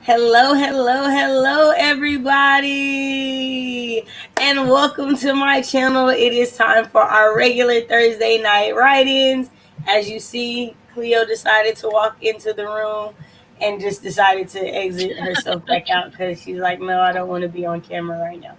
Hello, hello, hello, everybody, and welcome to my channel. It is time for our regular Thursday night write-ins. As you see, Cleo decided to walk into the room and just decided to exit herself back out because she's like, no, I don't want to be on camera right now.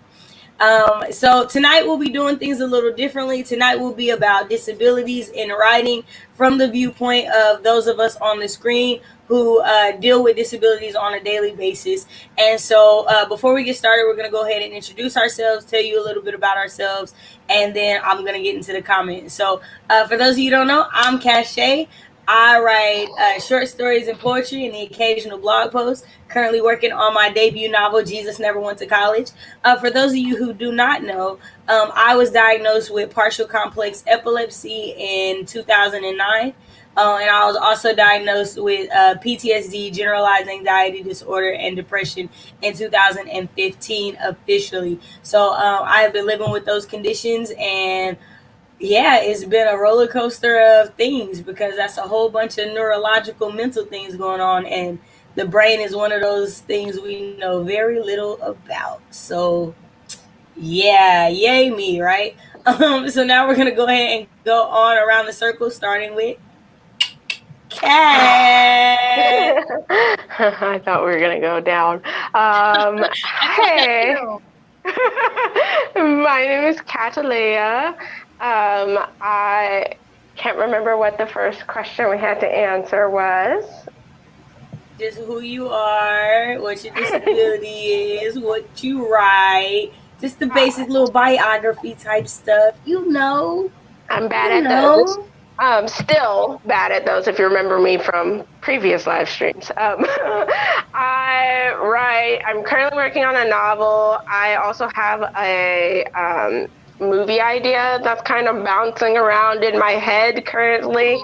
So tonight we'll be doing things a little differently. Tonight will be about disabilities in writing from the viewpoint of those of us on the screen who deal with disabilities on a daily basis. And so before we get started, we're going to go ahead and introduce ourselves, tell you a little bit about ourselves, and then I'm going to get into the comments. So for those of you who don't know, I'm Cache. I write short stories and poetry and the occasional blog post. Currently working on my debut novel, Jesus Never Went to College. For those of you who do not know, I was diagnosed with partial complex epilepsy in 2009. And I was also diagnosed with PTSD, generalized anxiety disorder, and depression in 2015 officially. So I have been living with those conditions, and yeah, it's been a roller coaster of things because that's a whole bunch of neurological, mental things going on, and the brain is one of those things we know very little about. So yeah, yay me, right? So now we're gonna go ahead and go on around the circle, starting with Cat. I thought we were going to go down. Hey, my name is Catalea. I can't remember what the first question we had to answer was. Just who you are, what your disability is, what you write, just the basic little biography type stuff. You know. I'm bad at those. Still bad at those if you remember me from previous live streams. I'm currently working on a novel. I also have a movie idea that's kind of bouncing around in my head currently.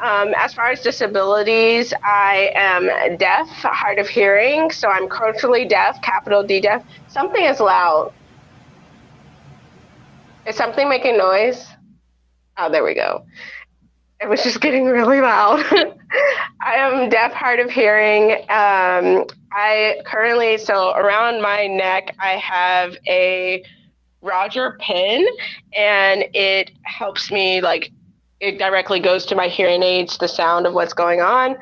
As far as disabilities, I am deaf, hard of hearing, so I'm culturally deaf, capital D deaf. Something is loud. Is something making noise? Oh, there we go. It was just getting really loud. I am deaf, hard of hearing. I currently, so around my neck, I have a Roger pin, and it helps me, it directly goes to my hearing aids, the sound of what's going on.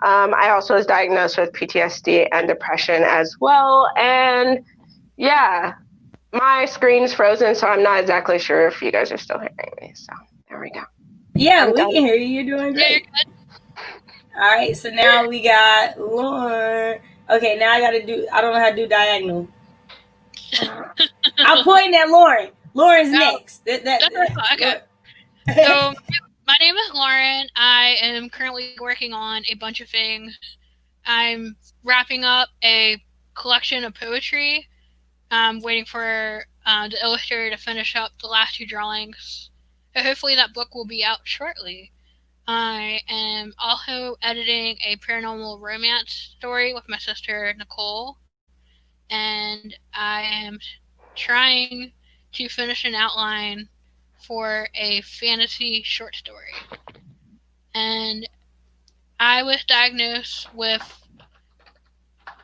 I also was diagnosed with PTSD and depression as well. And yeah, my screen's frozen, so I'm not exactly sure if you guys are still hearing me. So there we go. Yeah, we can hear you. You're doing great. All right, so now we got Lauren. Okay, now I don't know how to do diagonal. I'm pointing at Lauren. Lauren's next. Okay. So my name is Lauren. I am currently working on a bunch of things. I'm wrapping up a collection of poetry. I'm waiting for the illustrator to finish up the last two drawings. So hopefully that book will be out shortly. I am also editing a paranormal romance story with my sister Nicole, and I am trying to finish an outline for a fantasy short story. And I was diagnosed with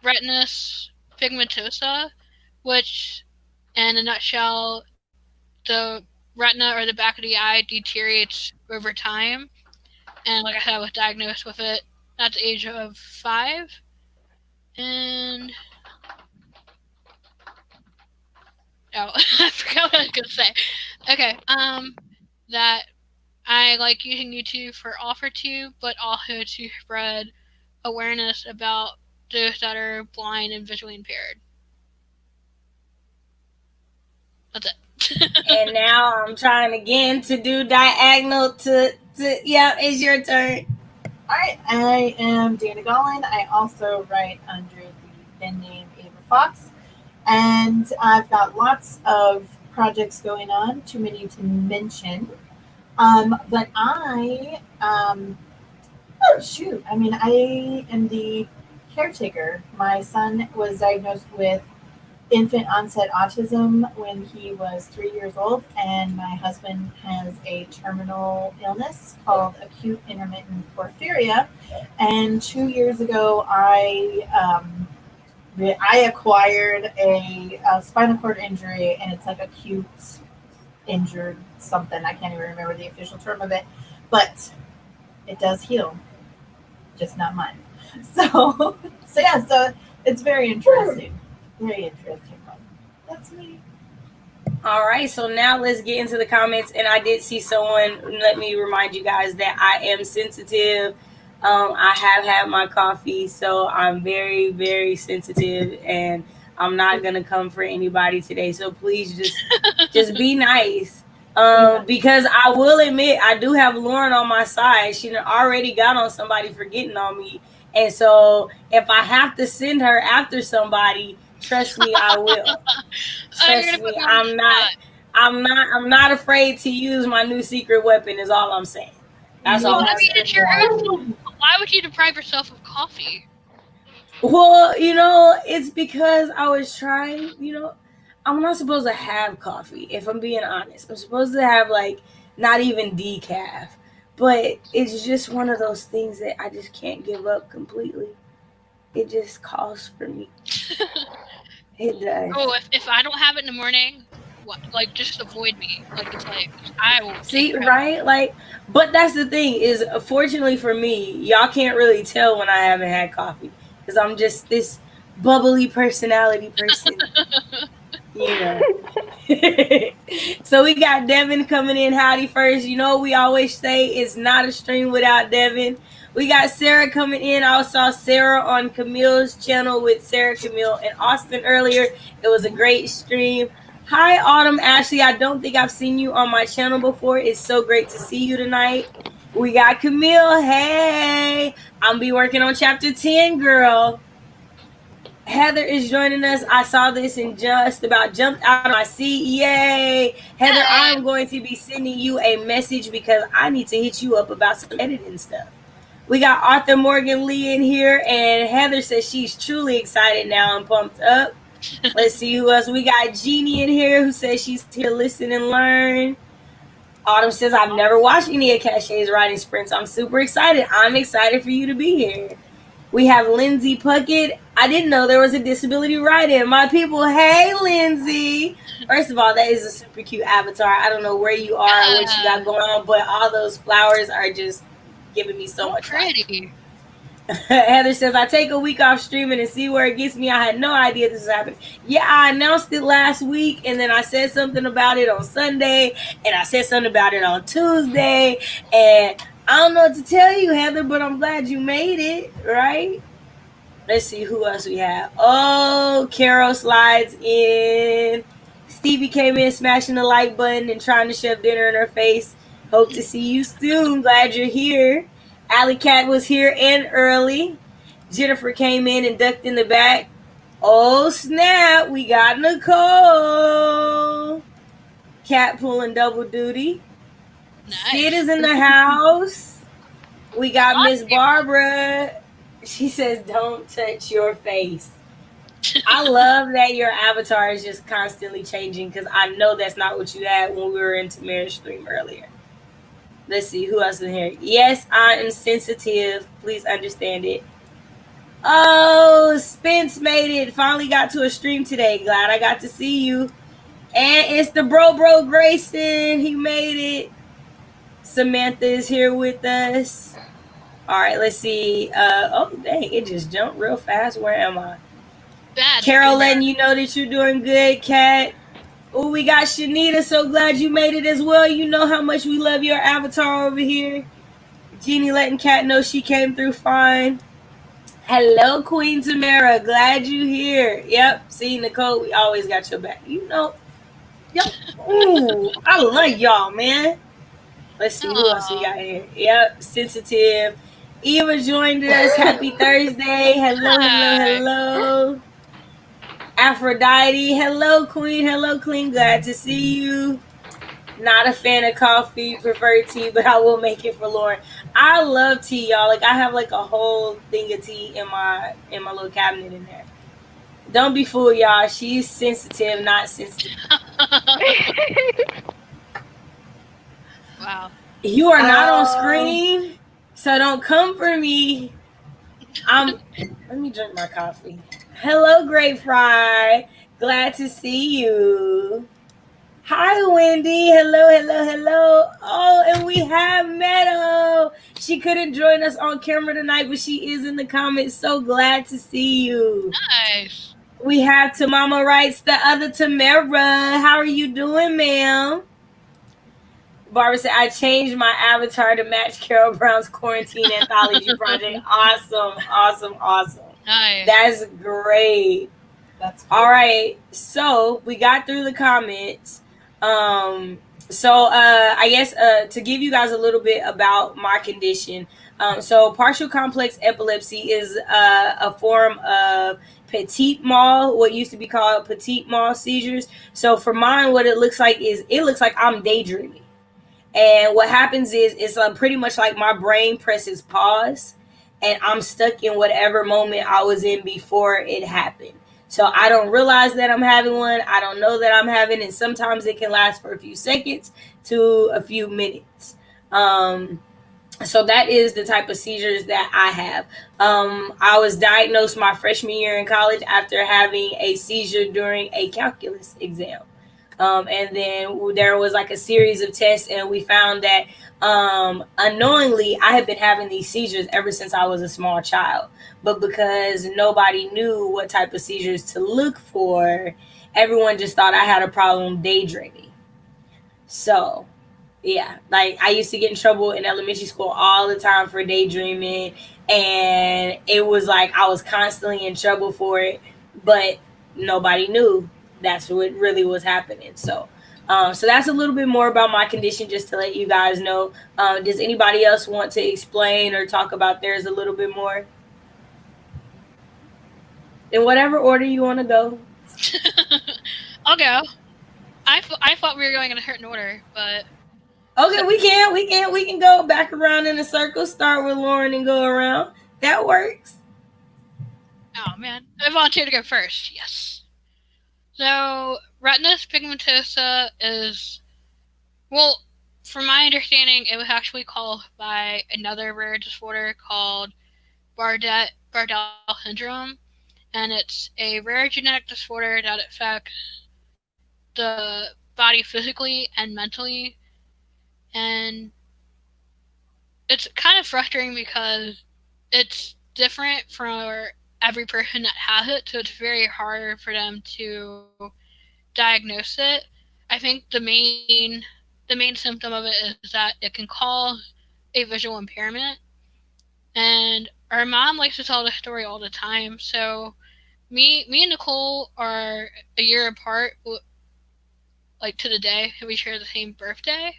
retinitis pigmentosa, which, in a nutshell, the retina or the back of the eye deteriorates over time. And like I said, I was diagnosed with it at the age of 5. And I forgot what I was gonna say. Okay, that I like using YouTube for OfferTube, but also to spread awareness about those that are blind and visually impaired. That's it. And now I'm trying again to do diagonal to yeah, it's your turn. Alright, I am Dana Gollin. I also write under the pen name Ava Fox. And I've got lots of projects going on, too many to mention. But I am the caretaker. My son was diagnosed with infant onset autism when he was 3 years old, and my husband has a terminal illness called acute intermittent porphyria. And 2 years ago, I I acquired a spinal cord injury, and it's like acute injured something. I can't even remember the official term of it, but it does heal, just not mine. So, so yeah, so it's very interesting. Very interesting. That's me. All right, so now let's get into the comments. And I did see someone. Let me remind you guys that I am sensitive. I have had my coffee, so I'm very, very sensitive, and I'm not gonna come for anybody today. So please just be nice. Because I will admit I do have Lauren on my side. She already got on somebody for getting on me, and so if I have to send her after somebody, trust me, I will. You're gonna Trust put me, me on the spot. I'm not afraid to use my new secret weapon is all I'm saying. That's Well, all I I'm mean, saying. it's your own fault. Why would you deprive yourself of coffee? Well, it's because I was trying, I'm not supposed to have coffee, if I'm being honest. I'm supposed to have like not even decaf. But it's just one of those things that I just can't give up completely. It just calls for me. It does. Oh, if I don't have it in the morning, what? Like, just avoid me. Like, it's like I will take See, your head off. right? Like, but that's the thing is, fortunately for me, y'all can't really tell when I haven't had coffee because I'm just this bubbly personality person, you know. So we got Devin coming in. Howdy first. We always say it's not a stream without Devin. We got Sarah coming in. I saw Sarah on Camille's channel with Sarah, Camille, and Austin earlier. It was a great stream. Hi, Autumn Ashley. I don't think I've seen you on my channel before. It's so great to see you tonight. We got Camille. Hey, I'm be working on chapter 10, girl. Heather is joining us. I saw this and just about jumped out of my seat. Yay! Heather, I'm going to be sending you a message because I need to hit you up about some editing stuff. We got Arthur Morgan Lee in here, and Heather says she's truly excited now and pumped up. Let's see who else. We got Jeannie in here who says she's here to listen and learn. Autumn says, I've never watched any of Cachet's writing sprints. I'm super excited. I'm excited for you to be here. We have Lindsay Puckett. I didn't know there was a disability write-in. My people, hey, Lindsay. First of all, that is a super cute avatar. I don't know where you are or what you got going on, but all those flowers are just giving me so much pretty. Heather says, I take a week off streaming and see where it gets me. I had no idea this was happening. Yeah, I announced it last week, and then I said something about it on Sunday, and I said something about it on Tuesday, and I don't know what to tell you, Heather, but I'm glad you made it, right? Let's see who else we have. Oh, Carol slides in. Stevie came in smashing the like button and trying to shove dinner in her face. Hope to see you soon. Glad you're here. Alley Cat was here and early. Jennifer came in and ducked in the back. Oh, snap. We got Nicole. Cat pulling double duty. Nice. Sid is in the house. We got Miss Barbara. She says, don't touch your face. I love that your avatar is just constantly changing because I know that's not what you had when we were in Tamara's stream earlier. Let's see who else in here. Yes, I am sensitive. Please understand it. Oh, Spence made it. Finally got to a stream today. Glad I got to see you. And it's the bro Grayson. He made it. Samantha is here with us. All right, let's see. Oh, dang, it just jumped real fast. Where am I? Bad. Carol letting you know that you're doing good, Kat. Oh, we got Shanita. So glad you made it as well. You know how much we love your avatar over here. Jeannie letting Kat know she came through fine. Hello, Queen Tamara. Glad you here. Yep. See, Nicole, we always got your back. Yo, ooh, I love y'all, man. Let's see who else we got here. Yep, sensitive. Eva joined us. Happy Thursday. Hello. Aphrodite. Hello, Queen. Hello, Queen. Glad to see you. Not a fan of coffee, prefer tea, but I will make it for Lauren. I love tea, y'all. Like I have like a whole thing of tea in my little cabinet in there. Don't be fooled, y'all. She's sensitive, not sensitive. Wow. You are not on screen, so don't come for me. Let me drink my coffee. Hello, Great Fry. Glad to see you. Hi, Wendy. Hello, hello, hello. Oh, and we have Meadow. She couldn't join us on camera tonight, but she is in the comments. So glad to see you. Nice. We have Tamama Writes, the other Tamara. How are you doing, ma'am? Barbara said, I changed my avatar to match Carol Brown's quarantine anthology project. Awesome, awesome, awesome. Nice. That's great. That's cool. All right. So we got through the comments. I guess to give you guys a little bit about my condition. So partial complex epilepsy is a form of petit mal, what used to be called petit mal seizures. So for mine, what it looks like is it looks like I'm daydreaming. And what happens is it's pretty much like my brain presses pause and I'm stuck in whatever moment I was in before it happened. So I don't realize that I'm having one. I don't know that I'm having, and sometimes it can last for a few seconds to a few minutes. So that is the type of seizures that I have. I was diagnosed my freshman year in college after having a seizure during a calculus exam. And then there was like a series of tests, and we found that unknowingly I had been having these seizures ever since I was a small child. But because nobody knew what type of seizures to look for, everyone just thought I had a problem daydreaming. So yeah, like I used to get in trouble in elementary school all the time for daydreaming, and it was like I was constantly in trouble for it, but nobody knew that's what really was happening. So that's a little bit more about my condition, just to let you guys know. Does anybody else want to explain or talk about theirs a little bit more? In whatever order you want to go. I'll go. I thought we were going in a certain order, but Okay, we can go back around in a circle. Start with Lauren and go around. That works. oh man, I volunteered to go first. Yes. So retinitis pigmentosa is, well, from my understanding, it was actually caused by another rare disorder called Bardell syndrome, and it's a rare genetic disorder that affects the body physically and mentally, and it's kind of frustrating because it's different for every person that has it, so it's very hard for them to diagnose it. I think the main symptom of it is that it can cause a visual impairment. And our mom likes to tell the story all the time. So me and Nicole are a year apart, like to the day. We share the same birthday,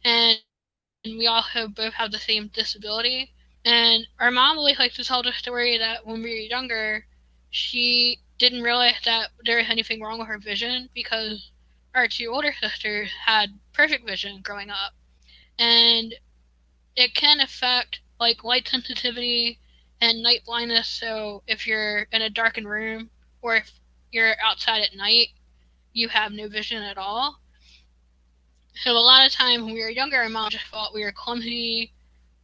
and we also both have the same disability. And our mom always likes to tell the story that when we were younger, she didn't realize that there was anything wrong with her vision because our two older sisters had perfect vision growing up. And it can affect like light sensitivity and night blindness. So if you're in a darkened room or if you're outside at night, you have no vision at all. So a lot of times when we were younger, our mom just thought we were clumsy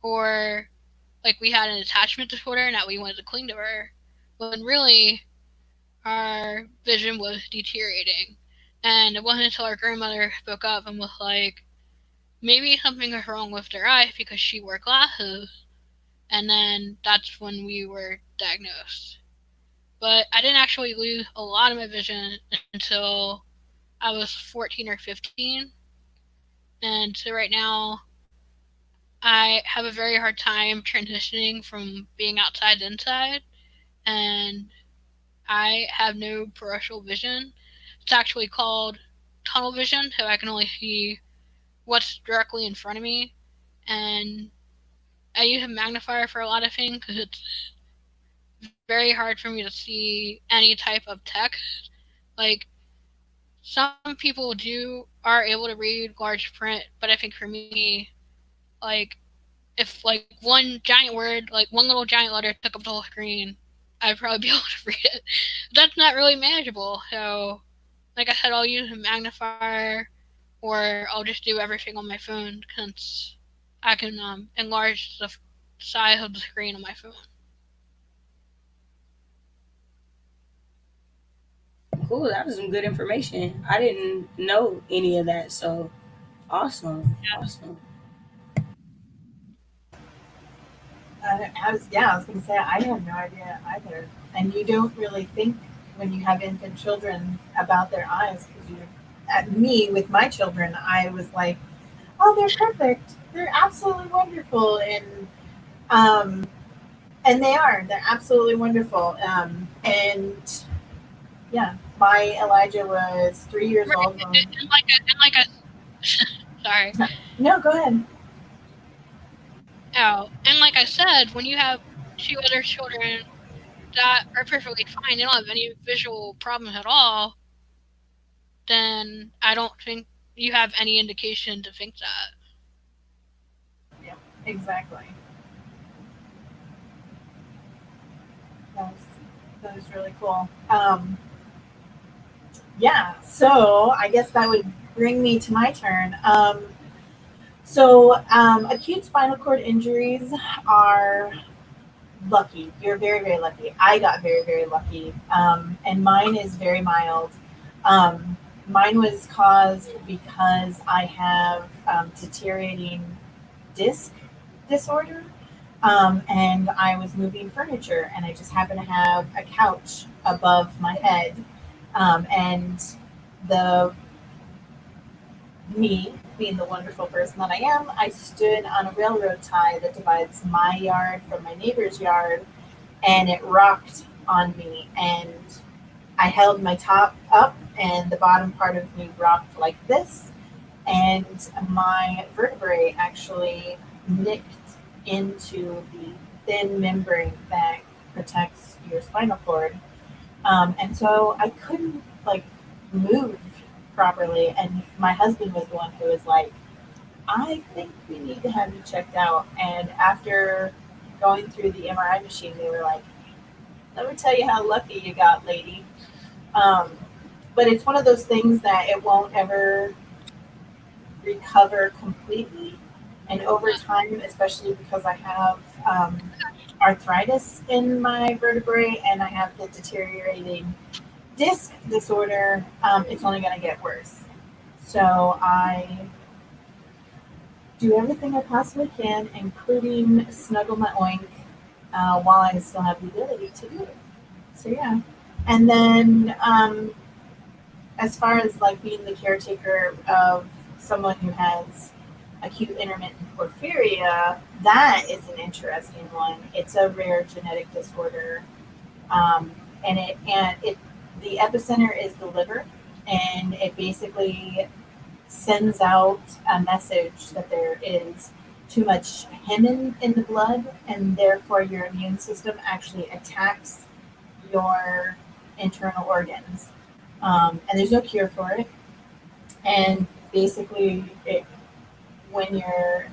or like we had an attachment disorder and that we wanted to cling to her, when really our vision was deteriorating. And it wasn't until our grandmother spoke up and was like, maybe something was wrong with their eye because she wore glasses. And then that's when we were diagnosed. But I didn't actually lose a lot of my vision until I was 14 or 15. And so right now, I have a very hard time transitioning from being outside to inside. And I have no peripheral vision. It's actually called tunnel vision, so I can only see what's directly in front of me. And I use a magnifier for a lot of things because it's very hard for me to see any type of text. Like, some people are able to read large print, but I think for me, like, if like one giant word, like one little giant letter took up the whole screen, I'd probably be able to read it. That's not really manageable. So, like I said, I'll use a magnifier, or I'll just do everything on my phone since I can enlarge the size of the screen on my phone. Cool. That was some good information. I didn't know any of that. So awesome. Awesome. I was going to say I had no idea either. And you don't really think when you have infant children about their eyes because at me with my children, I was like, oh, they're perfect, they're absolutely wonderful, um, and they are. They're absolutely wonderful. And yeah, my Elijah was 3 years Right. old when. Sorry. No, go ahead. Oh, and like I said, when you have two other children that are perfectly fine, they don't have any visual problems at all, then I don't think you have any indication to think that. Yeah, exactly. That was, that was really cool. Yeah, so I guess that would bring me to my turn. Acute spinal cord injuries are lucky. You're very, very lucky. I got very, very lucky. And mine is very mild. Mine was caused because I have deteriorating disc disorder. And I was moving furniture, and I just happened to have a couch above my head. And the me, being the wonderful person that I am, I stood on a railroad tie that divides my yard from my neighbor's yard, and it rocked on me. And I held my top up, and the bottom part of me rocked like this, and my vertebrae actually nicked into the thin membrane that protects your spinal cord. And so I couldn't like move properly. And my husband was the one who was like, I think we need to have you checked out. And after going through the MRI machine, they were like, let me tell you how lucky you got, lady. Um, but it's one of those things that it won't ever recover completely. And over time, especially because I have arthritis in my vertebrae and I have the deteriorating disc disorder, it's only going to get worse. So I do everything I possibly can, including snuggle my oink while I still have the ability to do it. So yeah. And then as far as like being the caretaker of someone who has acute intermittent porphyria, that is an interesting one. It's a rare genetic disorder, and the epicenter is the liver, and it basically sends out a message that there is too much hemin in the blood, and therefore your immune system actually attacks your internal organs. And there's no cure for it. And basically, when your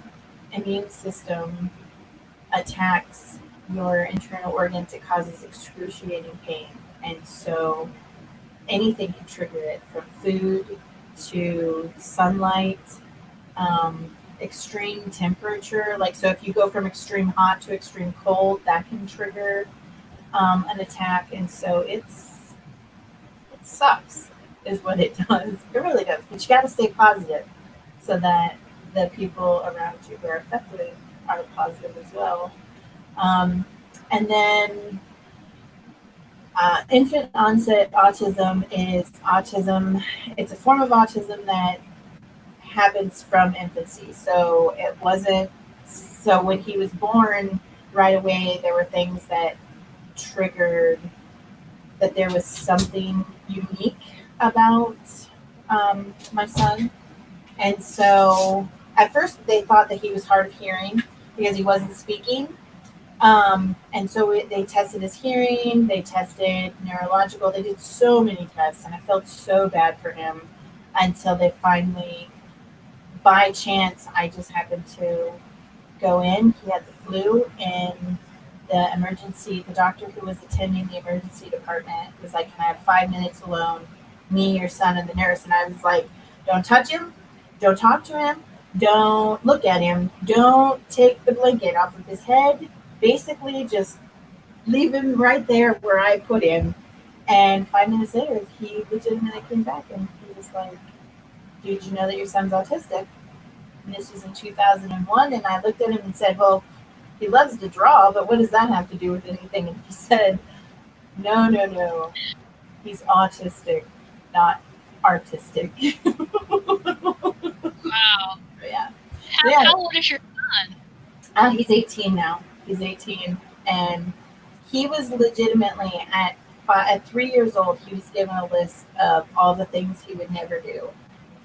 immune system attacks your internal organs, it causes excruciating pain. And so anything can trigger it, from food to sunlight, extreme temperature. Like, so if you go from extreme hot to extreme cold, that can trigger an attack. And so it sucks, is what it does. It really does. But you got to stay positive so that the people around you who are affected are positive as well. And then infant onset autism is autism. It's a form of autism that happens from infancy. So it wasn't, so when he was born, right away, there were things that triggered that there was something unique about my son. And so at first they thought that he was hard of hearing because he wasn't speaking. And so they tested his hearing, they tested neurological, they did so many tests, and I felt so bad for him until they finally, by chance, I just happened to go in. He had the flu, and the doctor who was attending the emergency department was like, can I have 5 minutes alone? Me, your son, and the nurse. And I was like, don't touch him, don't talk to him, don't look at him, don't take the blanket off of his head. Basically, just leave him right there where I put him And 5 minutes later, he legitimately came back and he was like, "Dude, you know that your son's autistic?" And this was in 2001. And I looked at him and said, "Well, he loves to draw, but what does that have to do with anything?" And he said, "No, no, no. He's autistic, not artistic." Wow. Yeah. How old is your son? He's 18 now. He's 18. And he was legitimately at 3 years old, he was given a list of all the things he would never do.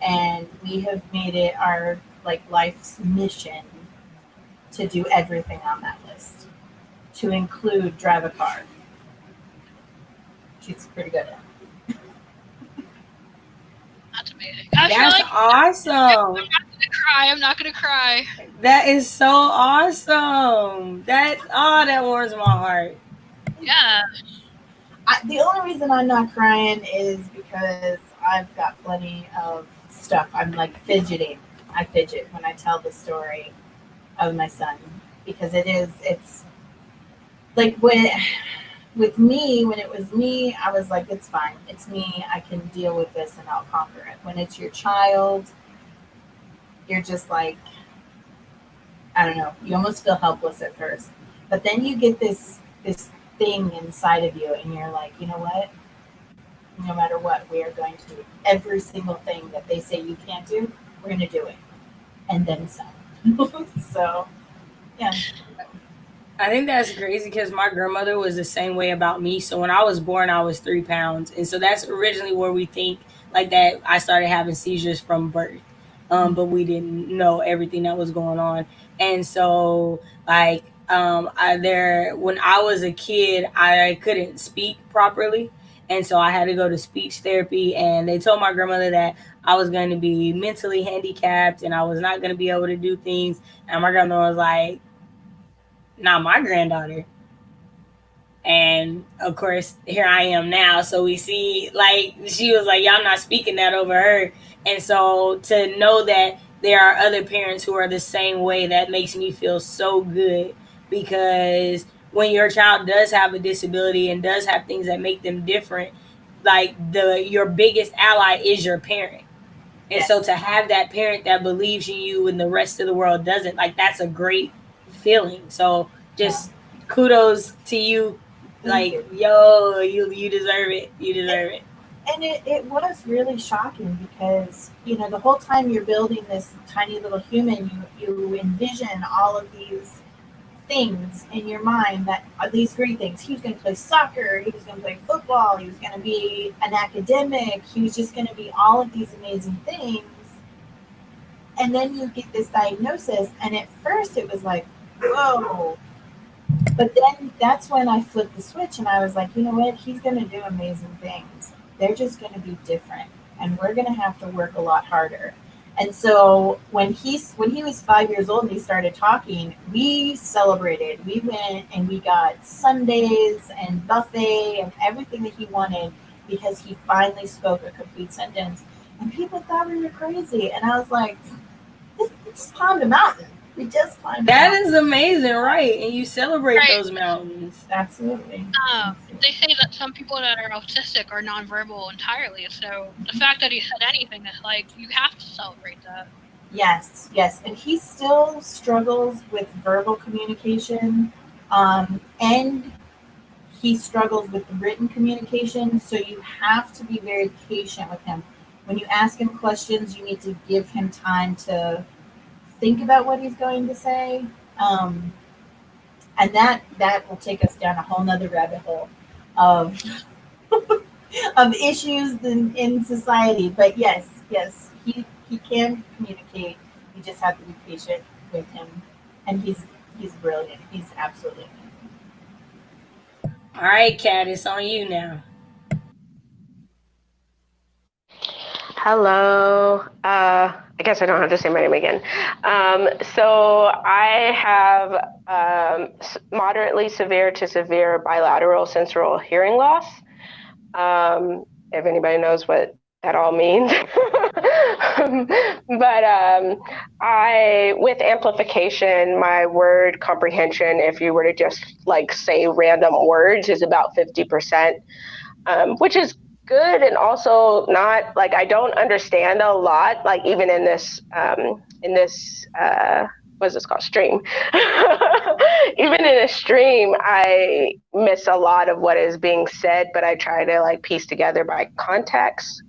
And we have made it our like life's mission to do everything on that list, to include drive a car. She's pretty good at it. That's amazing. That's awesome. I'm not gonna cry. That is so awesome. That warms my heart. Yeah. The only reason I'm not crying is because I've got plenty of stuff. I'm like fidgeting. I fidget when I tell the story of my son because it's like with me, when it was me, I was like, it's fine. It's me. I can deal with this and I'll conquer it. When it's your child, you're just like, I don't know. You almost feel helpless at first, but then you get this thing inside of you, and you're like, you know what? No matter what, we are going to do every single thing that they say you can't do. We're going to do it, and then some. So, yeah. I think that's crazy because my grandmother was the same way about me. So when I was born, I was 3 pounds, and so that's originally where we think like that. I started having seizures from birth, but we didn't know everything that was going on, and so like I there when I was a kid, I couldn't speak properly, and so I had to go to speech therapy, and they told my grandmother that I was going to be mentally handicapped and I was not going to be able to do things, and my grandmother was like, "Not my granddaughter." And of course, here I am now. So we see, like, she was like, "Y'all not speaking that over her." And so to know that there are other parents who are the same way, that makes me feel so good, because when your child does have a disability and does have things that make them different, like your biggest ally is your parent. And so to have that parent that believes in you and the rest of the world doesn't, like, that's a great feeling. So just kudos to you. Like, yo, you deserve it. You deserve it. And it was really shocking because, the whole time you're building this tiny little human, you envision all of these things in your mind that are these great things. He was going to play soccer, he was going to play football, he was going to be an academic, he was just going to be all of these amazing things. And then you get this diagnosis, and at first it was like, whoa. But then that's when I flipped the switch and I was like, you know what? He's going to do amazing things. They're just going to be different, and we're going to have to work a lot harder. And so when he was 5 years old and he started talking, we celebrated. We went and we got sundaes and buffet and everything that he wanted because he finally spoke a complete sentence. And people thought we were crazy. And I was like, we just climbed a mountain. We just climbed a mountain. That is amazing, right? And you celebrate those mountains. Absolutely. They say that some people that are autistic are nonverbal entirely. So the fact that he said anything is like, you have to celebrate that. Yes. And he still struggles with verbal communication, and he struggles with written communication. So you have to be very patient with him. When you ask him questions, you need to give him time to think about what he's going to say. And that will take us down a whole nother rabbit hole of of issues in society. But yes, he can communicate. You just have to be patient with him, and he's brilliant. He's absolutely amazing. All right, Kat, it's on you now. Hello. I guess I don't have to say my name again. So I have moderately severe to severe bilateral sensory hearing loss. If anybody knows what that all means. But I, with amplification, my word comprehension, if you were to just like say random words, is about 50%. which is good and also not. Like, I don't understand a lot, like even in this what's this called, stream. Even in a stream, I miss a lot of what is being said, but I try to like piece together by context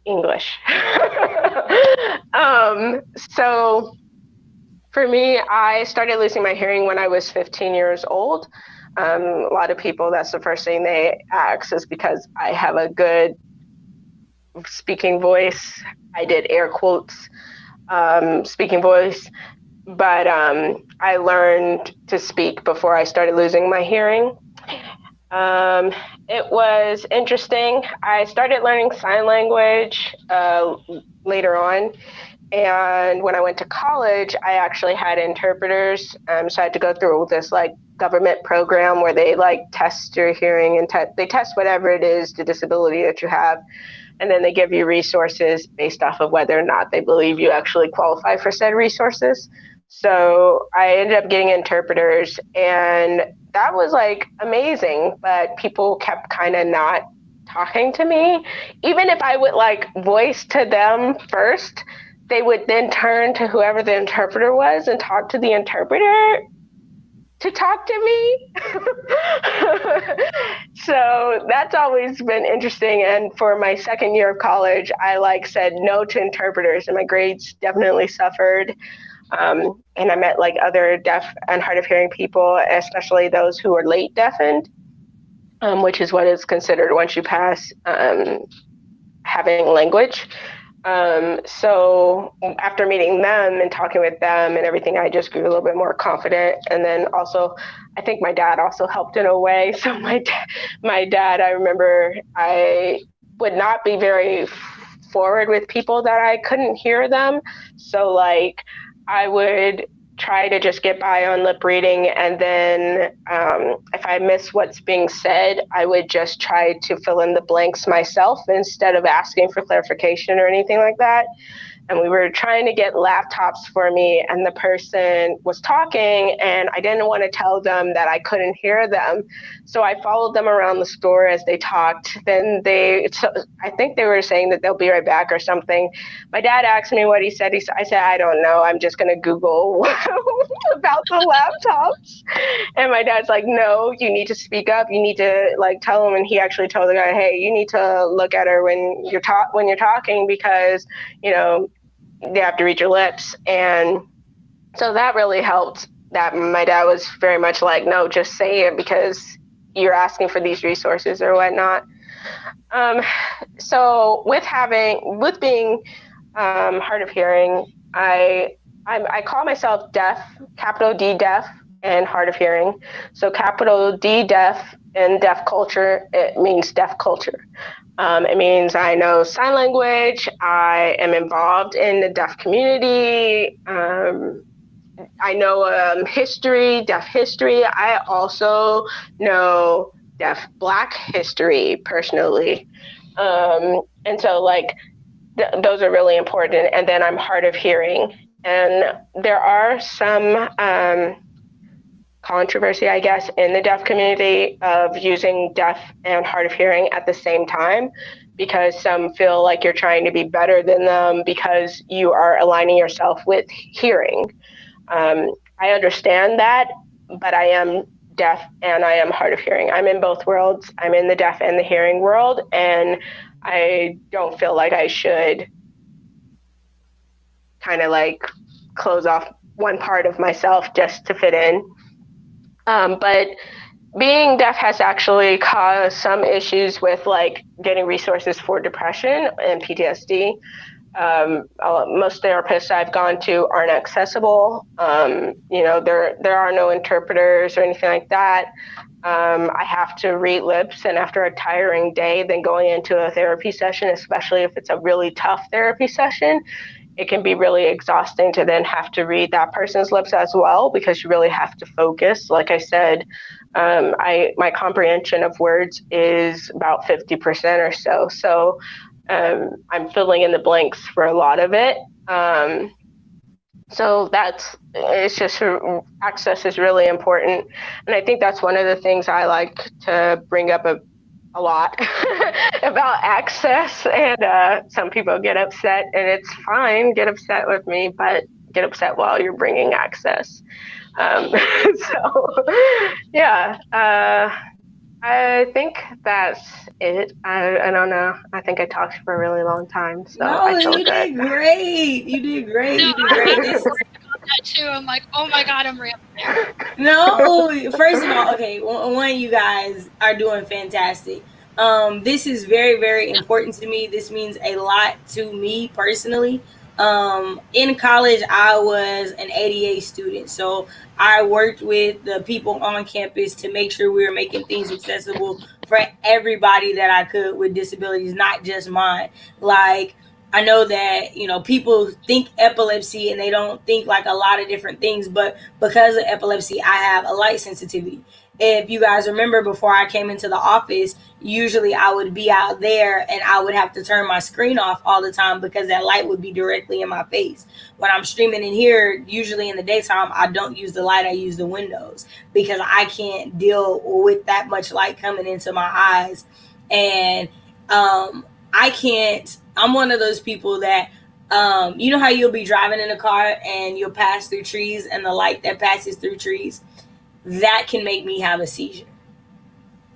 English. So for me, I started losing my hearing when I was 15 years old. A lot of people, that's the first thing they ask, is because I have a good speaking voice. I did air quotes, speaking voice, but I learned to speak before I started losing my hearing. It was interesting. I started learning sign language later on. And when I went to college, I actually had interpreters. So I had to go through this like government program where they like test your hearing and they test whatever it is, the disability that you have. And then they give you resources based off of whether or not they believe you actually qualify for said resources. So I ended up getting interpreters, and that was like amazing, but people kept kind of not talking to me. Even if I would like voice to them first, they would then turn to whoever the interpreter was and talk to the interpreter to talk to me. So that's always been interesting. And for my second year of college, I like said no to interpreters, and my grades definitely suffered. And I met like other deaf and hard of hearing people, especially those who are late deafened, which is what is considered once you pass having language. So after meeting them and talking with them and everything, I just grew a little bit more confident. And then also, I think my dad also helped in a way. So my dad, I remember I would not be very forward with people that I couldn't hear them. So like I would try to just get by on lip reading, and then if I miss what's being said, I would just try to fill in the blanks myself instead of asking for clarification or anything like that. And we were trying to get laptops for me, and the person was talking, and I didn't want to tell them that I couldn't hear them. So I followed them around the store as they talked. Then I think they were saying that they'll be right back or something. My dad asked me what he said. I said, I don't know. I'm just going to Google about the laptops. And my dad's like, no, you need to speak up. You need to like tell him. And he actually told the guy, hey, you need to look at her when you're talking, because, you know, they have to read your lips. And so that really helped. That my dad was very much like, no, just say it because you're asking for these resources or whatnot. So with being hard of hearing, I call myself deaf, capital D deaf, and hard of hearing. So capital D deaf and deaf culture, it means deaf culture. It means I know sign language. I am involved in the deaf community. I know history, deaf history. I also know deaf Black history personally. And so like those are really important. And then I'm hard of hearing. And there are some controversy, I guess, in the deaf community of using deaf and hard of hearing at the same time, because some feel like you're trying to be better than them because you are aligning yourself with hearing. I understand that, but I am deaf and I am hard of hearing. I'm in both worlds. I'm in the deaf and the hearing world, and I don't feel like I should kind of like close off one part of myself just to fit in. But being deaf has actually caused some issues with like getting resources for depression and PTSD. Most therapists I've gone to aren't accessible. You know, there are no interpreters or anything like that. I have to read lips, and after a tiring day, then going into a therapy session, especially if it's a really tough therapy session, it can be really exhausting to then have to read that person's lips as well, because you really have to focus. Like I said, my comprehension of words is about 50% or so. So I'm filling in the blanks for a lot of it. So it's just access is really important. And I think that's one of the things I like to bring up a lot about access. And some people get upset, and it's fine, get upset with me, but get upset while you're bringing access. So, yeah, I think that's it. I don't know. I think I talked for a really long time, so No, I feel you good. did great. You did great. No, You did I'm great. worried This about that too. I'm like, oh my god, I'm rambling. No, first of all, okay, one, you guys are doing fantastic. This is very, very important to me. This means a lot to me personally. In college, I was an ADA student, so I worked with the people on campus to make sure we were making things accessible for everybody that I could with disabilities, not just mine. Like, I know that, people think epilepsy and they don't think like a lot of different things, but because of epilepsy, I have a light sensitivity. If you guys remember, before I came into the office, usually I would be out there and I would have to turn my screen off all the time because that light would be directly in my face. When I'm streaming in here, usually in the daytime, I don't use the light, I use the windows because I can't deal with that much light coming into my eyes. And I can't, I'm one of those people that you know how you'll be driving in a car and you'll pass through trees and the light that passes through trees, that can make me have a seizure.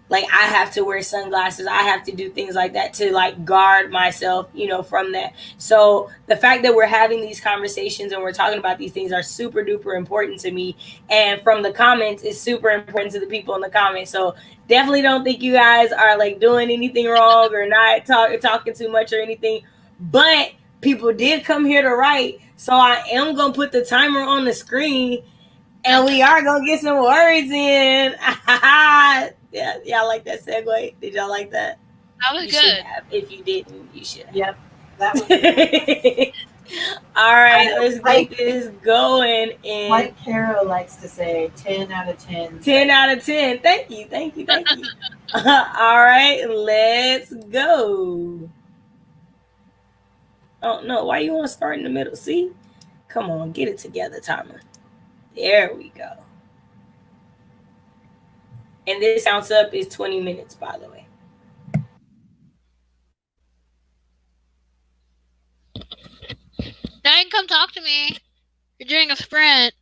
Like, I have to wear sunglasses, I have to do things like that to like guard myself, from that. So the fact that we're having these conversations and we're talking about these things are super duper important to me. And from the comments, it's super important to the people in the comments. So definitely don't think you guys are like doing anything wrong or not talking too much or anything. But people did come here to write, so I am gonna put the timer on the screen and we are gonna get some words in. Yeah, y'all like that segue? Did y'all like that? That was You should good. have. If you didn't, you should have. Yep, that was All right, let's like get this going. And like Caro likes to say, 10 out of 10. 10 out of 10. Thank you, thank you, thank you. All right, let's go. Oh no, why you want to start in the middle? See, come on, get it together, timer. There we go. And this sounds up is 20 minutes, by the way. Now you can come talk to me. You're doing a sprint.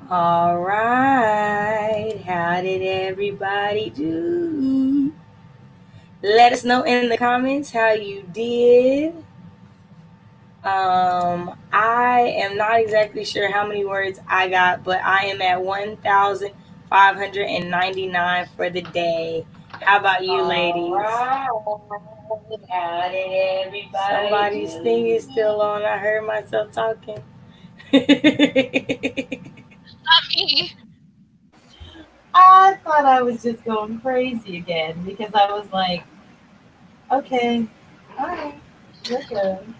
All right. How did everybody do? Let us know in the comments how you did. I am not exactly sure how many words I got, but I am at 1,599 for the day. How about you, ladies? Right. How did everybody Somebody's do? thing is still on. I heard myself talking. Not me. I thought I was just going crazy again because I was like, okay, all right, we're good.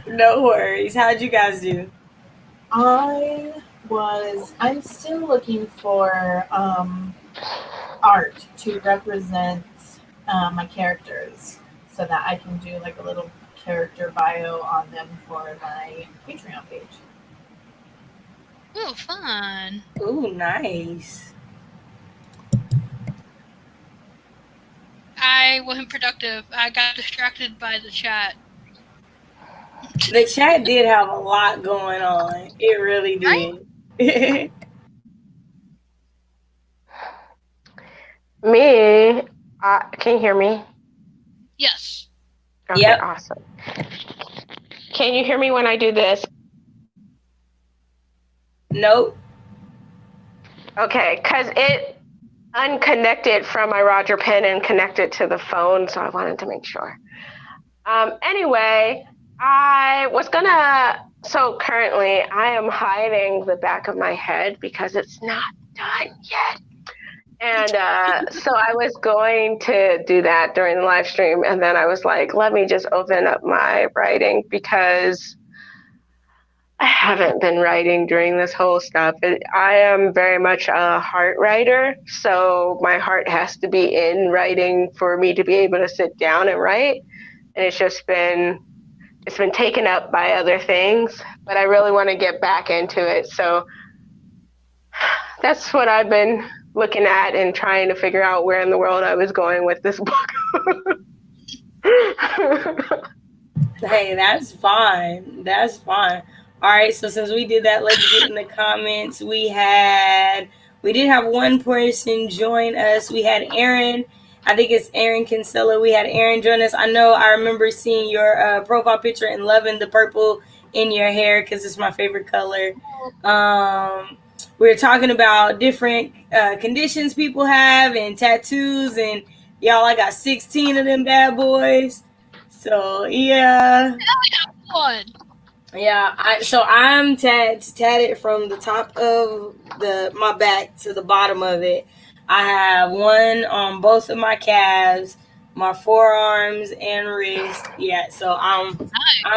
No worries. How'd you guys do? I'm still looking for art to represent my characters so that I can do like a little character bio on them for my Patreon page. Ooh, fun. Ooh, nice. I wasn't productive. I got distracted by the chat. The chat did have a lot going on. It really Right? did. Me, can you hear me? Yes. Okay, Yep. awesome. Can you hear me when I do this? Nope. Okay, because it unconnected from my Roger Pen and connected to the phone, so I wanted to make sure. Anyway, I was gonna. So currently, I am hiding the back of my head because it's not done yet. And so I was going to do that during the live stream, and then I was like, let me just open up my writing because I haven't been writing during this whole stuff. I am very much a heart writer, so my heart has to be in writing for me to be able to sit down and write. And it's been taken up by other things, but I really want to get back into it. So that's what I've been looking at and trying to figure out where in the world I was going with this book. Hey, that's fine. That's fine. All right, so since we did that, let's get in the comments. We did have one person join us. We had Aaron. I think it's Aaron Kinsella. We had Aaron join us. I know I remember seeing your profile picture and loving the purple in your hair because it's my favorite color. We were talking about different conditions people have and tattoos, and y'all, I got 16 of them bad boys. So yeah, One. yeah. I'm tatted from the top of my back to the bottom of it. I have one on both of my calves, my forearms and wrist. Yeah, so I'm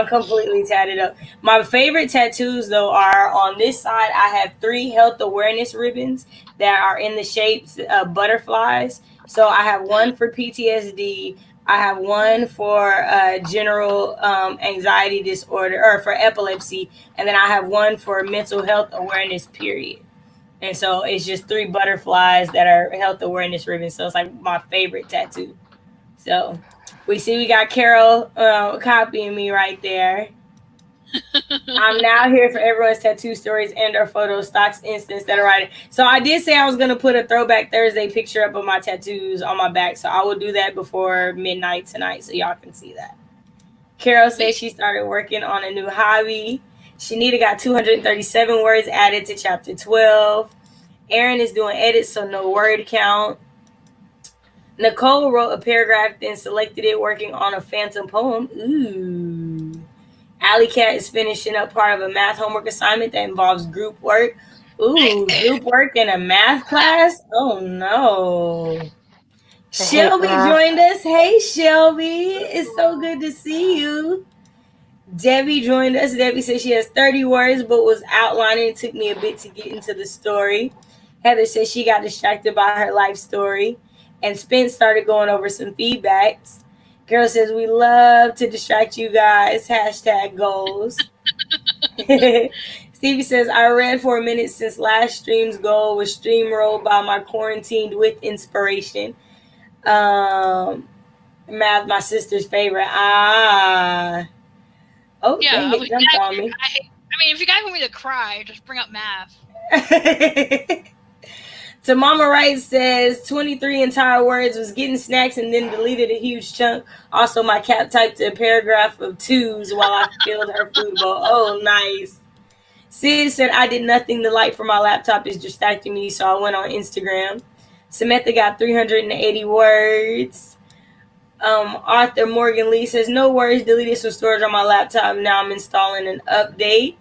completely tatted up. My favorite tattoos though are on this side. I have 3 health awareness ribbons that are in the shapes of butterflies. So I have one for PTSD. I have one for general anxiety disorder or for epilepsy, and then I have one for mental health awareness. Period. And so it's just 3 butterflies that are health awareness ribbons. So it's like my favorite tattoo. So we got Carol copying me right there. I'm now here for everyone's tattoo stories and or photo stocks instance that are writing. So I did say I was gonna put a throwback Thursday picture up of my tattoos on my back. So I will do that before midnight tonight so y'all can see that. Carol says she started working on a new hobby. Shanita got 237 words added to chapter 12. Aaron is doing edits, so no word count. Nicole wrote a paragraph, then selected it, working on a phantom poem. Ooh. Alley Cat is finishing up part of a math homework assignment that involves group work. Ooh, group work in a math class? Oh no. Shelby joined us. Hey, Shelby. It's so good to see you. Debbie joined us. Debbie says she has 30 words but was outlining. It took me a bit to get into the story. Heather says she got distracted by her life story. And Spence started going over some feedbacks. Girl says we love to distract you guys. Hashtag goals. Stevie says I read for a minute since last stream's goal was stream roll by my quarantined with inspiration. Math, my sister's favorite. Oh, Yeah, dang it, jumped on me. mean, if you guys want me to cry, just bring up math. So Mama Wright says 23 entire words, was getting snacks and then deleted a huge chunk. Also, my cat typed a paragraph of 2s while I filled her food bowl. Oh, nice. Sid said, I did nothing. The light from my laptop is distracting me, so I went on Instagram. Samantha got 380 words. Arthur Morgan Lee says, no worries, deleted some storage on my laptop. Now I'm installing an update.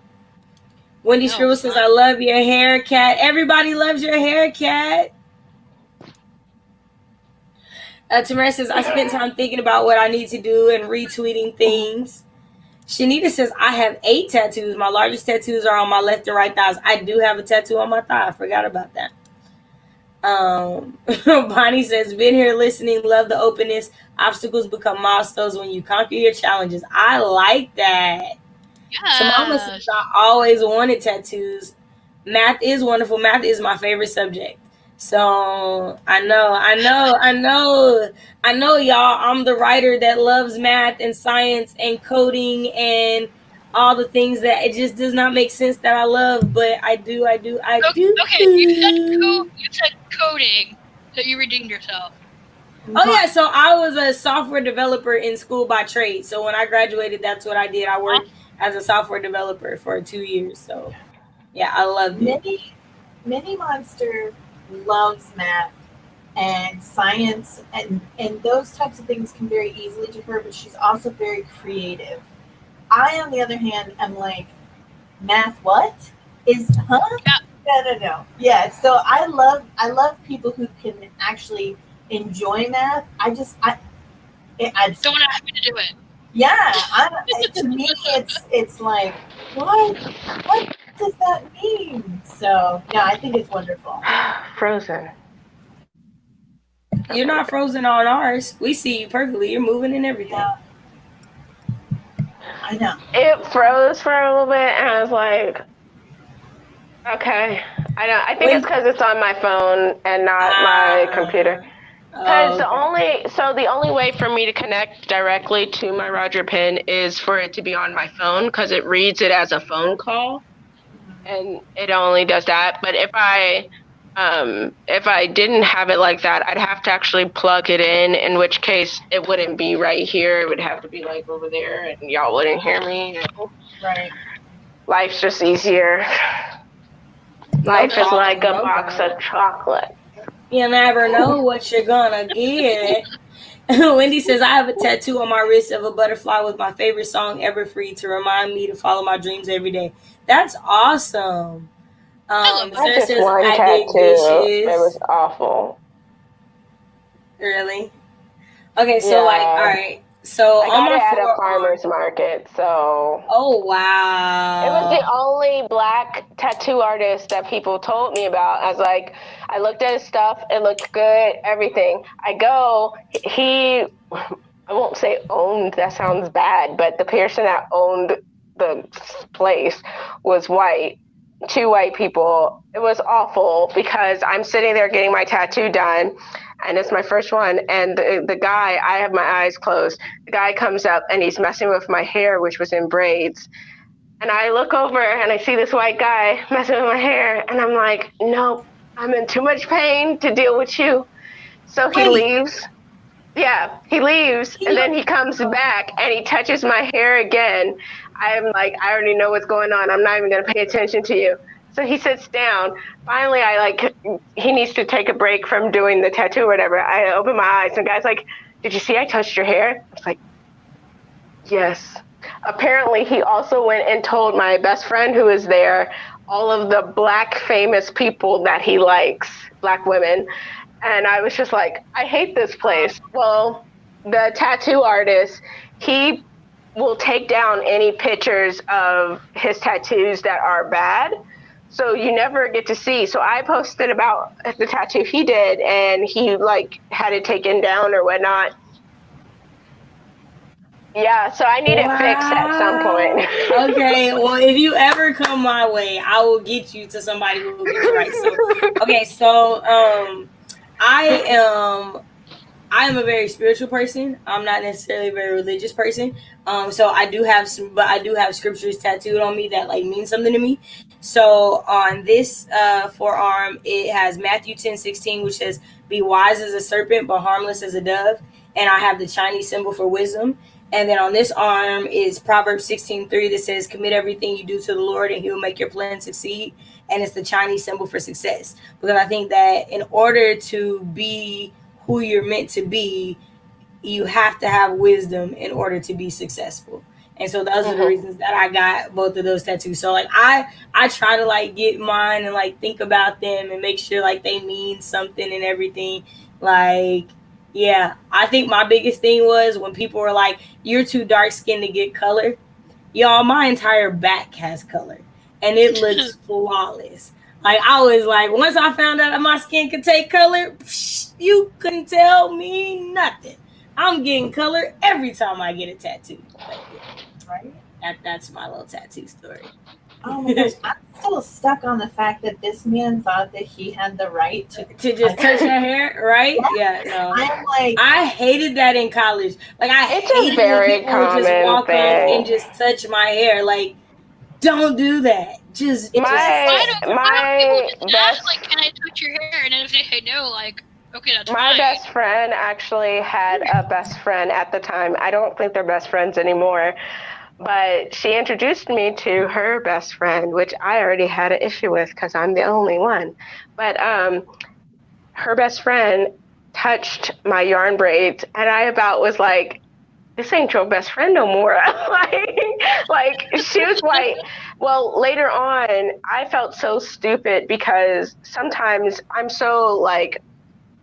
Wendy Scribble says, I love your hair, Cat. Everybody loves your hair, Cat. Tamara says, I spent time thinking about what I need to do and retweeting things. Shanita says, I have 8 tattoos. My largest tattoos are on my left and right thighs. I do have a tattoo on my thigh. I forgot about that. Bonnie says, been here listening, love the openness. Obstacles become milestones when you conquer your challenges. I like that. Yeah. So Mama says, I always wanted tattoos. Math is wonderful. Math is my favorite subject. So I know, y'all. I'm the writer that loves math and science and coding and all the things that it just does not make sense that I love, but I do. Okay, you said coding, so you redeemed yourself. Oh yeah, so I was a software developer in school by trade. So when I graduated, that's what I did. I worked as a software developer for 2 years. So yeah, I love it. Mini Monster loves math and science, and those types of things come very easily to her, but she's also very creative. I, on the other hand, am like, math what? No. Yeah, so I love people who can actually enjoy math. I just don't want to have to do it. Yeah, to me, it's like, what does that mean? So yeah, I think it's wonderful. Frozen. You're not frozen on ours. We see you perfectly. You're moving and everything. Yeah. I know. It froze for a little bit, and I was like, okay. I think it's because it's on my phone and not my computer. Because the only way for me to connect directly to my Roger Pin is for it to be on my phone, because it reads it as a phone call, and it only does that. But if I didn't have it like that, I'd have to actually plug it in which case it wouldn't be right here. It would have to be like over there, and y'all wouldn't hear me. Right. Life's just easier. Life is like a box of chocolate. You never know what you're gonna get. Wendy says, I have a tattoo on my wrist of a butterfly with my favorite song ever free to remind me to follow my dreams every day. That's awesome. I just one tattoo. It was awful. Really? Okay, so all right. So I got it at a farmer's market, so. Oh, wow. It was the only black tattoo artist that people told me about. I looked at his stuff, it looked good, everything. I won't say owned, that sounds bad, but the person that owned the place was white. 2 white people. It was awful because I'm sitting there getting my tattoo done, and it's my first one, and the guy, I have my eyes closed, the guy comes up and he's messing with my hair, which was in braids, and I look over and I see this white guy messing with my hair, and I'm like, nope, I'm in too much pain to deal with you. So he leaves. Yeah, he leaves, and then he comes back and he touches my hair again. I'm like, I already know what's going on. I'm not even going to pay attention to you. So he sits down. Finally, he needs to take a break from doing the tattoo or whatever. I open my eyes, and the guy's like, did you see I touched your hair? I was like, yes. Apparently, he also went and told my best friend who was there all of the black famous people that he likes, black women. And I was just like, I hate this place. Well, the tattoo artist, he will take down any pictures of his tattoos that are bad. So you never get to see. So I posted about the tattoo he did, and he had it taken down or whatnot. Yeah, so I need it fixed at some point. Okay, well, if you ever come my way, I will get you to somebody who will get you right. So, okay, so I I am a very spiritual person. I'm not necessarily a very religious person. So I do have scriptures tattooed on me that like mean something to me. So on this forearm, it has Matthew 10:16, which says, "Be wise as a serpent, but harmless as a dove." And I have the Chinese symbol for wisdom. And then on this arm is Proverbs 16:3 that says, "Commit everything you do to the Lord, and He will make your plan succeed." And it's the Chinese symbol for success, because I think that in order to be who you're meant to be, you have to have wisdom in order to be successful. And so those are the reasons that I got both of those tattoos. So like I try to like get mine and like think about them and make sure like they mean something and everything. Like, yeah, I think my biggest thing was when people were like, "You're too dark skinned to get color." Y'all, my entire back has color and it looks flawless. Like, I was like, once I found out that my skin could take color, you couldn't tell me nothing. I'm getting color every time I get a tattoo. Like, Right? that's my little tattoo story. Oh my gosh, I'm still stuck on the fact that this man thought that he had the right to just touch your hair, right? Yeah, no. I'm like, I hated that in college. Like, I It's a hated when very people would just common walk up thing. and just touch my hair. Like, don't do that. Why don't My people just best ask, like, can I touch your hair? And then if they say no, like, okay, that's my fine. best friend actually had a best friend at the time. I don't think they're best friends anymore. But she introduced me to her best friend, which I already had an issue with because I'm the only one. But her best friend touched my yarn braids, and I about was like, "This ain't your best friend no more." like she was like, well, later on, I felt so stupid because sometimes I'm so like,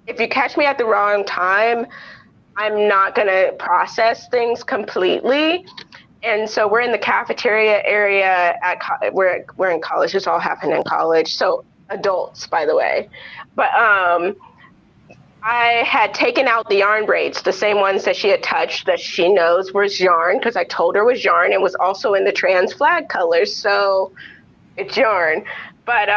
if you catch me at the wrong time, I'm not gonna process things completely. And so we're in the cafeteria area we're in college. This all happened in college. So adults, by the way. But I had taken out the yarn braids, the same ones that she had touched that she knows was yarn, because I told her it was yarn. It was also in the trans flag colors, so it's yarn. But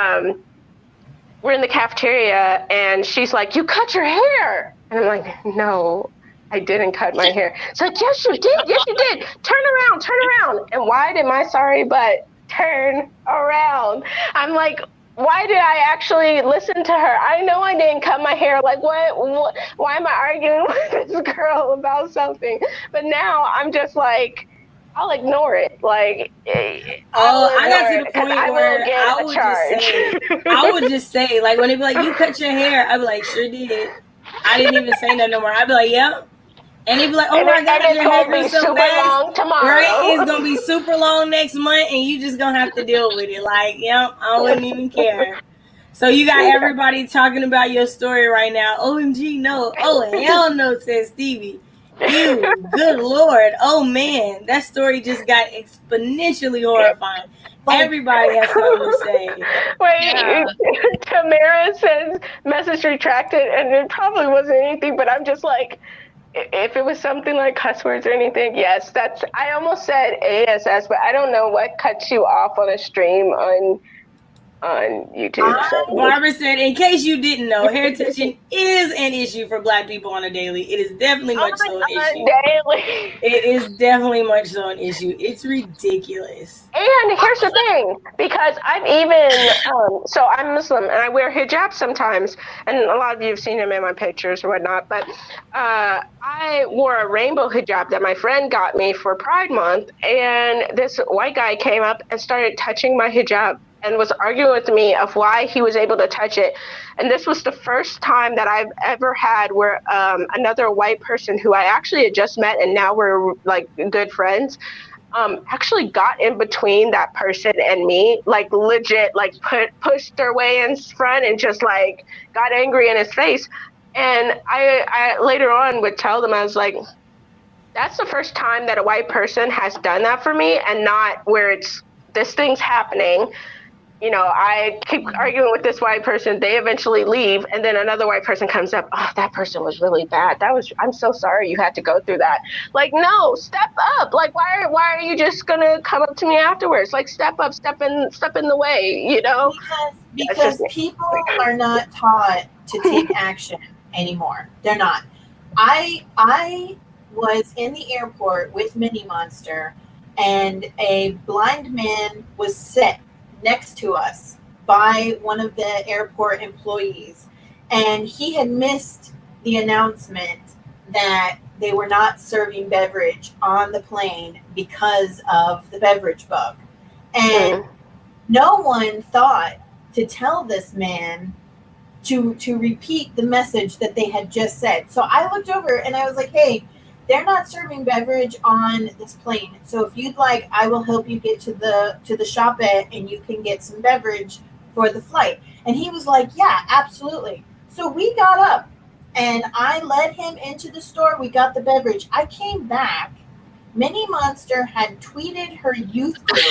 we're in the cafeteria, and she's like, "You cut your hair." And I'm like, "No, I didn't cut my hair." So, "Yes, you did. Yes, you did. Turn around, turn around." And why did my sorry butt turn around? I'm like, why did I actually listen to her? I know I didn't cut my hair. Like, what why am I arguing with this girl about something? But now I'm just like, I'll ignore it. Like, I got to the point where I would just say, like, when they be like, "You cut your hair," I'd be like, "Sure did." I didn't even say that no more. I'd be like, "Yep." And they'd be like, "Oh my God, it's your gonna hair be grew so super fast." long tomorrow. Right? It's gonna be super long next month, and you just gonna have to deal with it. Like, yep, I wouldn't even care. So you got everybody talking about your story right now. OMG, no. Oh, hell no, says Stevie. You, good Lord. Oh, man. That story just got exponentially horrifying. Everybody has something to say. Wait, Tamara says message retracted, and it probably wasn't anything, but I'm just like, if it was something like cuss words or anything, yes, I almost said ASS, but I don't know what cuts you off on a stream on YouTube. Barbara said, in case you didn't know, hair touching is an issue for Black people on a daily. It is definitely much so an issue. Daily. It is definitely much so an issue. It's ridiculous. And here's the thing, because I've even, so I'm Muslim and I wear hijab sometimes, and a lot of you have seen them in my pictures or whatnot, but I wore a rainbow hijab that my friend got me for Pride Month, and this white guy came up and started touching my hijab and was arguing with me of why he was able to touch it. And this was the first time that I've ever had where another white person who I actually had just met and now we're like good friends, actually got in between that person and me, like legit, like pushed their way in front and just like got angry in his face. And I later on would tell them, I was like, that's the first time that a white person has done that for me, and not where it's this thing's happening. You know, I keep arguing with this white person. They eventually leave, and then another white person comes up. "Oh, that person was really bad. I'm so sorry you had to go through that." Like, no, step up. Like, why are you just gonna come up to me afterwards? Like, step up, step in the way. You know, because people are not taught to take action anymore. They're not. I was in the airport with Minnie Monster, and a blind man was sit next to us by one of the airport employees, and he had missed the announcement that they were not serving beverage on the plane because of the beverage bug. And no one thought to tell this man to repeat the message that they had just said. So I looked over and I was like, "Hey, they're not serving beverage on this plane. So if you'd like, I will help you get to the shop and you can get some beverage for the flight." And he was like, "Yeah, absolutely." So we got up and I led him into the store. We got the beverage. I came back. Minnie Monster had tweeted her youth group.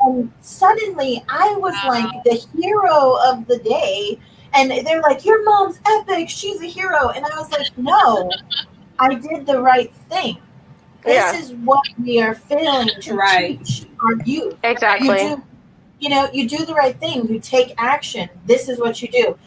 And suddenly I was like the hero of the day. And they're like, "Your mom's epic. She's a hero." And I was like, "No, I did the right thing. This is what we are failing to teach our youth. Exactly. You do the right thing. You take action. This is what you do."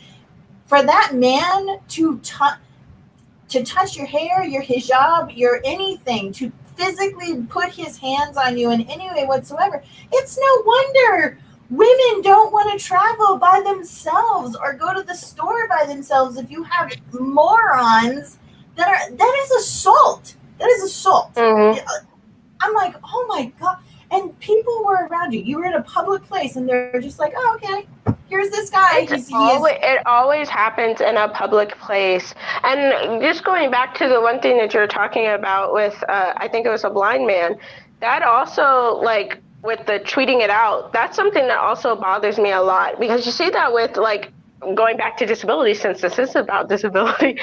For that man to touch your hair, your hijab, your anything, to physically put his hands on you in any way whatsoever, it's no wonder women don't want to travel by themselves or go to the store by themselves. If you have morons that is assault. That is assault. I'm like, oh my God. And people were around you. You were in a public place and they're just like, "Oh, okay, here's this guy." It always happens in a public place. And just going back to the one thing that you're talking about with, I think it was a blind man, that also, like, with the tweeting it out, that's something that also bothers me a lot. Because you see that with, like, going back to disability, since this is about disability,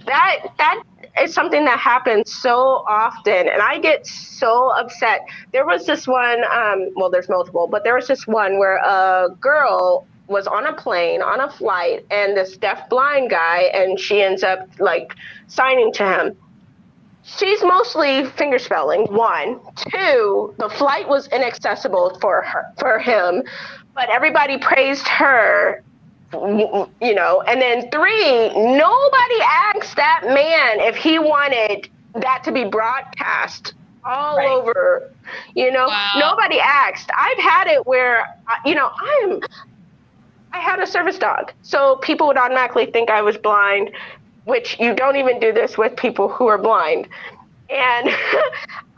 that is something that happens so often, and I get so upset. There was this one, well, there's multiple, but there was this one where a girl was on a plane, on a flight, and this deaf blind guy, and she ends up, like, signing to him. She's mostly fingerspelling, 1. 2, the flight was inaccessible for him, but everybody praised her. And then 3, nobody asked that man if he wanted that to be broadcast all over, Wow. Nobody asked. I've had it where, I had a service dog, so people would automatically think I was blind, which you don't even do this with people who are blind. And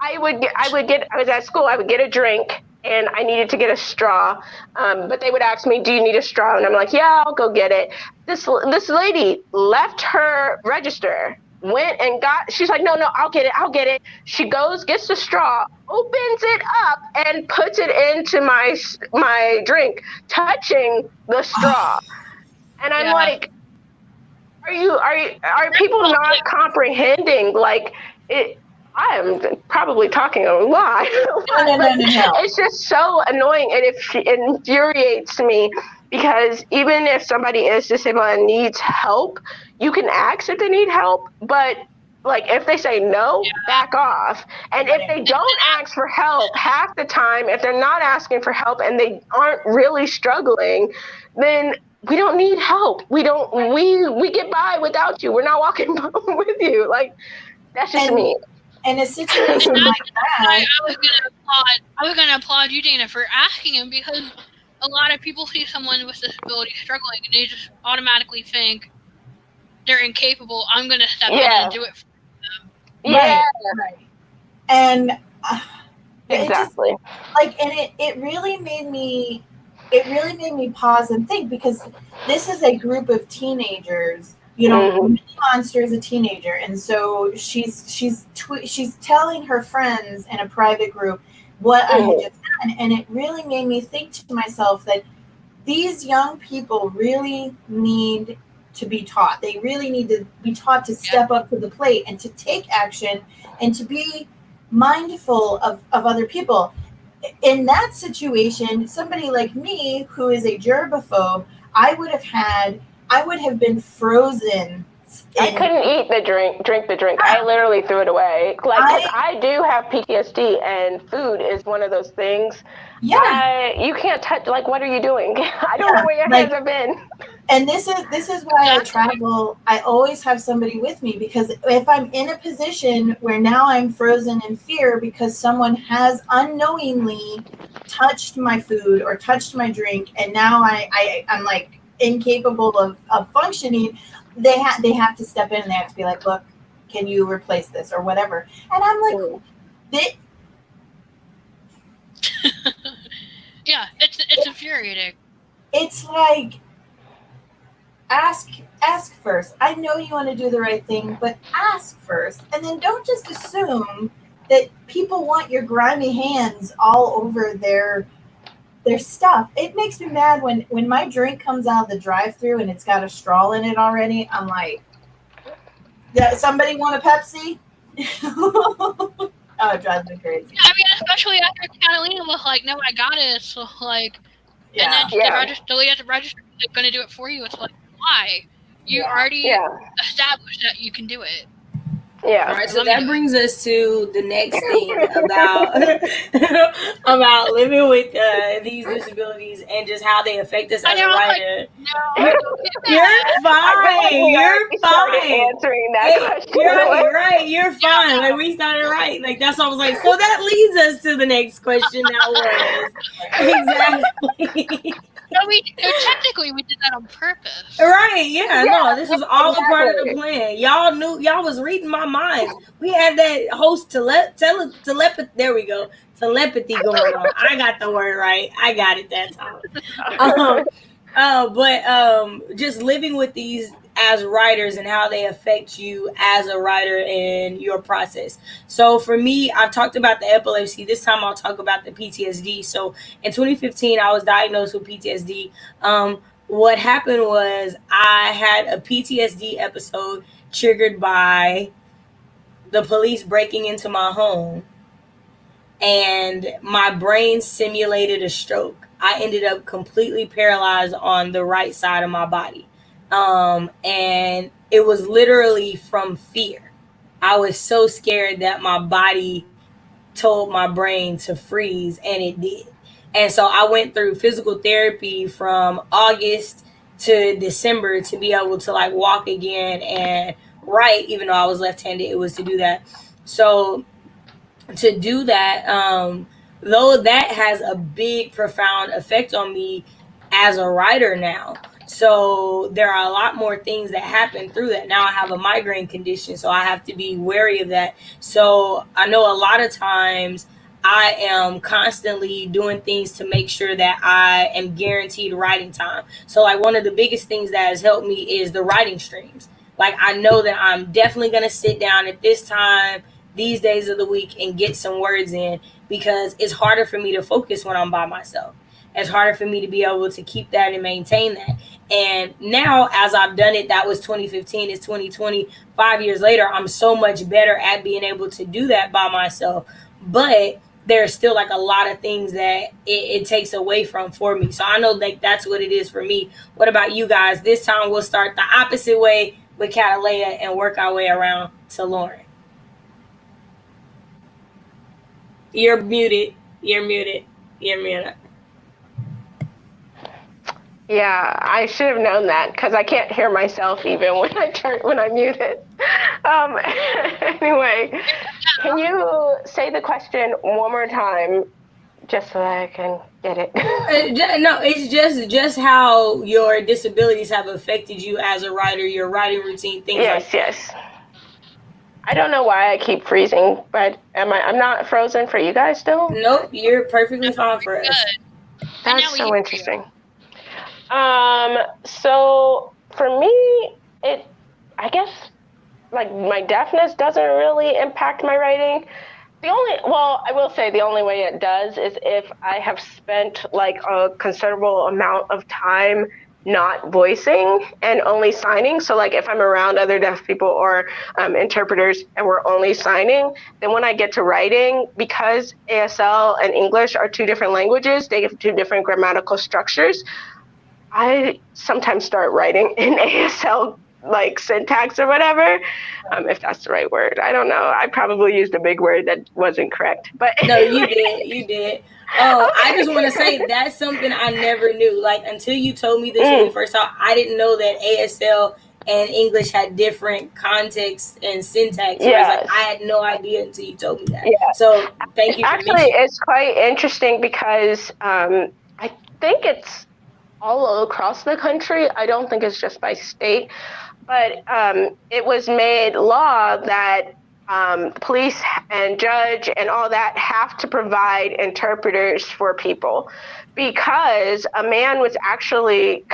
I was at school, I would get a drink, and I needed to get a straw, but they would ask me, "Do you need a straw?" And I'm like, "Yeah, I'll go get it." This lady left her register, went and she's like, no, I'll get it. She goes, gets the straw, opens it up, and puts it into my drink, touching the straw. And I'm like, are people not comprehending? Like, I am probably talking a lot. No. It's just so annoying, and it infuriates me, because even if somebody is disabled and needs help, you can ask if they need help, but, like, if they say no, back off. And if they don't ask for help, half the time, if they're not asking for help and they aren't really struggling, then we don't need help. We get by without you. We're not walking with you. Like, that's just me. And a situation like that, I was gonna applaud you, Dana, for asking him, because a lot of people see someone with disability struggling and they just automatically think they're incapable. I'm gonna step in and do it for them. Yeah. Right. And exactly. It really made me pause and think, because this is a group of teenagers. Minnie Monster is a teenager, and so she's telling her friends in a private group what I had just done, and it really made me think to myself that these young people really need to be taught. They really need to be taught to step up to the plate and to take action and to be mindful of other people. In that situation, somebody like me, who is a gerbophobe, I would have been frozen I couldn't eat the drink the drink. I literally threw it away. Like, 'cause I do have PTSD, and food is one of those things. Yeah. You can't touch. Like, what are you doing? I don't know where your hands have been. And this is why I travel. I always have somebody with me, because if I'm in a position where now I'm frozen in fear because someone has unknowingly touched my food or touched my drink, and now I'm like incapable of functioning, they have to step in and they have to be like, look, can you replace this or whatever? And I'm like, yeah, it's infuriating. It's like, ask first. I know you want to do the right thing, but ask first, and then don't just assume that people want your grimy hands all over their stuff. It makes me mad when my drink comes out of the drive-thru and it's got a straw in it already. I'm like, somebody want a Pepsi? Oh, it drives me crazy. I mean, especially after Catalina was like, "No, I got it." So like, and then the lady at the register is going to do it for you. It's like, why? You already established that you can do it. Yeah. All right, so that brings us to the next thing about living with these disabilities and just how they affect us as a writer. You're fine. You're fine. Answering that question. You're fine. Like, we started right. Like, that's what I was like. So that leads us to the next question. Now was exactly. Technically we did that on purpose. Right, no, this was all a part of the plan. Y'all knew, y'all was reading my minds. We had that host telepathy. There we go. Telepathy going on. I got the word right. I got it that time. But just living with these as writers and how they affect you as a writer in your process. So for me, I've talked about the epilepsy. This time I'll talk about the PTSD. So in 2015, I was diagnosed with PTSD. What happened was I had a PTSD episode triggered by the police breaking into my home, and my brain simulated a stroke. I ended up completely paralyzed on the right side of my body. And it was literally from fear. I was so scared that my body told my brain to freeze, and it did. And so I went through physical therapy from August to December to be able to like walk again and write, even though I was left-handed. It was to do that. So to do that, though that has a big, profound effect on me as a writer now. So there are a lot more things that happen through that. Now I have a migraine condition, so I have to be wary of that. So I know a lot of times I am constantly doing things to make sure that I am guaranteed writing time. So like one of the biggest things that has helped me is the writing streams. Like I know that I'm definitely going to sit down at this time, these days of the week, and get some words in, because it's harder for me to focus when I'm by myself. It's harder for me to be able to keep that and maintain that. And now, as I've done it, that was 2015, it's 2020, 5 years later, I'm so much better at being able to do that by myself. But there's still like a lot of things that it takes away from for me. So I know like that's what it is for me. What about you guys? This time we'll start the opposite way with Catalina and work our way around to Lauren. You're muted. You're muted. You're muted. Yeah, I should have known that because I can't hear myself even when I mute it. Anyway, can you say the question one more time, just so I can get it? No, it's just how your disabilities have affected you as a writer, your writing routine, things like that. Yes. I don't know why I keep freezing, but I'm not frozen for you guys still? Nope, you're perfectly fine for us. That's so interesting. So for me, I guess like my deafness doesn't really impact my writing. I will say the only way it does is if I have spent like a considerable amount of time not voicing and only signing. So like if I'm around other deaf people or interpreters and we're only signing, then when I get to writing, because ASL and English are two different languages, they have two different grammatical structures, I sometimes start writing in ASL like syntax or whatever, if that's the right word. I don't know. I probably used a big word that wasn't correct, but no, you did. I just want to say that's something I never knew. Like until you told me this when we first talked, I didn't know that ASL and English had different contexts and syntax. Whereas like I had no idea until you told me that. Yeah. So thank you for Actually, mentioning. it's quite interesting because I think it's all across the country. I don't think it's just by state, but it was made law that police and judge and all that have to provide interpreters for people, because a man was actually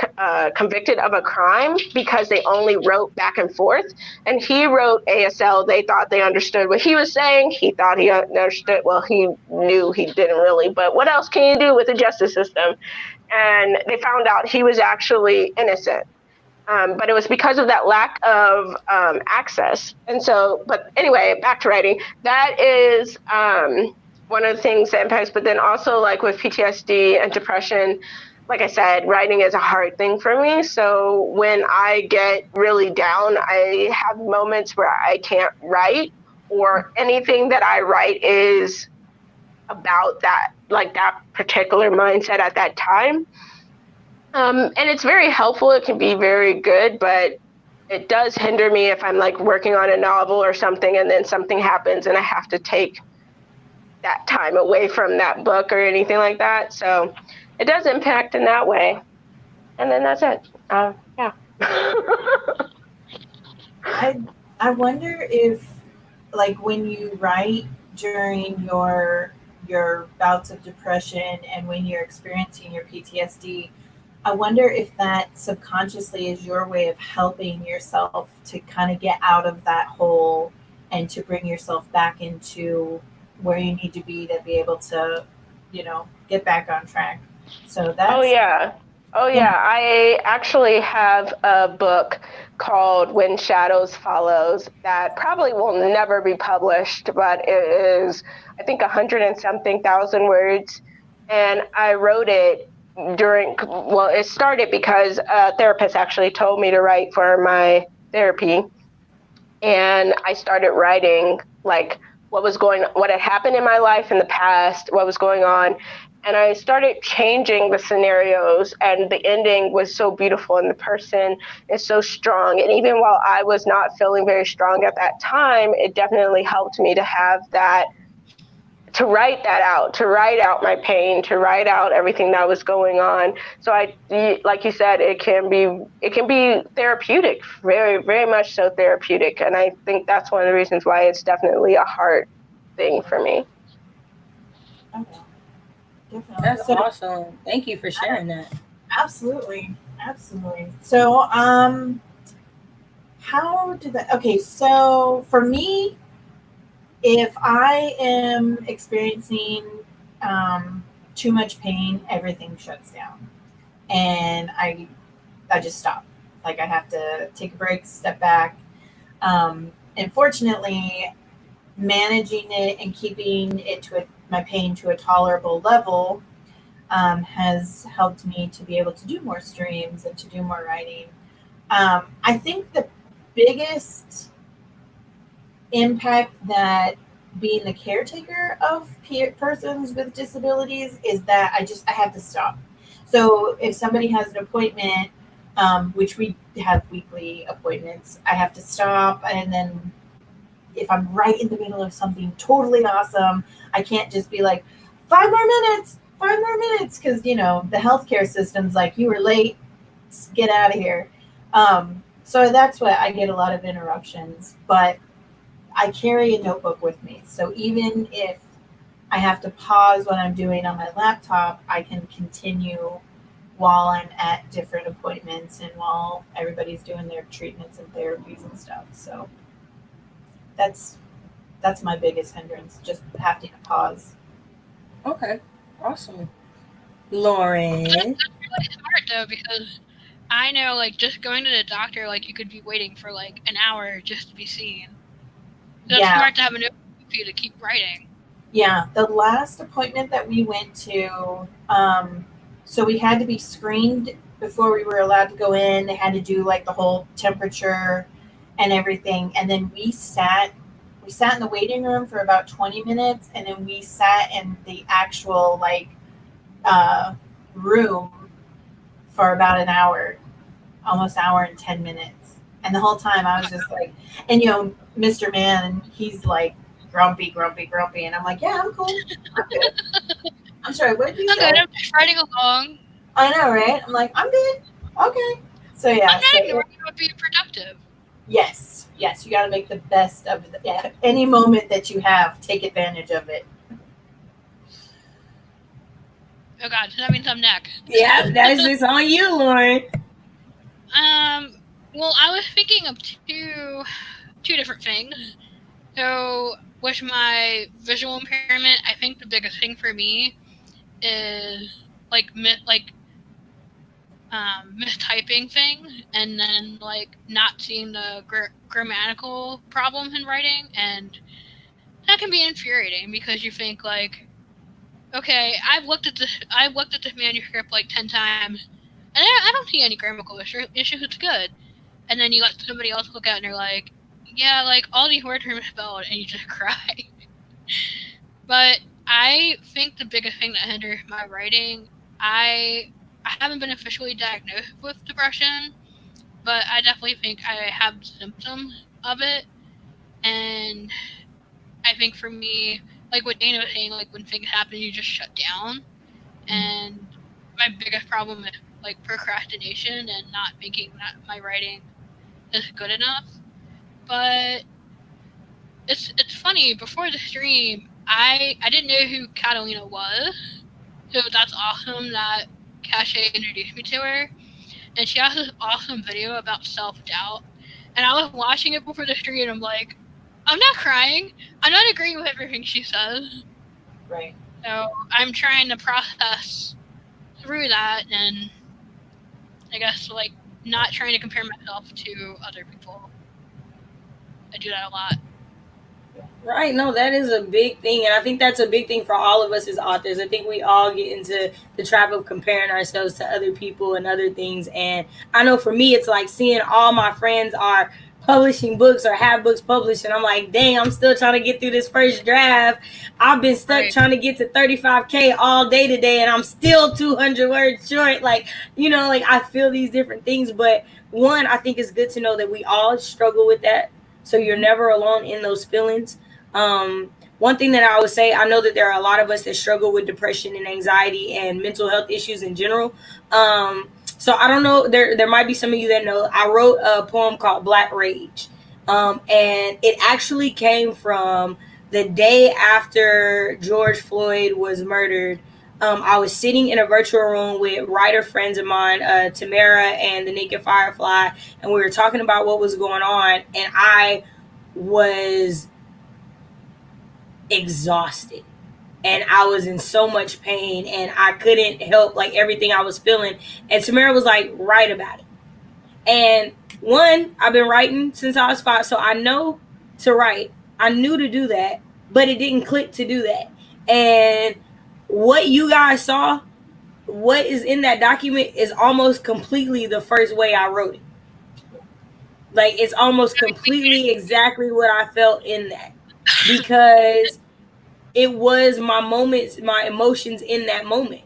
convicted of a crime because they only wrote back and forth, and he wrote ASL. They thought they understood what he was saying. He thought he understood. Well, he knew he didn't really, but what else can you do with the justice system? And they found out he was actually innocent. But it was because of that lack of access. And so, but anyway, back to writing. That is one of the things that impacts, but then also like with PTSD and depression, like I said, writing is a hard thing for me. So when I get really down, I have moments where I can't write, or anything that I write is about that, like that particular mindset at that time. And it's very helpful. It can be very good, but it does hinder me if I'm like working on a novel or something, and then something happens and I have to take that time away from that book or anything like that. So it does impact in that way. And then that's it. Yeah. I wonder if, like, when you write during your bouts of depression and when you're experiencing your PTSD, I wonder if that subconsciously is your way of helping yourself to kind of get out of that hole and to bring yourself back into where you need to be able to, get back on track. So that's Oh yeah. I actually have a book called When Shadows Follows that probably will never be published, but it is, I think, 100 and something thousand words. And I wrote it it started because a therapist actually told me to write for my therapy. And I started writing like what had happened in my life in the past, what was going on. And I started changing the scenarios, and the ending was so beautiful, and the person is so strong. And even while I was not feeling very strong at that time, it definitely helped me to have that, to write that out, to write out my pain, to write out everything that was going on. So like you said, it can be therapeutic, very, very much so therapeutic. And I think that's one of the reasons why it's definitely a hard thing for me. okay. Definitely. That's awesome. Thank you for sharing that. Absolutely. So, how did that? Okay, so for me, if I am experiencing too much pain, everything shuts down, and I just stop. Like I have to take a break, step back. And fortunately, managing it and keeping it my pain to a tolerable level has helped me to be able to do more streams and to do more writing. I think the biggest impact that being the caretaker of persons with disabilities is that I have to stop. So if somebody has an appointment, which we have weekly appointments, I have to stop, and then if I'm right in the middle of something totally awesome, I can't just be like 5 more minutes, because the healthcare system's like, you were late, get out of here. So that's why I get a lot of interruptions, but I carry a notebook with me. So even if I have to pause what I'm doing on my laptop, I can continue while I'm at different appointments and while everybody's doing their treatments and therapies and stuff. So that's my biggest hindrance, just having to pause. Okay, awesome. Lauren. That's really smart though, because I know like just going to the doctor, like you could be waiting for like an hour just to be seen. So it's smart to have a notebook for you to keep writing. Yeah, the last appointment that we went to, so we had to be screened before we were allowed to go in. They had to do like the whole temperature and everything. And then we sat in the waiting room for about 20 minutes, and then we sat in the actual like room for about an hour, almost hour and 10 minutes. And the whole time I was just like, and Mr. Man, he's like grumpy, grumpy, grumpy. And I'm like, yeah, I'm cool. I'm good. I'm sorry, what did you say? I'm good. I'm just riding along. I know, right? I'm like, I'm good. Okay. So yeah. I'm not ignoring you, but being productive. Yes. You got to make the best of it. Yeah. Any moment that you have, take advantage of it. Oh God, so that means I'm next. Yeah, that's just on you, Lauren. Well, I was thinking of two different things. So, with my visual impairment, I think the biggest thing for me is mistyping things, and then like not seeing the grammatical problems in writing, and that can be infuriating because you think like, okay, I've looked at this manuscript like 10 times, and I don't see any grammatical issues. It's good. And then you let somebody else look at it and you're like, yeah, like all these words are misspelled, and you just cry. But I think the biggest thing that hinders my writing, I haven't been officially diagnosed with depression, but I definitely think I have symptoms of it. And I think for me, like what Dana was saying, like when things happen, you just shut down. And my biggest problem is like procrastination and not thinking that my writing is good enough. But it's funny, before the stream, I didn't know who Catalina was, so that's awesome that Cache introduced me to her. And she has this awesome video about self-doubt, and I was watching it before the stream, and I'm like, I'm not crying, I'm not agreeing with everything she says. Right. So I'm trying to process through that, and I guess like not trying to compare myself to other people. I do that a lot. Right, no, that is a big thing, and I think that's a big thing for all of us as authors. I think we all get into the trap of comparing ourselves to other people and other things, and I know for me it's like seeing all my friends are publishing books or have books published, and I'm like, dang, I'm still trying to get through this first draft. I've been stuck trying to get to 35K all day today, and I'm still 200 words short. Like, like I feel these different things, but one, I think it's good to know that we all struggle with that, so you're never alone in those feelings. One thing that I would say, I know that there are a lot of us that struggle with depression and anxiety and mental health issues in general. So I don't know, there might be some of you that know, I wrote a poem called Black Rage. And it actually came from the day after George Floyd was murdered. I was sitting in a virtual room with writer friends of mine, Tamara and the Naked Firefly, and we were talking about what was going on, and I was exhausted, and I was in so much pain, and I couldn't help like everything I was feeling. And Tamara was like, write about it. And one, I've been writing since I was 5, so I know to write. I knew to do that, but it didn't click to do that. And what you guys saw, what is in that document, is almost completely the first way I wrote it. Like, it's almost completely exactly what I felt in that, because it was my moments, my emotions in that moment.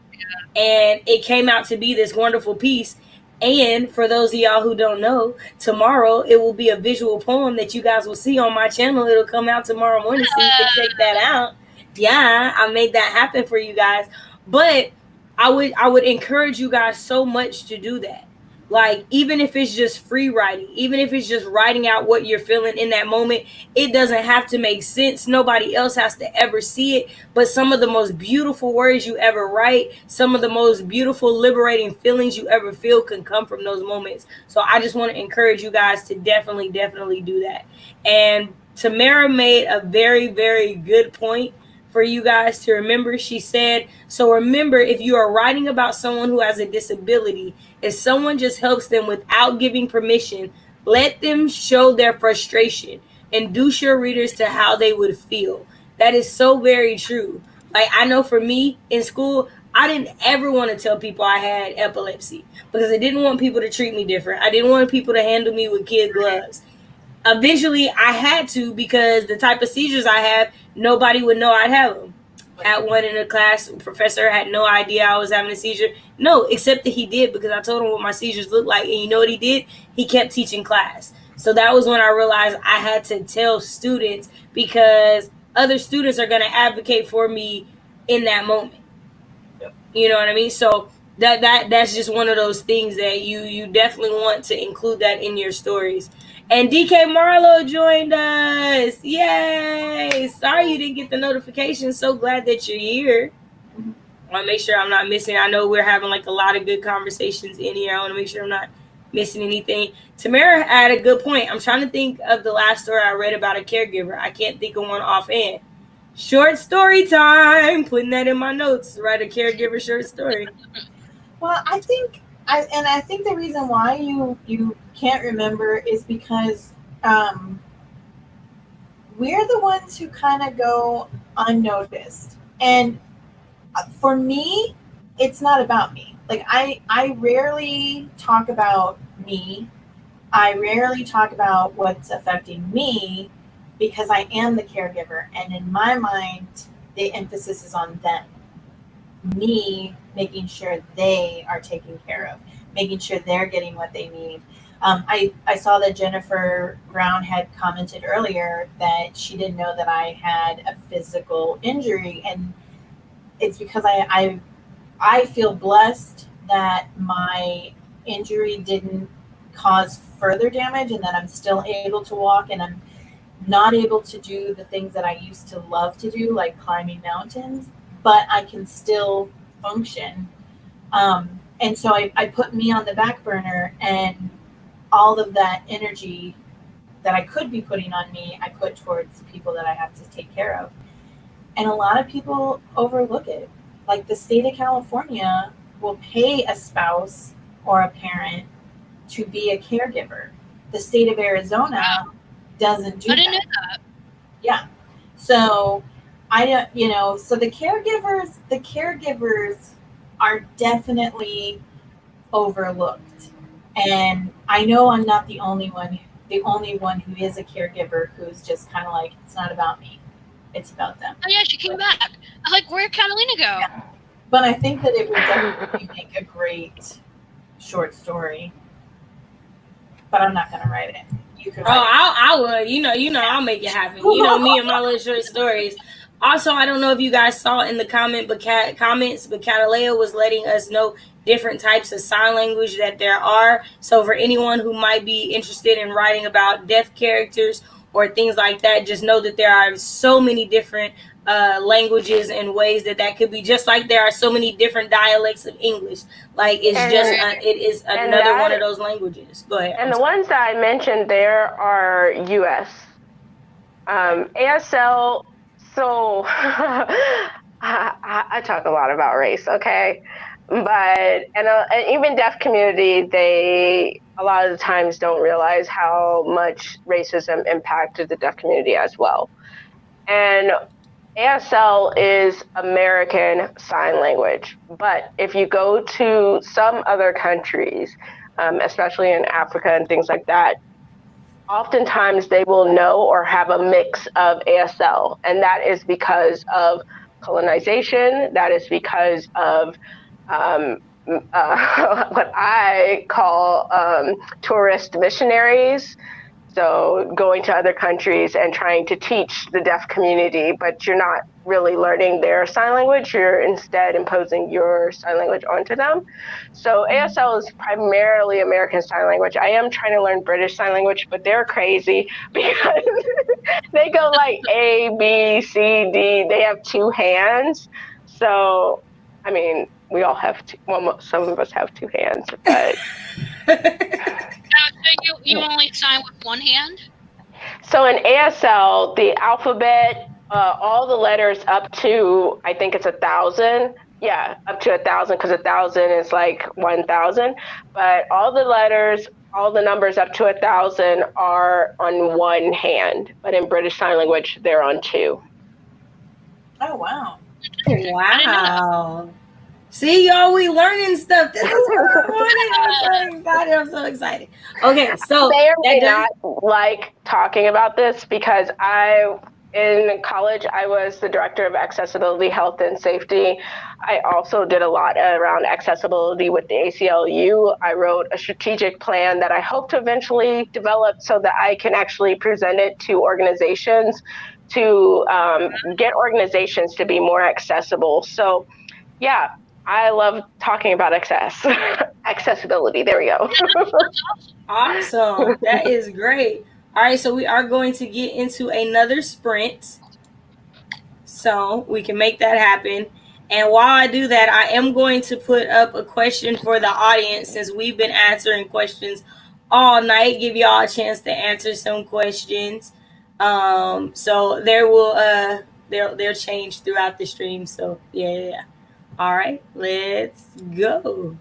And it came out to be this wonderful piece. And for those of y'all who don't know, tomorrow it will be a visual poem that you guys will see on my channel. It'll come out tomorrow morning, so you can check that out. Yeah, I made that happen for you guys. But I would encourage you guys so much to do that. Like, even if it's just free writing, even if it's just writing out what you're feeling in that moment, it doesn't have to make sense. Nobody else has to ever see it. But some of the most beautiful words you ever write, some of the most beautiful, liberating feelings you ever feel can come from those moments. So I just want to encourage you guys to definitely do that. And Tamara made a very, very good point for you guys to remember. She said, so remember, if you are writing about someone who has a disability, if someone just helps them without giving permission, let them show their frustration. Induce your readers to how they would feel. That is so very true. Like, I know for me in school, I didn't ever want to tell people I had epilepsy because I didn't want people to treat me different. I didn't want people to handle me with kid gloves. Eventually, I had to because the type of seizures I have, nobody would know I'd have them. At one in the class, professor had no idea I was having a seizure. No, except that he did because I told him what my seizures looked like. And you know what he did? He kept teaching class. So that was when I realized I had to tell students because other students are going to advocate for me in that moment. You know what I mean? So that's just one of those things that you definitely want to include that in your stories. And DK Marlowe joined us. Yay! Sorry you didn't get the notification. So glad that you're here. I want to make sure I'm not missing. I know we're having like a lot of good conversations in here. I want to make sure I'm not missing anything. Tamara had a good point. I'm trying to think of the last story I read about a caregiver. I can't think of one offhand. Short story time. Putting that in my notes. Write a caregiver short story. Well, I think the reason why you can't remember is because we're the ones who kind of go unnoticed. And for me, it's not about me. Like I rarely talk about me. I rarely talk about what's affecting me because I am the caregiver. And in my mind, the emphasis is on them. Me making sure they are taken care of, making sure they're getting what they need. I saw that Jennifer Brown had commented earlier that she didn't know that I had a physical injury, and it's because I feel blessed that my injury didn't cause further damage and that I'm still able to walk, and I'm not able to do the things that I used to love to do, like climbing mountains, but I can still function. And so I put me on the back burner, and all of that energy that I could be putting on me, I put towards people that I have to take care of. And a lot of people overlook it. Like the state of California will pay a spouse or a parent to be a caregiver. The state of Arizona doesn't do I didn't that. know that. Yeah. So I don't, so the caregivers are definitely overlooked. And I know I'm not the only one who is a caregiver who's just kind of like, it's not about me. It's about them. Oh yeah, she came back. I was like, where'd Catalina go? Yeah. But I think that it would definitely make a great short story. But I'm not going to write it. You could write it. I would. You know, I'll make it happen. You know, me and my little short stories. Also, I don't know if you guys saw in the comments, but Catalina was letting us know different types of sign language that there are. So for anyone who might be interested in writing about deaf characters or things like that, just know that there are so many different languages and ways that could be, just like there are so many different dialects of English. Like it is another one of those languages. Go ahead. And the ones that I mentioned there are US. ASL, so I talk a lot about race, okay? But, and even deaf community, they a lot of the times don't realize how much racism impacted the deaf community as well. And ASL is American Sign Language, but if you go to some other countries, especially in Africa and things like that, oftentimes they will know or have a mix of ASL, and that is because of colonization. That is because of what I call tourist missionaries. So going to other countries and trying to teach the deaf community, but you're not really learning their sign language. You're instead imposing your sign language onto them. So ASL is primarily American Sign Language. I am trying to learn British Sign Language, but they're crazy because they go like A, B, C, D. They have two hands. So, I mean, we all have two. Well, some of us have two hands, but... So you only sign with one hand? So in ASL, the alphabet, all the letters up to, I think it's 1,000. Yeah, up to 1,000, because 1,000 is like 1,000. But all the letters, all the numbers up to 1,000 are on one hand. But in British Sign Language, they're on two. Oh, wow. Wow. See, y'all, we learning stuff. This is what I wanted. I'm so excited. I'm so excited. Okay, so may or that may does. not like talking about this because in college, I was the director of accessibility, health, and safety. I also did a lot around accessibility with the ACLU. I wrote a strategic plan that I hope to eventually develop so that I can actually present it to organizations to get organizations to be more accessible. So, yeah, I love talking about accessibility. There we go. Awesome. That is great. All right, so we are going to get into another sprint so we can make that happen. And while I do that, I am going to put up a question for the audience since we've been answering questions all night. Give y'all a chance to answer some questions. So there will they'll change throughout the stream. So yeah. All right, let's go.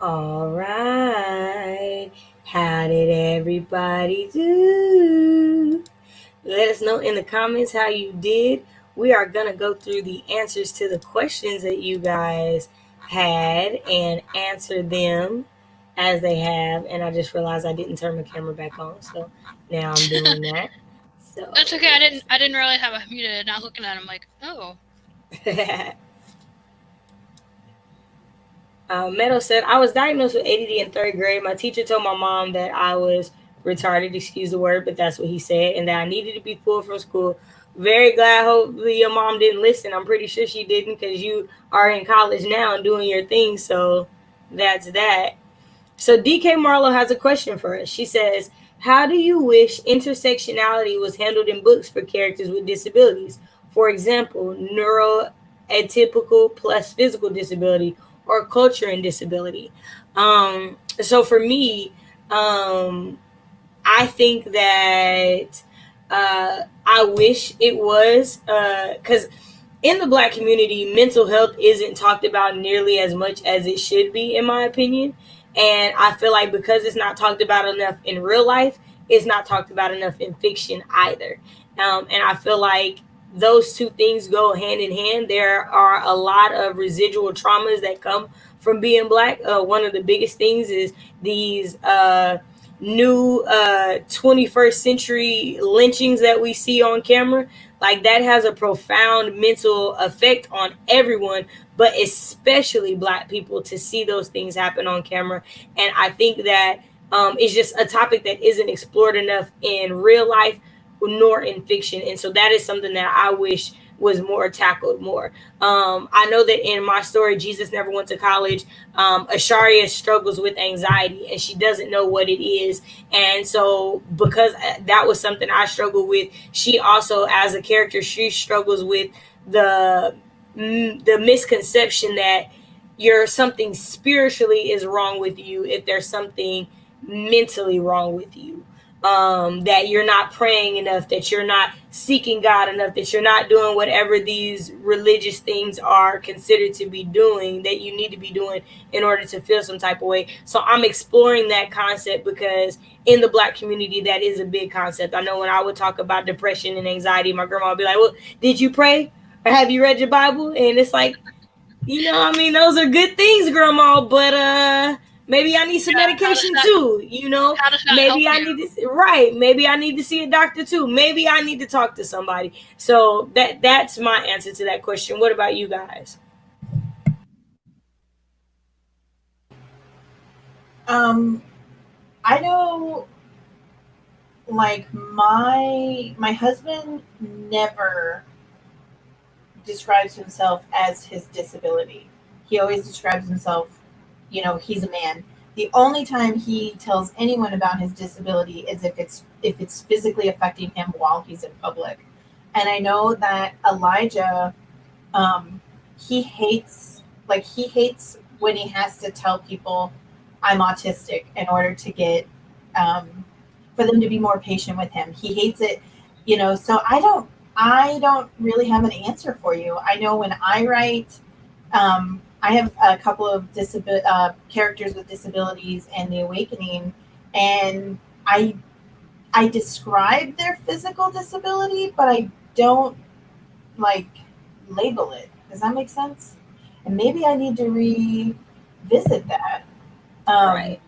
All right. How did everybody do? Let us know in the comments how you did. We are going to go through the answers to the questions that you guys had and answer them as they have. And I just realized I didn't turn my camera back on. So now I'm doing that. So That's okay. I didn't realize I was muted. Not looking at him like, oh. Meadow said, I was diagnosed with ADD in third grade. My teacher told my mom that I was retarded, excuse the word, but that's what he said, and that I needed to be pulled from school. Very glad, hopefully, your mom didn't listen. I'm pretty sure she didn't because you are in college now and doing your thing, so that's that. So DK Marlowe has a question for us. She says, how do you wish intersectionality was handled in books for characters with disabilities? For example, neuroatypical plus physical disability or culture and disability. So for me, I think that I wish it was because in the Black community, mental health isn't talked about nearly as much as it should be, in my opinion. And I feel like because it's not talked about enough in real life, it's not talked about enough in fiction either. And I feel like those two things go hand in hand. There are a lot of residual traumas that come from being Black. One of the biggest things is these new 21st century lynchings that we see on camera. Like that has a profound mental effect on everyone, but especially Black people, to see those things happen on camera. And I think that it's just a topic that isn't explored enough in real life nor in fiction. And so that is something that I wish was more tackled more. I know that in my story, Jesus never went to college. Asharia struggles with anxiety and she doesn't know what it is. And so, because that was something I struggled with, she also, as a character, she struggles with the misconception that you're something spiritually is wrong with you if there's something mentally wrong with you. That you're not praying enough, that you're not seeking God enough, that you're not doing whatever these religious things are considered to be doing, that you need to be doing in order to feel some type of way. So I'm exploring that concept because in the Black community, that is a big concept. I know when I would talk about depression and anxiety, my grandma would be like, well, did you pray? Or have you read your Bible? And it's like, I mean, those are good things, grandma, but maybe I need some medication too. How does that Maybe help I you? need to right. Maybe I need to see a doctor too. Maybe I need to talk to somebody. So that's my answer to that question. What about you guys? I know, like my husband never describes himself as his disability. He always describes himself, he's a man. The only time he tells anyone about his disability is if it's physically affecting him while he's in public. And I know that Elijah, um, he hates when he has to tell people I'm autistic in order to get for them to be more patient with him. He hates it, so I don't really have an answer for you. I know when I write, I have a couple of characters with disabilities and the awakening, and I describe their physical disability, but I don't like label it. Does that make sense? And maybe I need to revisit that. Um, Right.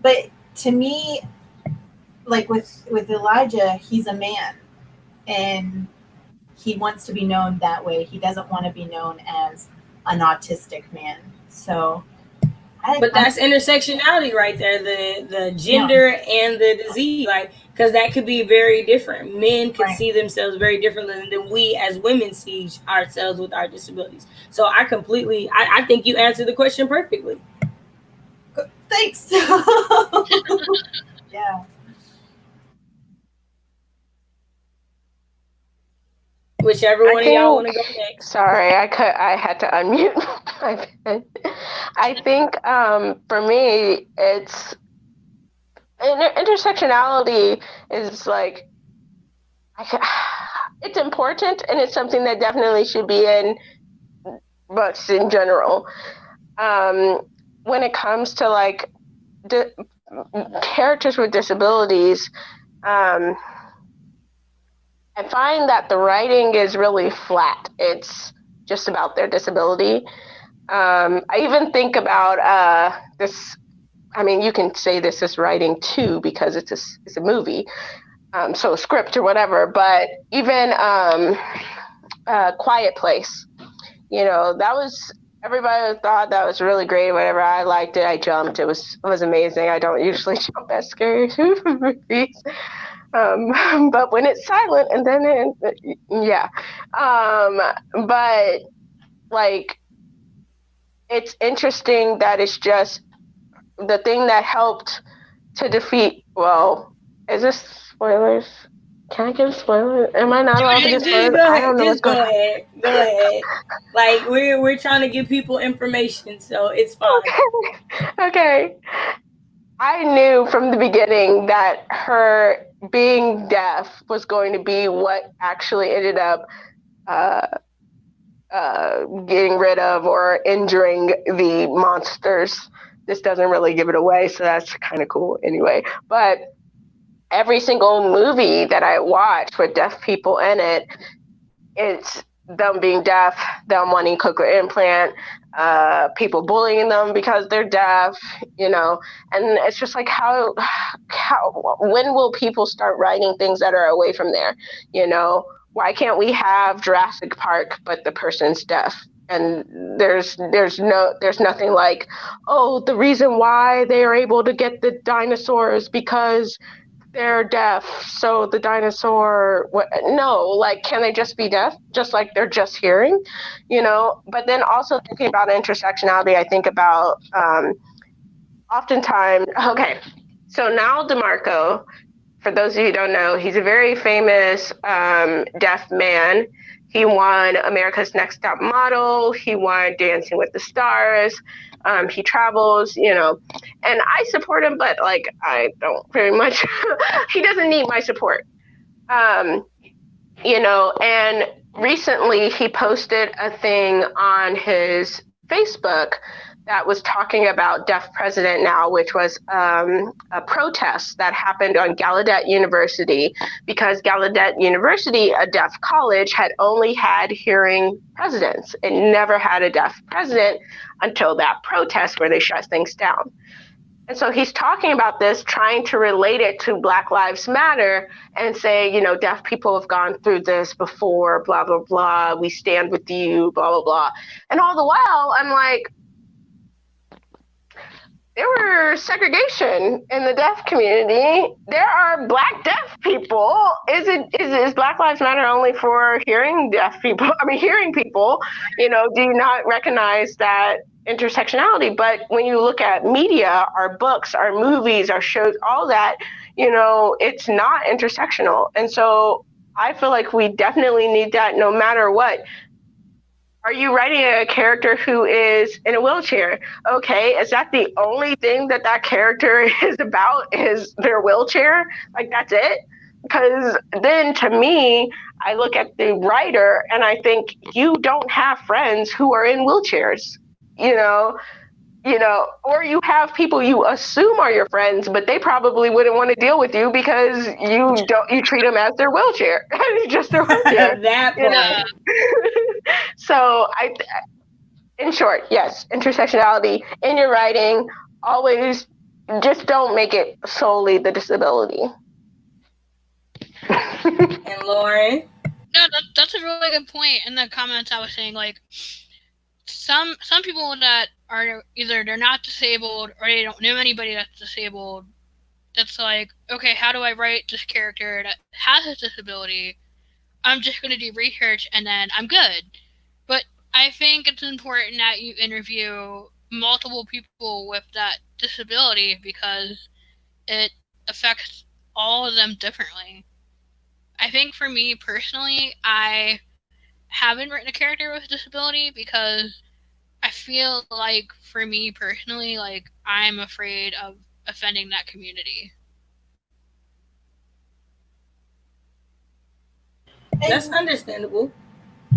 but to me, like with Elijah, he's a man, and he wants to be known that way. He doesn't want to be known as an autistic man. So, But I that's intersectionality right there, the yeah, gender and the disease, like, because that could be very different. Men could right. see themselves very differently than we as women see ourselves with our disabilities. So I think you answered the question perfectly. Thanks. Yeah. Whichever I one of y'all want think, to go next. sorry, I had to unmute my pen. I think for me, intersectionality is like, it's important and it's something that definitely should be in books in general. when it comes to like characters with disabilities, I find that the writing is really flat. It's just about their disability. I even think about this. I mean, you can say this is writing too because it's a movie, so a script or whatever. But even Quiet Place, that was, everybody thought that was really great. Whatever, I liked it. I jumped. It was amazing. I don't usually jump at scary movies, but when it's silent and then yeah, but like it's interesting that it's just the thing that helped to defeat. Well, is this spoilers? Can I give spoilers? Am I not allowed to give Just spoilers? go I ahead. don't know what's Just going go on. ahead. Go ahead. Like we're trying to give people information, so it's fine. Okay. I knew from the beginning that her being deaf was going to be what actually ended up uh, getting rid of or injuring the monsters. This doesn't really give it away, so that's kind of cool anyway. But every single movie that I watch with deaf people in it, it's them being deaf, them wanting cochlear implant, people bullying them because they're deaf, and it's just like when will people start writing things that are away from there, Why can't we have Jurassic Park but the person's deaf? And there's nothing like, oh, the reason why they are able to get the dinosaurs because they're deaf, so the dinosaur. No, like, can they just be deaf, just like they're just hearing, But then also thinking about intersectionality, I think about oftentimes. Okay, so now DeMarco, for those of you who don't know, he's a very famous deaf man. He won America's Next Top Model. He won Dancing with the Stars. He travels, and I support him, but like I don't very much. He doesn't need my support, um, And recently he posted a thing on his Facebook that was talking about Deaf President Now, which was a protest that happened on Gallaudet University because Gallaudet University, a deaf college, had only had hearing presidents. It never had a deaf president until that protest where they shut things down. And so he's talking about this, trying to relate it to Black Lives Matter and say, deaf people have gone through this before, blah, blah, blah. We stand with you, blah, blah, blah. And all the while, I'm like, there were segregation in the deaf community. There are Black deaf people. Is Black Lives Matter only for hearing deaf people? I mean, hearing people, do you not recognize that intersectionality? But when you look at media, our books, our movies, our shows, all that, it's not intersectional. And so I feel like we definitely need that no matter what. Are you writing a character who is in a wheelchair? Okay, is that the only thing that character is about, is their wheelchair? Like, that's it? Because then to me, I look at the writer and I think, you don't have friends who are in wheelchairs, or you have people you assume are your friends, but they probably wouldn't want to deal with you because you treat them as their wheelchair. It's just their wheelchair. That part. So in short, yes, intersectionality in your writing, always just don't make it solely the disability. And Lauren? No, that's a really good point. In the comments, I was saying, like, some people that are either they're not disabled or they don't know anybody that's disabled. It's like, okay, how do I write this character that has a disability? I'm just going to do research and then I'm good. But I think it's important that you interview multiple people with that disability because it affects all of them differently. I think for me personally, I haven't written a character with a disability because I feel like for me personally, like, I'm afraid of offending that community. That's understandable.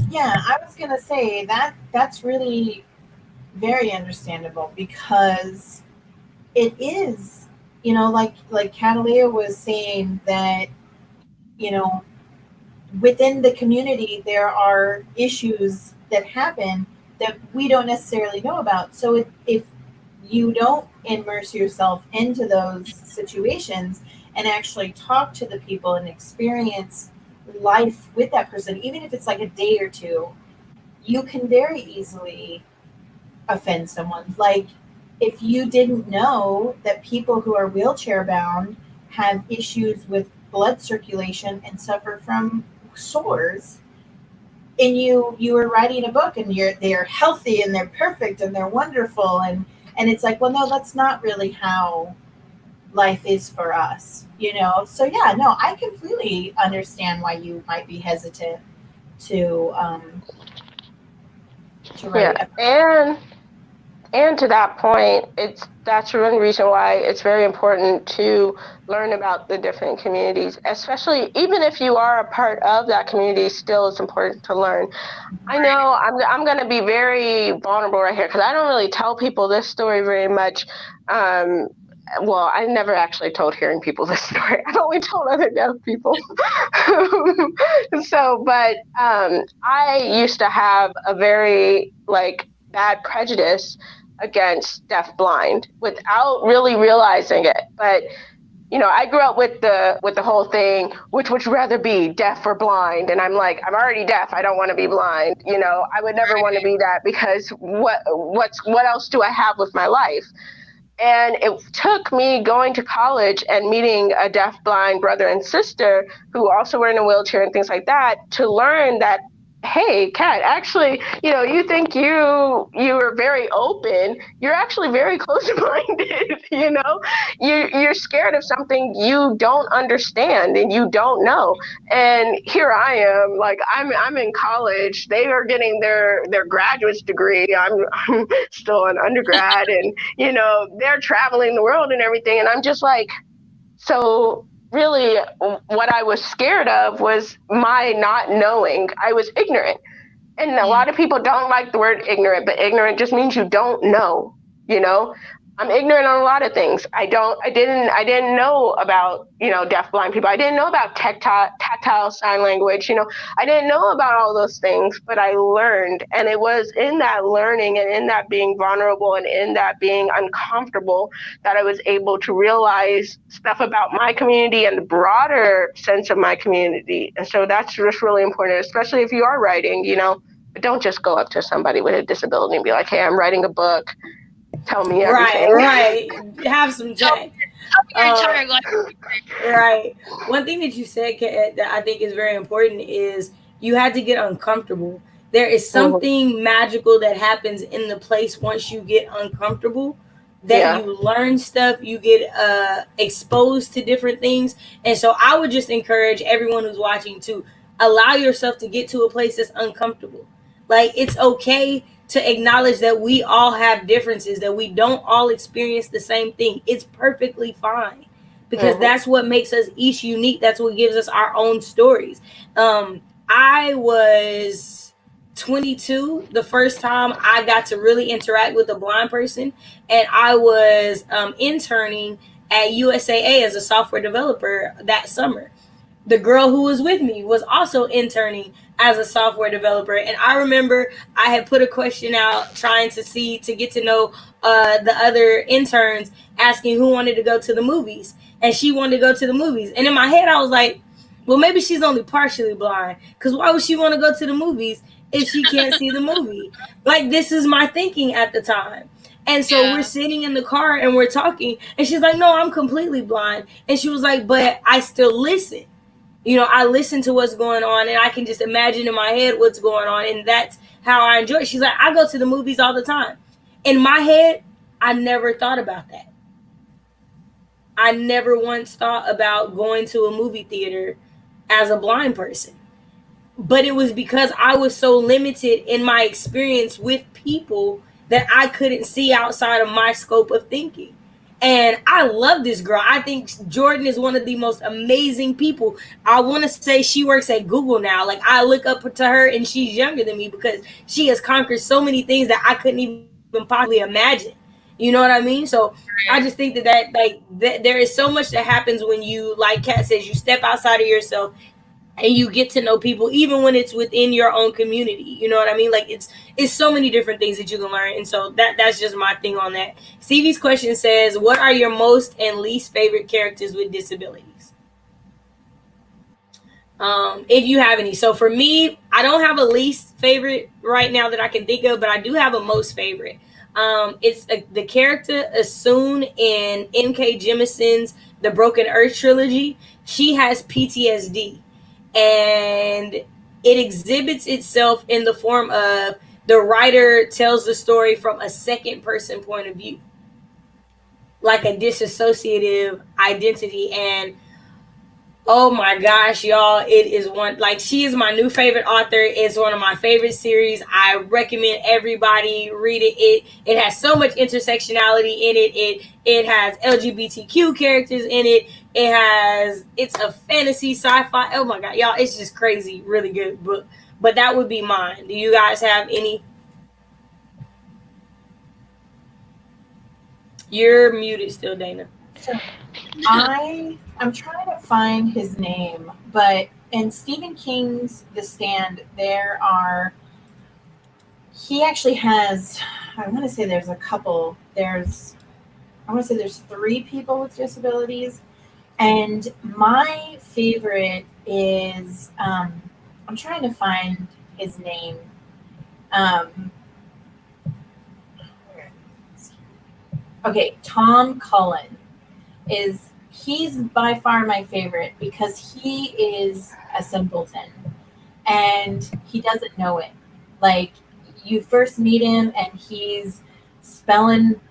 Yeah, I was gonna say that's really very understandable because it is, like Catalina was saying that, you know, within the community there are issues that happen that we don't necessarily know about. So if you don't immerse yourself into those situations and actually talk to the people and experience life with that person, even if it's like a day or two, you can very easily offend someone. Like, if you didn't know that people who are wheelchair bound have issues with blood circulation and suffer from sores, and you were writing a book and they're healthy and they're perfect and they're wonderful, and it's like, well, no, that's not really how life is for us, so yeah, no, I completely understand why you might be hesitant to Yeah, write a. and to that point, that's one reason why it's very important to learn about the different communities, especially even if you are a part of that community, still it's important to learn. I know I'm going to be very vulnerable right here because I don't really tell people this story very much. Well, I never actually told hearing people this story. I've only told other deaf people. But I used to have a very bad prejudice against deaf blind without really realizing it. But I grew up with the whole thing, which would you rather be, deaf or blind? And I'm like, I'm already deaf. I don't want to be blind. I would never want to be that because what else do I have with my life? And it took me going to college and meeting a deaf blind brother and sister who also were in a wheelchair and things like that to learn that, hey, Kat, actually, you think you're very open. You're actually very close-minded. You're scared of something you don't understand and you don't know. And here I am, like I'm in college. They are getting their graduate's degree. I'm still an undergrad, and they're traveling the world and everything. And I'm just like, so really what I was scared of was my not knowing. I was ignorant. And a lot of people don't like the word ignorant, but ignorant just means you don't know, I'm ignorant on a lot of things. I didn't know about, deaf blind people. I didn't know about tactile sign language. I didn't know about all those things, but I learned. And it was in that learning and in that being vulnerable and in that being uncomfortable that I was able to realize stuff about my community and the broader sense of my community. And so that's just really important, especially if you are writing, but don't just go up to somebody with a disability and be like, hey, I'm writing a book. Tell me everything. Right. Have some tact. Your entire life. Right. One thing that you said, Kat, that I think is very important is you had to get uncomfortable. There is something magical that happens in the place once you get uncomfortable. That you learn stuff, you get exposed to different things, and so I would just encourage everyone who's watching to allow yourself to get to a place that's uncomfortable. Like, it's okay to acknowledge that we all have differences, that we don't all experience the same thing. It's perfectly fine because that's what makes us each unique. That's what gives us our own stories. I was 22 the first time I got to really interact with a blind person, and I was interning at USAA as a software developer that summer. The girl who was with me was also interning as a software developer, and I remember I had put a question out trying to get to know the other interns, asking who wanted to go to the movies, and she wanted to go to the movies. And in my head I was like, well, maybe she's only partially blind, because why would she want to go to the movies if she can't see the movie? Like, this is my thinking at the time. And so we're sitting in the car and we're talking, and she's like, no, I'm completely blind. And she was like, but I still listen. I listen to what's going on, and I can just imagine in my head what's going on, and that's how I enjoy it. She's like, I go to the movies all the time. In my head, I never thought about that. I never once thought about going to a movie theater as a blind person. But it was because I was so limited in my experience with people that I couldn't see outside of my scope of thinking. And I love this girl. I think Jordan is one of the most amazing people. I want to say she works at Google now. Like, I look up to her, and she's younger than me because she has conquered so many things that I couldn't even even possibly imagine. You know what I mean? So I just think that there is so much that happens when you, like Kat says, you step outside of yourself and you get to know people, even when it's within your own community. You know what I mean? Like it's so many different things that you can learn. And so that's just my thing on that. Stevie's question says, what are your most and least favorite characters with disabilities? If you have any. So for me, I don't have a least favorite right now that I can think of, but I do have a most favorite. It's the character Asun in N.K. Jemison's The Broken Earth trilogy. She has PTSD, and it exhibits itself in the form of the writer tells the story from a second person point of view, like a disassociative identity. And oh my gosh, y'all, it is one, like, she is my new favorite author. It's one of my favorite series. I recommend everybody read it. It has so much intersectionality in it. It has LGBTQ characters in it. It's a fantasy sci-fi. Oh my god, y'all, it's just crazy, really good book. But that would be mine. Do you guys have any? You're muted still, Dana. So I'm trying to find his name, but in Stephen King's The Stand, he actually has, I want to say there's a couple. I want to say there's 3 people with disabilities, and my favorite is I'm trying to find his name. Okay, Tom Cullen he's by far my favorite because he is a simpleton and he doesn't know it. Like, you first meet him and he's spelling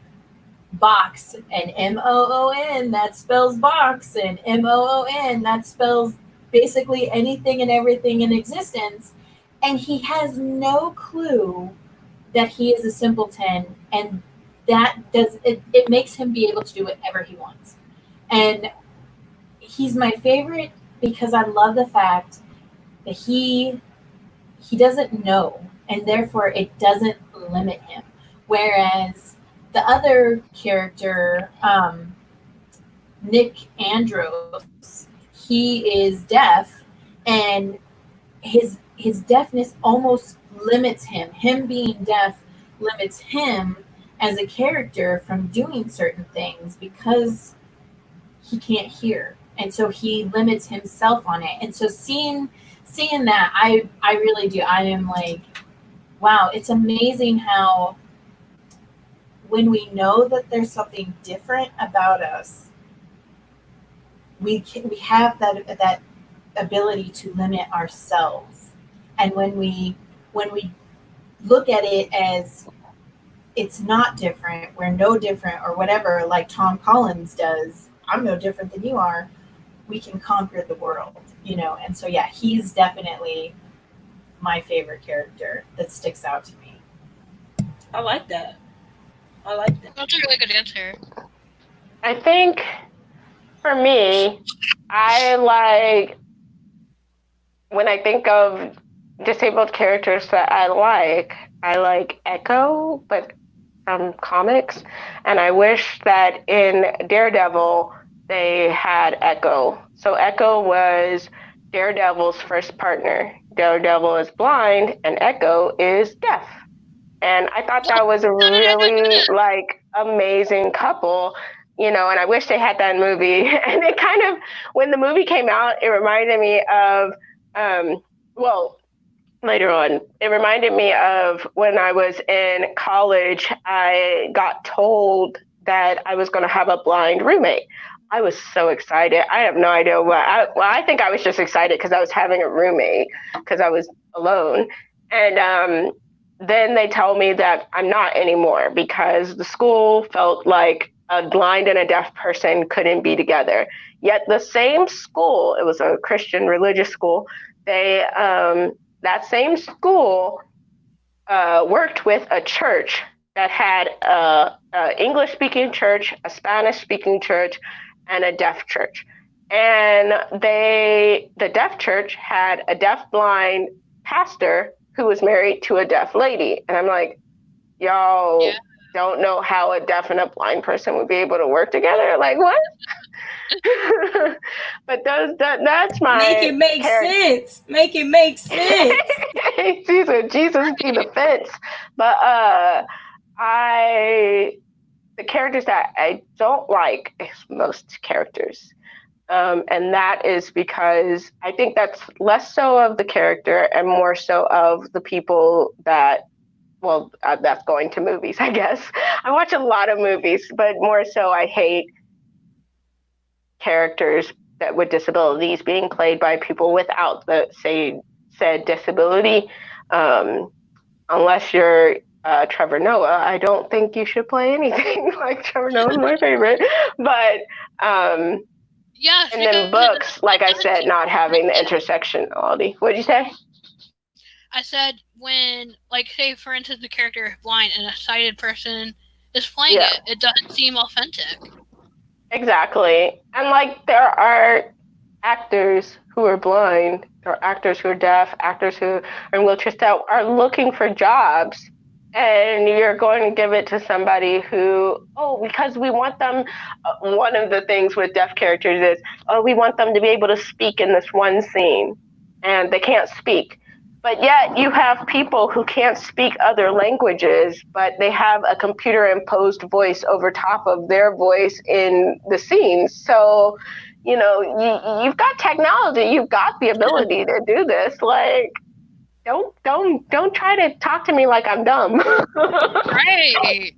box, and MOON, that spells box, and MOON, that spells basically anything and everything in existence. And he has no clue that he is a simpleton, and it makes him be able to do whatever he wants. And he's my favorite because I love the fact that he doesn't know, and therefore it doesn't limit him. Whereas the other character, Nick Andros, he is deaf, and his deafness almost limits him. Him being deaf limits him as a character from doing certain things because he can't hear, and so he limits himself on it. And so seeing that, I really do. I am like, wow, it's amazing how when we know that there's something different about us, we have that ability to limit ourselves. And when we look at it as it's not different, we're no different or whatever, like Tom Collins does, I'm no different than you are, we can conquer the world, And so, yeah, he's definitely my favorite character that sticks out to me. I like that. That's a really good answer. I think for me, when I think of disabled characters that I like Echo, but from comics. And I wish that in Daredevil, they had Echo. So Echo was Daredevil's first partner. Daredevil is blind and Echo is deaf. And I thought that was a really amazing couple, and I wish they had that movie. And it kind of, when the movie came out, it reminded me of, later on, it reminded me of when I was in college, I got told that I was going to have a blind roommate. I was so excited. I have no idea why. I think I was just excited because I was having a roommate because I was alone. And then they told me that I'm not anymore because the school felt like a blind and a deaf person couldn't be together. Yet the same school, it was a Christian religious school, that same school worked with a church that had a English-speaking church, a Spanish-speaking church, and a deaf church. And the deaf church had a deaf-blind pastor who was married to a deaf lady. And I'm like, y'all, don't know how a deaf and a blind person would be able to work together. Like, what? But that's my Make it make sense. Make it make sense. Jesus be the fence. But the characters that I don't like is most characters. And that is because I think that's less so of the character and more so of the people that, well, that's going to movies, I guess. I watch a lot of movies, but more so I hate characters that with disabilities being played by people without the said disability. Unless you're Trevor Noah, I don't think you should play anything like Trevor Noah is my favorite. But Yes, and then books, like I said, not having the intersectionality. What'd you say? I said when, like, say for instance, the character is blind and a sighted person is playing it doesn't seem authentic. Exactly. And like there are actors who are blind, or actors who are deaf, actors who are in wheelchairs that are looking for jobs, and you're going to give it to somebody who, because we want them, one of the things with deaf characters is, we want them to be able to speak in this one scene, and they can't speak. But yet you have people who can't speak other languages, but they have a computer-imposed voice over top of their voice in the scenes. So, you've got technology, you've got the ability to do this. Like, don't try to talk to me like I'm dumb. Right.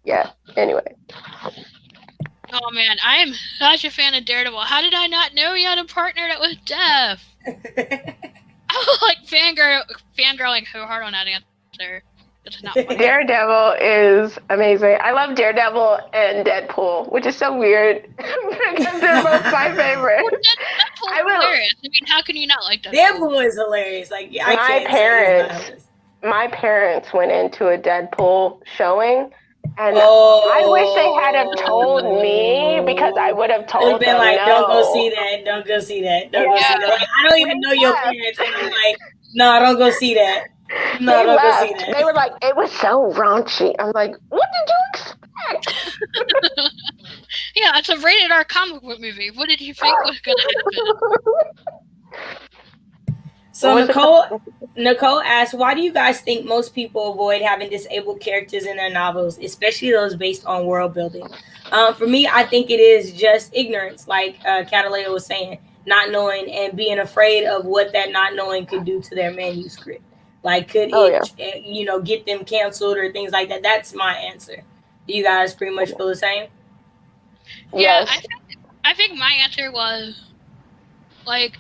Yeah. Anyway. Oh man, I am such a fan of Daredevil. How did I not know he had a partner that was deaf? I was like fangirling so hard on that answer. It's not funny. Daredevil is amazing. I love Daredevil and Deadpool, which is so weird because they're both my favorite. Deadpool's hilarious. I mean, how can you not like Deadpool? Deadpool is hilarious. Like my parents went into a Deadpool showing. And I wish they had have told me, because I would have told them, like, no. Don't go see that. Don't go see that. Don't go see that. Like, I don't even know your parents. And I'm like, no, don't go see that. No, don't go see that. They were like, it was so raunchy. I'm like, what did you expect? Yeah, it's a rated R comic book movie. What did you think was going to happen? So Nicole asked, why do you guys think most people avoid having disabled characters in their novels, especially those based on world building? For me, I think it is just ignorance, like Catalina was saying, not knowing and being afraid of what that not knowing could do to their manuscript. Like, could it, get them canceled or things like that? That's my answer. Do you guys pretty much feel the same? Yeah, I think my answer was, like,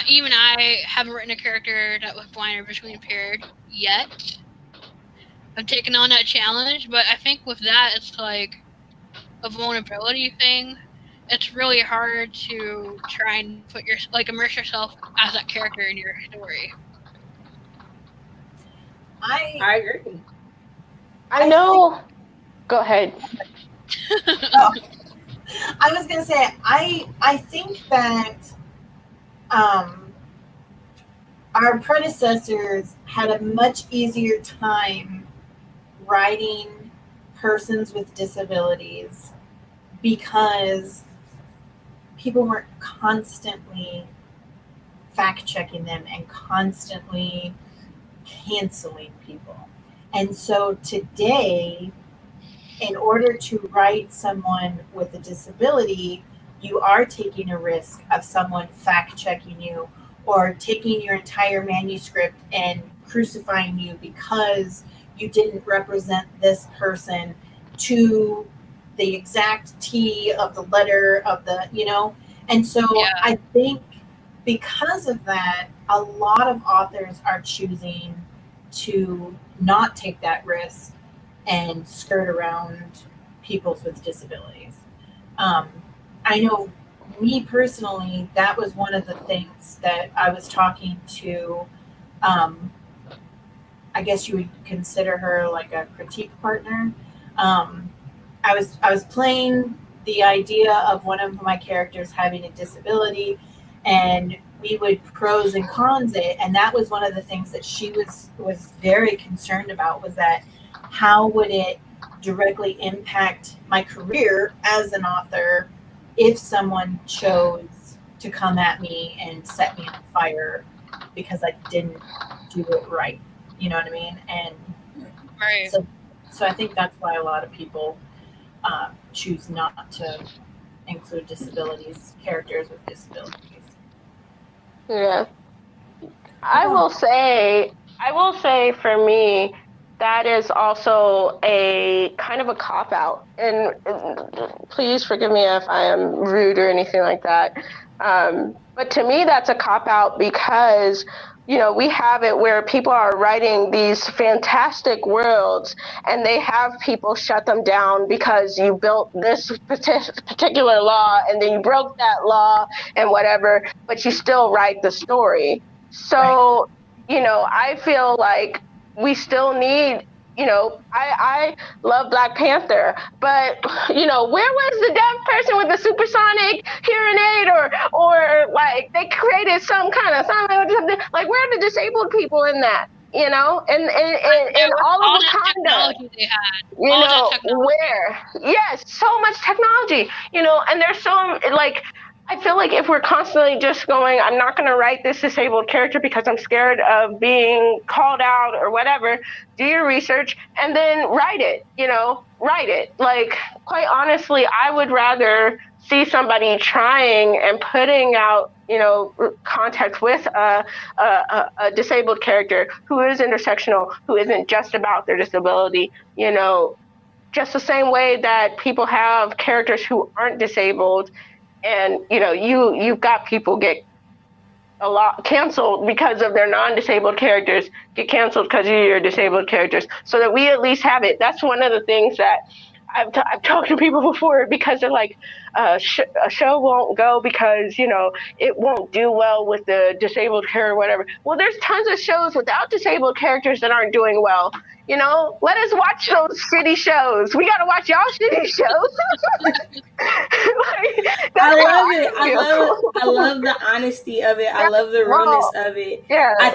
even I haven't written a character that was blind or visually impaired yet. I've taken on that challenge, but I think with that, it's like a vulnerability thing. It's really hard to try and immerse yourself as that character in your story. I agree. I know. Go ahead. I was gonna say I think that our predecessors had a much easier time writing persons with disabilities because people weren't constantly fact checking them and constantly canceling people. And so today, in order to write someone with a disability, you are taking a risk of someone fact checking you or taking your entire manuscript and crucifying you because you didn't represent this person to the exact T of the letter of the, And so I think because of that, a lot of authors are choosing to not take that risk and skirt around people with disabilities. I know me personally, that was one of the things that I was talking to, I guess you would consider her like a critique partner. I was playing the idea of one of my characters having a disability, and we would pros and cons it, and that was one of the things that she was very concerned about, was that how would it directly impact my career as an author if someone chose to come at me and set me on fire because I didn't do it right. You know what I mean? And Right. so I think that's why a lot of people choose not to include characters with disabilities. Yeah. I will say for me, that is also a kind of a cop out. And please forgive me if I am rude or anything like that. But to me, that's a cop out because, you know, we have it where people are writing these fantastic worlds and they have people shut them down because you built this particular law and then you broke that law and whatever, but you still write the story. So, you know, I feel like we still need, you know, I love Black Panther, but, you know, where was the deaf person with the supersonic hearing aid, or like they created some kind of something, like where are the disabled people in that? You know, and all of Wakanda, They had. you know, where? Yes, so much technology, you know, and there's so, like, I feel like if we're constantly just going, I'm not going to write this disabled character because I'm scared of being called out or whatever, do your research and then write it, you know, write it. Like, quite honestly, I would rather see somebody trying and putting out, you know, contact with a disabled character who is intersectional, who isn't just about their disability, you know, just the same way that people have characters who aren't disabled. And, you know, you've got people get a lot canceled because of their non-disabled characters, get canceled because of your disabled characters, so that we at least have it. That's one of the things that I've talked to people before, because they're like, a show won't go because, you know, it won't do well with the disabled character or whatever. Well, there's tons of shows without disabled characters that aren't doing well. You know, let us watch those shitty shows. We got to watch y'all shitty shows. I love it. I love the honesty of it. I love the realness of it. Yeah, I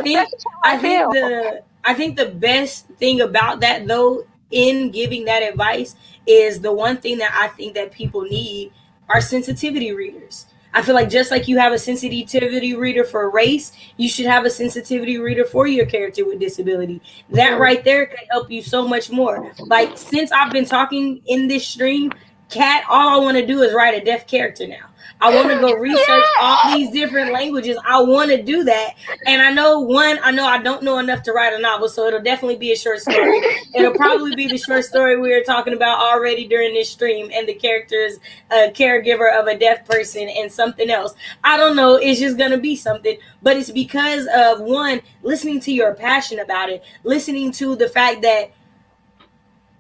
think the best thing about that, though, in giving that advice, is the one thing that I think that people need are sensitivity readers. I feel like just like you have a sensitivity reader for race, you should have a sensitivity reader for your character with disability. That right there can help you so much more. Like, since I've been talking in this stream, Kat, all I want to do is write a deaf character now. I want to go research all these different languages. I want to do that. And I know I don't know enough to write a novel, so it'll definitely be a short story. It'll probably be the short story we were talking about already during this stream, and the character is a caregiver of a deaf person and something else. I don't know. It's just going to be something. But it's because of, one, listening to your passion about it, listening to the fact that,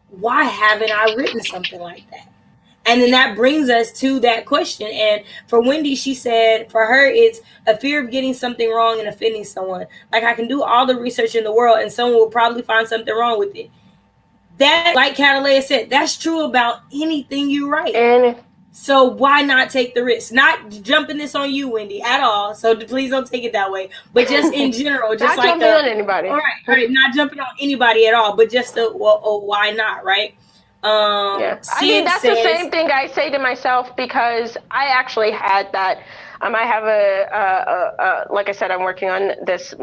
why haven't I written something like that? And then that brings us to that question. And for Wendy, she said for her, it's a fear of getting something wrong and offending someone. Like, I can do all the research in the world and someone will probably find something wrong with it. That, like Catalea said, that's true about anything you write. So why not take the risk? Not jumping this on you, Wendy, at all. So please don't take it that way. But just in general, just not jumping on anybody. All right, not jumping on anybody at all. But just why not, right? Yeah, I mean, that's the same thing I say to myself, because I actually had that. I have like I said, I'm working on this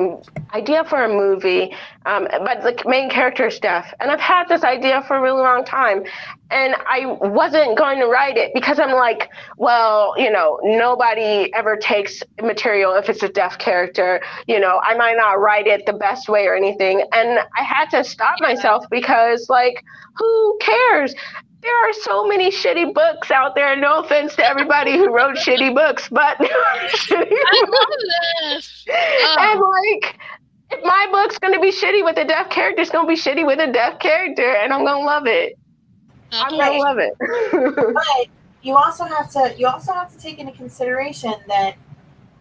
idea for a movie, but the main character is deaf, and I've had this idea for a really long time, and I wasn't going to write it because I'm like, well, you know, nobody ever takes material if it's a deaf character. You know, I might not write it the best way or anything, and I had to stop myself because, like, who cares? There are so many shitty books out there. No offense to everybody who wrote shitty books, but I love this. And like, if my book's gonna be shitty with a deaf character, it's gonna be shitty with a deaf character, and I'm gonna love it. Okay. I'm gonna love it. But you also have to take into consideration that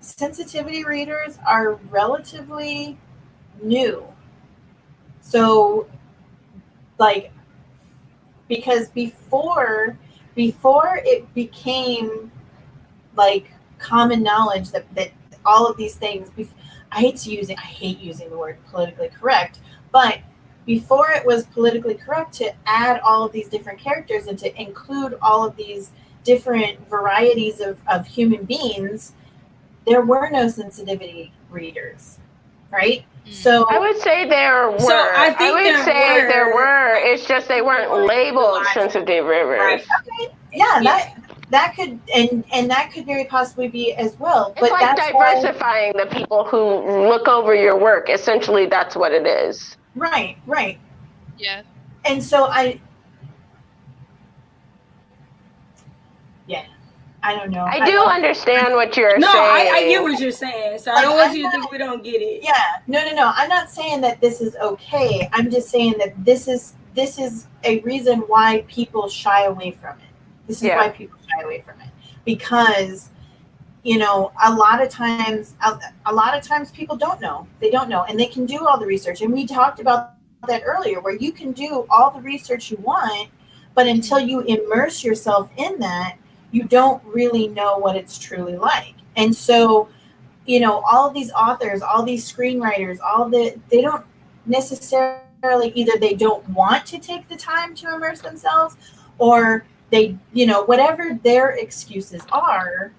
sensitivity readers are relatively new. So, like, because before it became like common knowledge that all of these things. I hate using the word politically correct, but before it was politically correct to add all of these different characters and to include all of these different varieties of human beings, there were no sensitivity readers, right? So I would say there were. So I would say there were. It's just they weren't labeled sensitive readers. Right. okay, yeah, that could and that could very possibly be as well. It's But like that's diversifying the people who look over your work. Essentially, that's what it is. right. Yeah. And so I don't know. I do understand what you're saying. No, I get what you're saying. So I don't want you to think we don't get it. Yeah, no. I'm not saying that this is okay. I'm just saying that this is a reason why people shy away from it. This is why people shy away from it, because a lot of times people don't know. They don't know, and they can do all the research. And we talked about that earlier, where you can do all the research you want, but until you immerse yourself in that, you don't really know what it's truly like. And so, all of these authors, all these screenwriters, they don't necessarily, either they don't want to take the time to immerse themselves, or they, whatever their excuses are,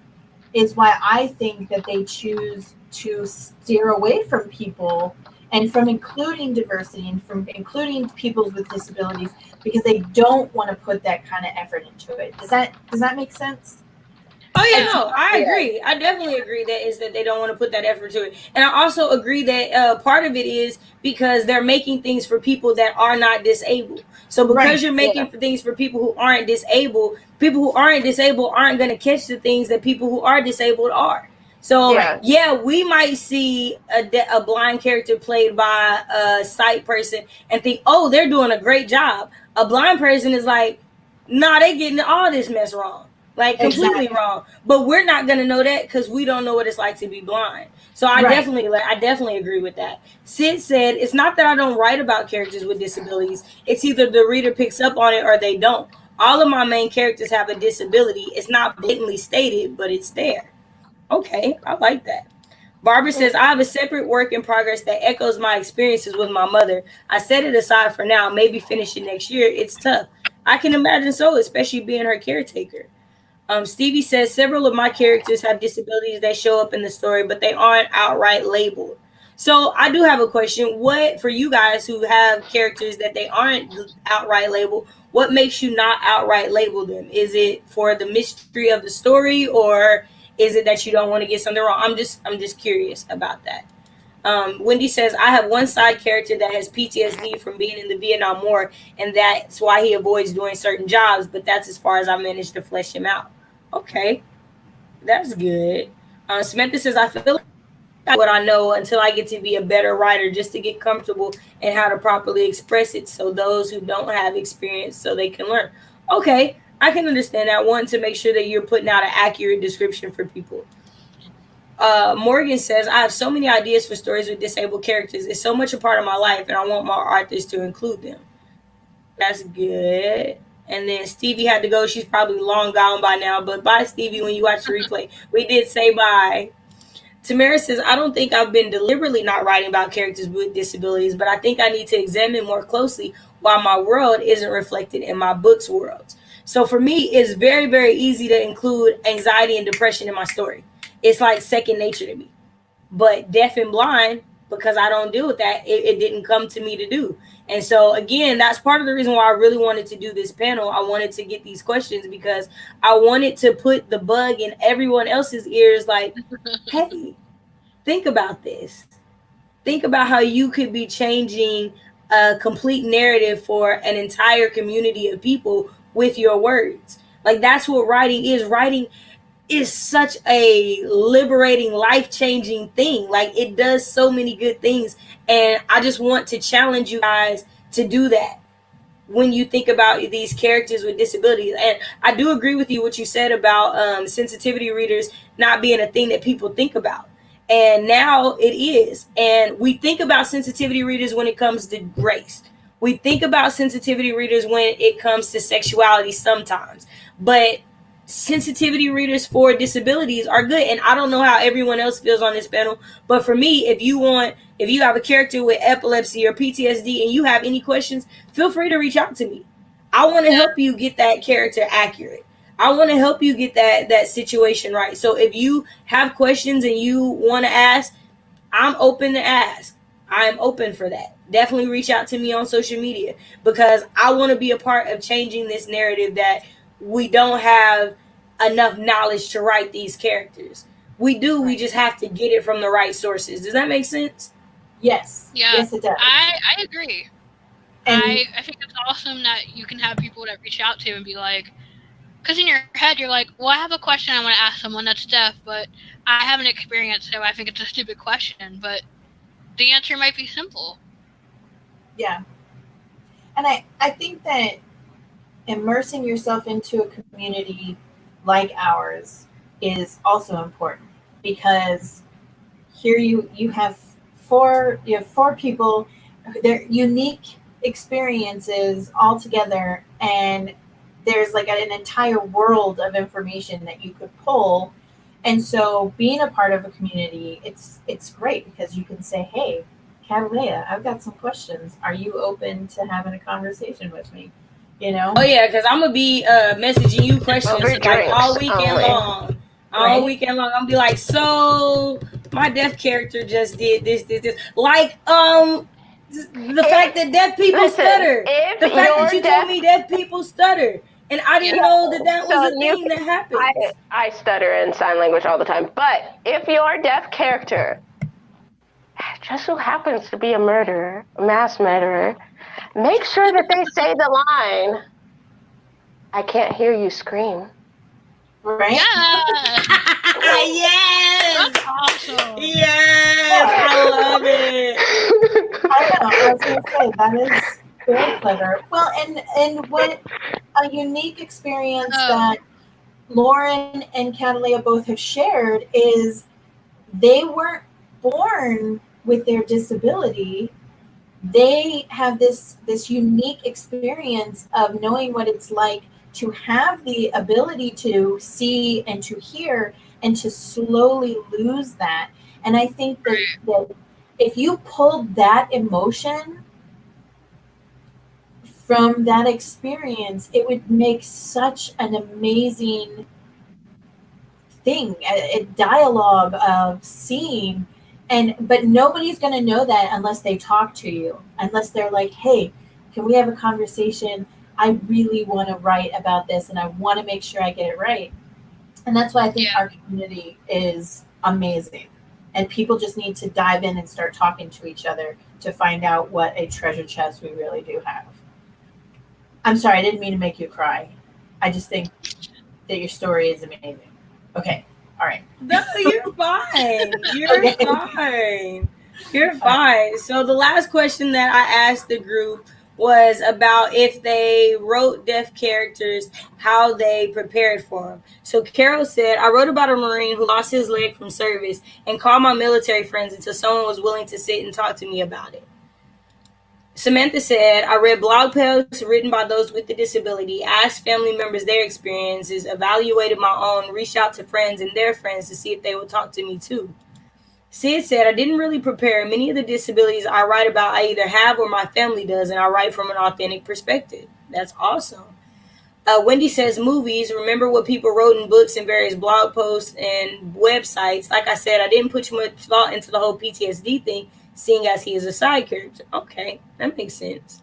is why I think that they choose to steer away from people and from including diversity and from including people with disabilities, because they don't want to put that kind of effort into it. Does that make sense? Oh yeah, no, I agree. I definitely agree that they don't want to put that effort to it, and I also agree that part of it is because they're making things for people that are not disabled. So because you're making things for people who aren't disabled, people who aren't disabled aren't going to catch the things that people who are disabled are. So we might see a blind character played by a sight person and think, oh, they're doing a great job. A blind person is like, nah, they getting all this mess wrong. Like completely wrong, but we're not gonna know that because we don't know what it's like to be blind. So I definitely agree with that. Sid said, "It's not that I don't write about characters with disabilities. It's either the reader picks up on it or they don't. All of my main characters have a disability. It's not blatantly stated, but it's there." Okay, I like that. Barbara says, "I have a separate work in progress that echoes my experiences with my mother. I set it aside for now. Maybe finish it next year. It's tough. I can imagine so, especially being her caretaker." Stevie says several of my characters have disabilities that show up in the story, but they aren't outright labeled. So I do have a question. What, for you guys who have characters that they aren't outright labeled, what makes you not outright label them? Is it for the mystery of the story, or is it that you don't want to get something wrong? I'm just curious about that. Wendy says, I have one side character that has PTSD from being in the Vietnam War, and that's why he avoids doing certain jobs, but that's as far as I managed to flesh him out. Okay, that's good. Samantha says, I feel like what I know until I get to be a better writer, just to get comfortable in how to properly express it, so those who don't have experience so they can learn. Okay, I can understand that. One, to make sure that you're putting out an accurate description for people. Morgan says, I have so many ideas for stories with disabled characters. It's so much a part of my life, and I want more authors to include them. That's good. And then Stevie had to go. She's probably long gone by now, but bye, Stevie, when you watch the replay. We did say bye. Tamara says, I don't think I've been deliberately not writing about characters with disabilities, but I think I need to examine more closely why my world isn't reflected in my book's worlds. So for me, it's very, very easy to include anxiety and depression in my story. It's like second nature to me. But deaf and blind, because I don't deal with that, it didn't come to me to do. And so again, that's part of the reason why I really wanted to do this panel. I wanted to get these questions because I wanted to put the bug in everyone else's ears, like, hey, think about this. Think about how you could be changing a complete narrative for an entire community of people with your words. Like, that's what writing is. Writing is such a liberating, life-changing thing. Like, it does so many good things, and I just want to challenge you guys to do that when you think about these characters with disabilities. And I do agree with you what you said about sensitivity readers not being a thing that people think about, and now it is. And we think about sensitivity readers when it comes to race. We think about sensitivity readers when it comes to sexuality sometimes, but sensitivity readers for disabilities are good. And I don't know how everyone else feels on this panel, but for me, if you have a character with epilepsy or PTSD and you have any questions, feel free to reach out to me. I want to help you get that character accurate. I want to help you get that situation right. So if you have questions and you want to ask, I'm open to ask. I'm open for that. Definitely reach out to me on social media because I want to be a part of changing this narrative that we don't have enough knowledge to write these characters. We do, we just have to get it from the right sources. Does that make sense? Yes. Yeah, Yes, it does. I agree. And I think it's awesome that you can have people that reach out to and be like, because in your head you're like, well, I have a question I want to ask someone that's deaf, but I haven't experienced, so I think it's a stupid question. But the answer might be simple. yeah. And I think that immersing yourself into a community like ours is also important because here you have four people, their unique experiences all together, and there's like an entire world of information that you could pull. And so being a part of a community, it's great because you can say, hey, Catalea, I've got some questions, are you open to having a conversation with me? Oh yeah, because I'm gonna be messaging you questions like all weekend long. All weekend long, I'm gonna be like, so my deaf character just did this. Like, the fact that deaf people stutter. The fact that you told me deaf people stutter, and I didn't know that was a thing that happens. I stutter in sign language all the time, but if your deaf character just so happens to be a murderer, a mass murderer, make sure that they say the line, I can't hear you scream. Right? Yeah. Yes. That's awesome. Yes. I love it. I know. I was going to say that is very clever. Well, and what a unique experience that Lauren and Catalea both have shared is they weren't born with their disability. They have this unique experience of knowing what it's like to have the ability to see and to hear and to slowly lose that. And I think that if you pulled that emotion from that experience, it would make such an amazing thing, a dialogue of seeing. But nobody's going to know that unless they talk to you, unless they're like, hey, can we have a conversation? I really want to write about this and I want to make sure I get it right. And that's why I think our community is amazing. And people just need to dive in and start talking to each other to find out what a treasure chest we really do have. I'm sorry, I didn't mean to make you cry. I just think that your story is amazing. Okay, all right. No, you're fine. You're fine. You're fine. So the last question that I asked the group was about if they wrote deaf characters, how they prepared for them. So Carol said, I wrote about a Marine who lost his leg from service and called my military friends until someone was willing to sit and talk to me about it. Samantha said, I read blog posts written by those with the disability, asked family members their experiences, evaluated my own, reached out to friends and their friends to see if they would talk to me too. Sid said, I didn't really prepare. Many of the disabilities I write about I either have or my family does, and I write from an authentic perspective. That's awesome. Wendy says, movies. Remember what people wrote in books and various blog posts and websites. Like I said, I didn't put too much thought into the whole PTSD thing, seeing as he is a side character. Okay, that makes sense.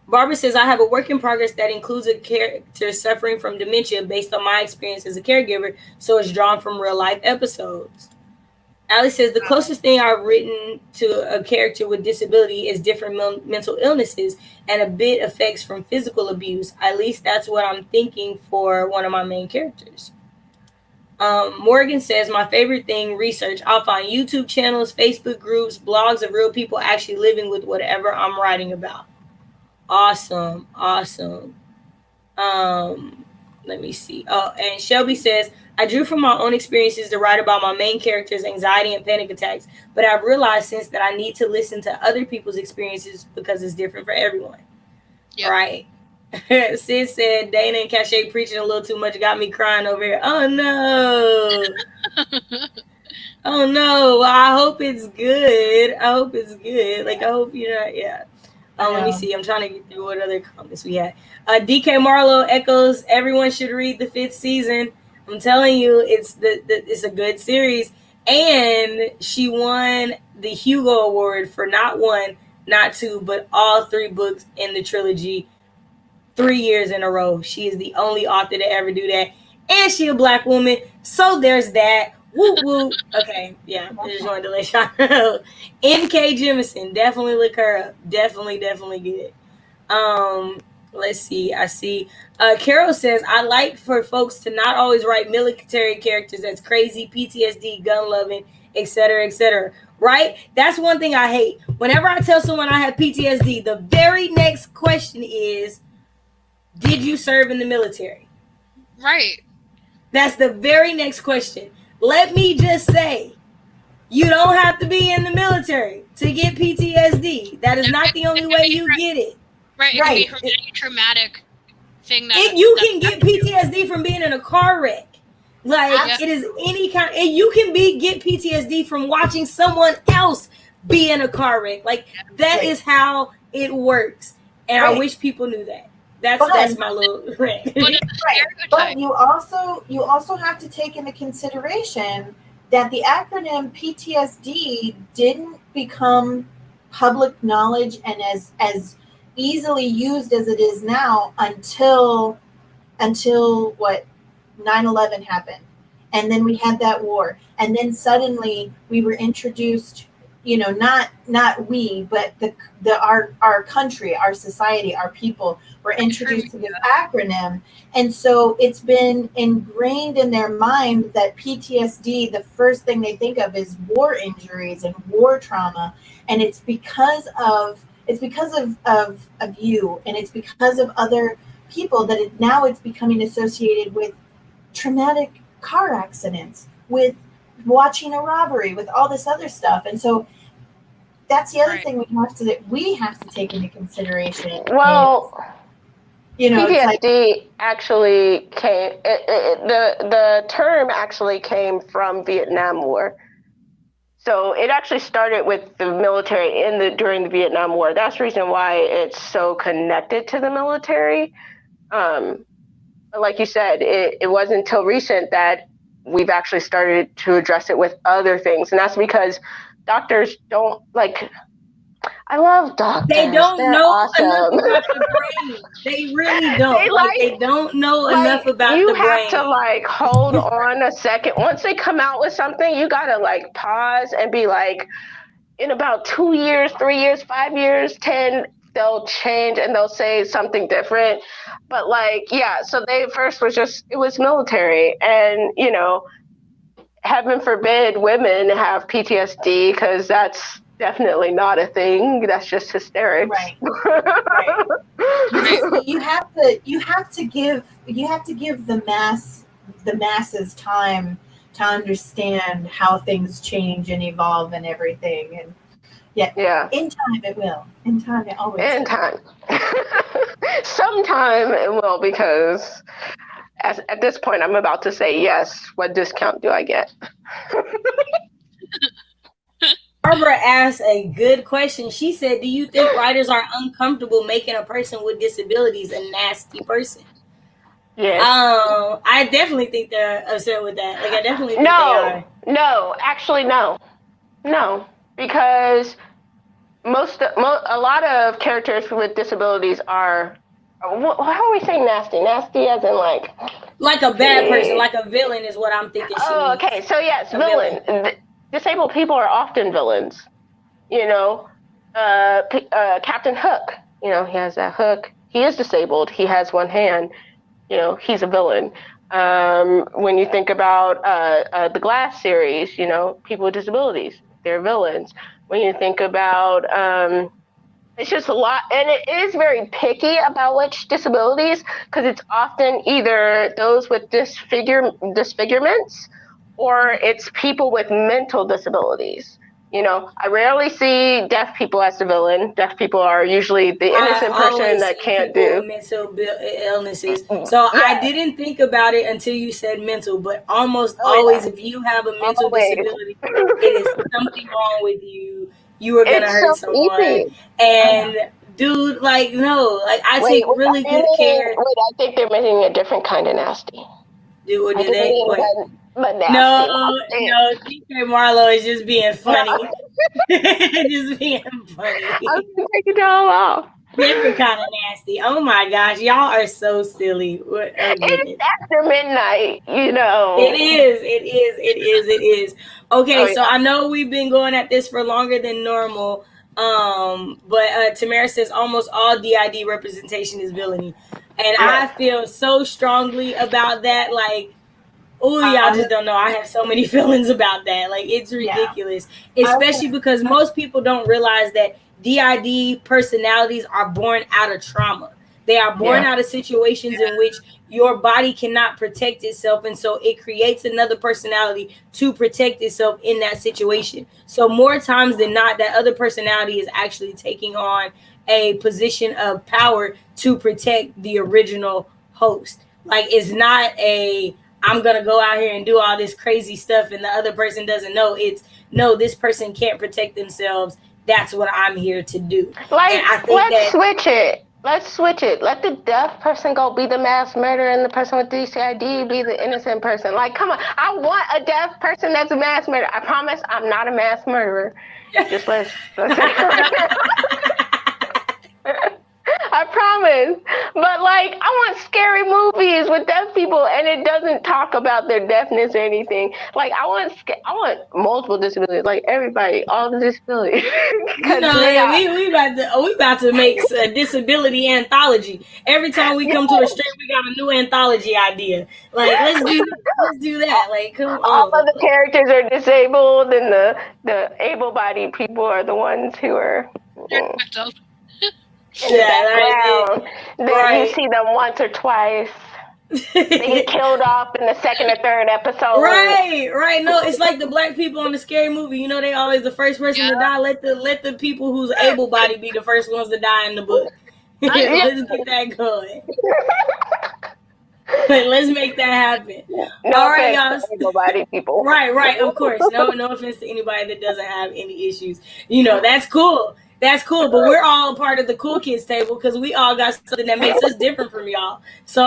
Barbara says, I have a work in progress that includes a character suffering from dementia based on my experience as a caregiver, so it's drawn from real life episodes. Allie says, the closest thing I've written to a character with disability is different mental illnesses and a bit effects from physical abuse. At least that's what I'm thinking for one of my main characters. Morgan says, my favorite thing, research. I'll find YouTube channels, Facebook groups, blogs of real people actually living with whatever I'm writing about. Awesome. Let me see. Oh, and Shelby says, I drew from my own experiences to write about my main character's anxiety and panic attacks, but I've realized since that I need to listen to other people's experiences because it's different for everyone. Yep. Right? Sid said Dana and Cachet preaching a little too much, got me crying over here. Oh no. Oh no. Well, I hope it's good. I hope it's good. Like I hope you're not. Yeah. Let me see. I'm trying to get through what other comments we had. DK Marlowe echoes, everyone should read the 5th season. I'm telling you, it's a good series. And she won the Hugo Award for not one, not two, but all 3 books in the trilogy 3 years in a row. She is the only author to ever do that. And she a Black woman. So there's that. Whoop whoop. Okay, yeah. I just wanted to let y'all know. N.K. Jemisin, definitely look her up. Definitely good. Let's see. I see. Carol says, I like for folks to not always write military characters that's crazy, PTSD, gun loving, etc., etc. Right? That's one thing I hate. Whenever I tell someone I have PTSD, the very next question is, did you serve in the military? Right. That's the very next question. Let me just say, you don't have to be in the military to get PTSD. That is not the only way you get it. Right. It can be from any traumatic thing that you can get PTSD from being in a car wreck. Like it is any kind. And you can get PTSD from watching someone else be in a car wreck. Like that is how it works. And I wish people knew that. That's my little rant. But you also have to take into consideration that the acronym PTSD didn't become public knowledge and as easily used as it is now until what 9/11 happened, and then we had that war, and then suddenly we were introduced, not we, but our country, our society, our people were introduced to this acronym. And so it's been ingrained in their mind that PTSD, the first thing they think of is war injuries and war trauma. And it's because of you, and it's because of other people that now it's becoming associated with traumatic car accidents, with watching a robbery, with all this other stuff. And so that's the other thing we have to take into consideration. Well, PTSD it's actually came. The term actually came from Vietnam War. So it actually started with the military during the Vietnam War. That's the reason why it's so connected to the military. Like you said, it wasn't until recent that we've actually started to address it with other things. And that's because doctors don't I love doctors. They don't They're know awesome. enough about the brain. They really don't. They don't know enough about the brain. You have to hold on a second. Once they come out with something, you gotta pause and be like, in about 2 years, 3 years, 5 years, 10, they'll change and they'll say something different. But so they first it was military, and heaven forbid women have PTSD, because that's definitely not a thing. That's just hysterics. Right. You have to give the masses time to understand how things change and evolve and everything. And in time it will. In time it always will. In time. Sometime it will, because at this point I'm about to say yes. What discount do I get? Barbara asked a good question. She said, do you think writers are uncomfortable making a person with disabilities a nasty person? Yes. I definitely think they're upset with that. I definitely think they are. No, actually, no. No, because a lot of characters with disabilities are, how are we saying nasty? Nasty as in like a bad person, like a villain is what I'm thinking. Oh, okay. So yes, villain. Disabled people are often villains. Captain Hook, he has that hook. He is disabled. He has one hand. He's a villain. When you think about the Glass series, people with disabilities, they're villains. When you think about, it's just a lot, and it is very picky about which disabilities, because it's often either those with disfigurements, or it's people with mental disabilities. I rarely see deaf people as the villain. Deaf people are usually the innocent person that can't do. With mental illnesses. So I didn't think about it until you said mental, but almost always, if you have a mental disability, it is something wrong with you. You are gonna hurt someone. Easy. And dude, like, no, like I take really good care. Wait, I think they're making a different kind of nasty. Do they? Wait. But nasty. No, TK Marlowe is just being funny. Just being funny. I'm gonna take it all off. Different kind of nasty. Oh my gosh, y'all are so silly. It's after midnight, It is. Okay, so I know we've been going at this for longer than normal. But Tamara says almost all DID representation is villainy. And I feel so strongly about that. Like, oh, y'all just don't know. I have so many feelings about that. Like, it's ridiculous. Especially because most people don't realize that DID personalities are born out of trauma. They are born out of situations in which your body cannot protect itself. And so it creates another personality to protect itself in that situation. So more times than not, that other personality is actually taking on a position of power to protect the original host. Like, it's not I'm going to go out here and do all this crazy stuff and the other person doesn't know. It's, no, this person can't protect themselves. That's what I'm here to do. Like, switch it. Let's switch it. Let the deaf person go be the mass murderer and the person with DCID be the innocent person. Like, come on. I want a deaf person that's a mass murderer. I promise I'm not a mass murderer. Just let's I promise. But like, I want scary movies with deaf people, and it doesn't talk about their deafness or anything. Like, I want multiple disabilities, like everybody, all the disabilities. We about to make a disability anthology. Every time we come to a street, we got a new anthology idea. Like, let's do that. Like, come on. All of the characters are disabled, and the able-bodied people are the ones who are. In the background. You see them once or twice. They get killed off in the second or third episode. Right. No, it's like the black people in the scary movie. They always the first person to die. Let the people who's able-bodied be the first ones to die in the book. Let's get that going. Let's make that happen. All right, y'all. Able-bodied people. Right. Of course. No offense to anybody that doesn't have any issues. That's cool. That's cool, but we're all a part of the cool kids table because we all got something that makes us different from y'all. So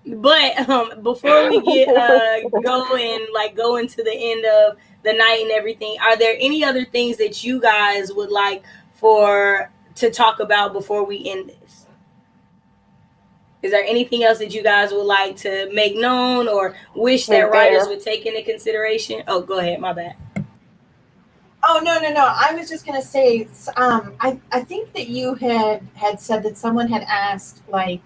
But before we get go into the end of the night and everything, are there any other things that you guys would like to talk about before we end this? Is there anything else that you guys would like to make known or wish that writers would take into consideration? Oh, go ahead. My bad. Oh, no. I was just going to say, I think that you had said that someone had asked, like,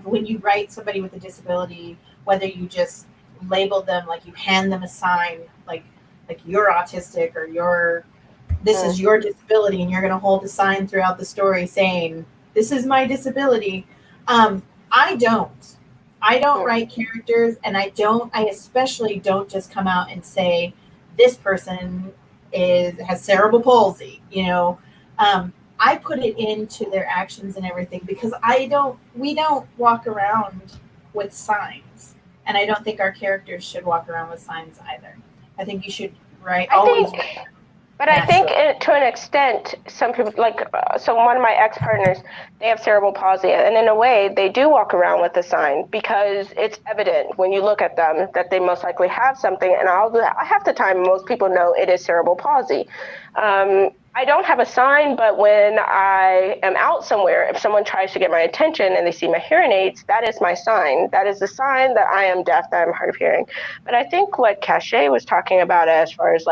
when you write somebody with a disability, whether you just label them, like you hand them a sign, like you're autistic or this is your disability, and you're going to hold a sign throughout the story saying, this is my disability. I don't write characters, and I especially don't just come out and say, this person has cerebral palsy, I put it into their actions and everything because we don't walk around with signs, and I don't think our characters should walk around with signs either. I think you should I think to an extent, some people so one of my ex-partners, they have cerebral palsy, and in a way they do walk around with a sign because it's evident when you look at them that they most likely have something, and half the time most people know it is cerebral palsy. I don't have a sign, but when I am out somewhere, if someone tries to get my attention and they see my hearing aids, that is my sign. That is the sign that I am deaf, that I'm hard of hearing. But I think what Cachet was talking about as far as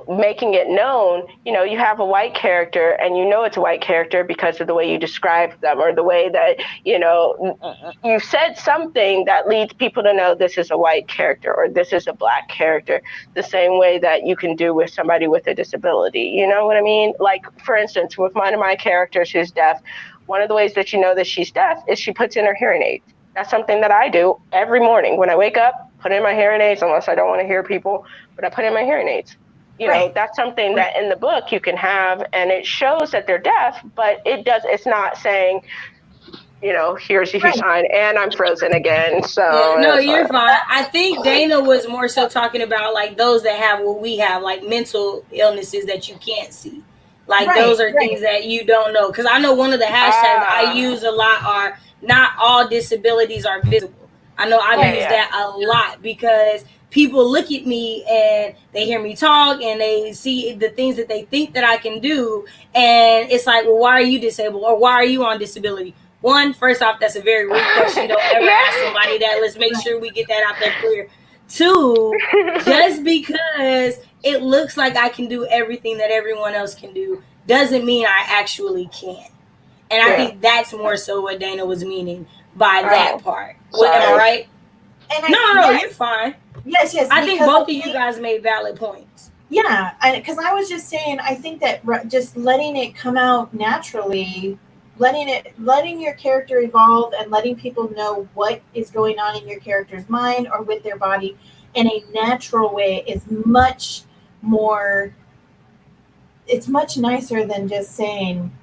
making it known, you have a white character and it's a white character because of the way you describe them or the way that, you said something that leads people to know this is a white character or this is a black character, the same way that you can do with somebody with a disability. You know what I mean? Like, for instance, with one of my characters who's deaf, one of the ways that you know that she's deaf is she puts in her hearing aids. That's something that I do every morning. When I wake up, put in my hearing aids, unless I don't want to hear people, but I put in my hearing aids. That's something that in the book you can have, and it shows that they're deaf, but it's not saying, here's your sign, and I'm frozen again. So yeah, no, you're fine. I think Dana was more so talking about like those that have what we have, like mental illnesses that you can't see. Like those are things that you don't know. Because I know one of the hashtags I use a lot are not all disabilities are visible. I know I've used that a lot because people look at me and they hear me talk and they see the things that they think that I can do, and it's like, well, why are you disabled or why are you on disability? One, first off, that's a very rude question. Don't ever ask somebody that. Let's make sure we get that out there clear. Two, just because it looks like I can do everything that everyone else can do doesn't mean I actually can. And I think that's more so what Dana was meaning by that part. Am I right? No, you're fine. Yes. I think both of you guys made valid points. Yeah, because I was just saying, I think that just letting it come out naturally, letting your character evolve and letting people know what is going on in your character's mind or with their body in a natural way is much more, it's much nicer than just saying,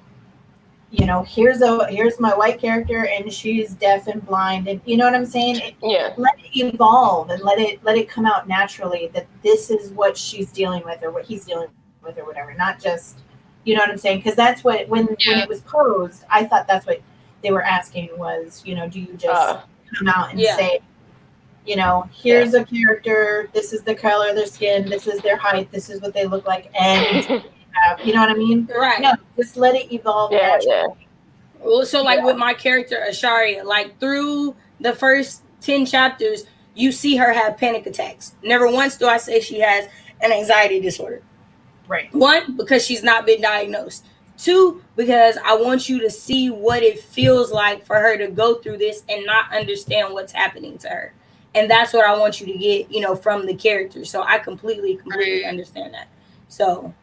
here's my white character and she's deaf and blind, and you know what I'm saying? Let it evolve and let it come out naturally that this is what she's dealing with or what he's dealing with or whatever, not just, you know what I'm saying? Because that's what when it was posed, I thought that's what they were asking was, do you just come out and say, here's a character, this is the color of their skin, this is their height, this is what they look like, and you know what I mean? Right. No, just let it evolve naturally. Well, so like with my character Asharia, like through the first 10 chapters, you see her have panic attacks. Never once do I say she has an anxiety disorder. Right. One, because she's not been diagnosed. Two, because I want you to see what it feels like for her to go through this and not understand what's happening to her. And that's what I want you to get, from the character. So I completely understand that. So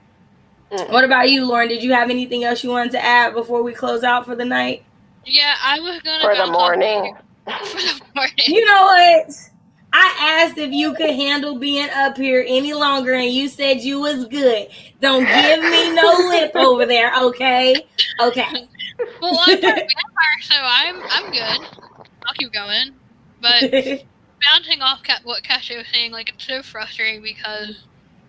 what about you, Lauren? Did you have anything else you wanted to add before we close out for the night? Yeah, I was gonna for the morning. For the morning. You know what? I asked if you could handle being up here any longer, and you said you was good. Don't give me no lip over there, okay? Okay. Well, I'm not a vampire, so I'm good. I'll keep going. But bouncing off what Cassie was saying, like, it's so frustrating because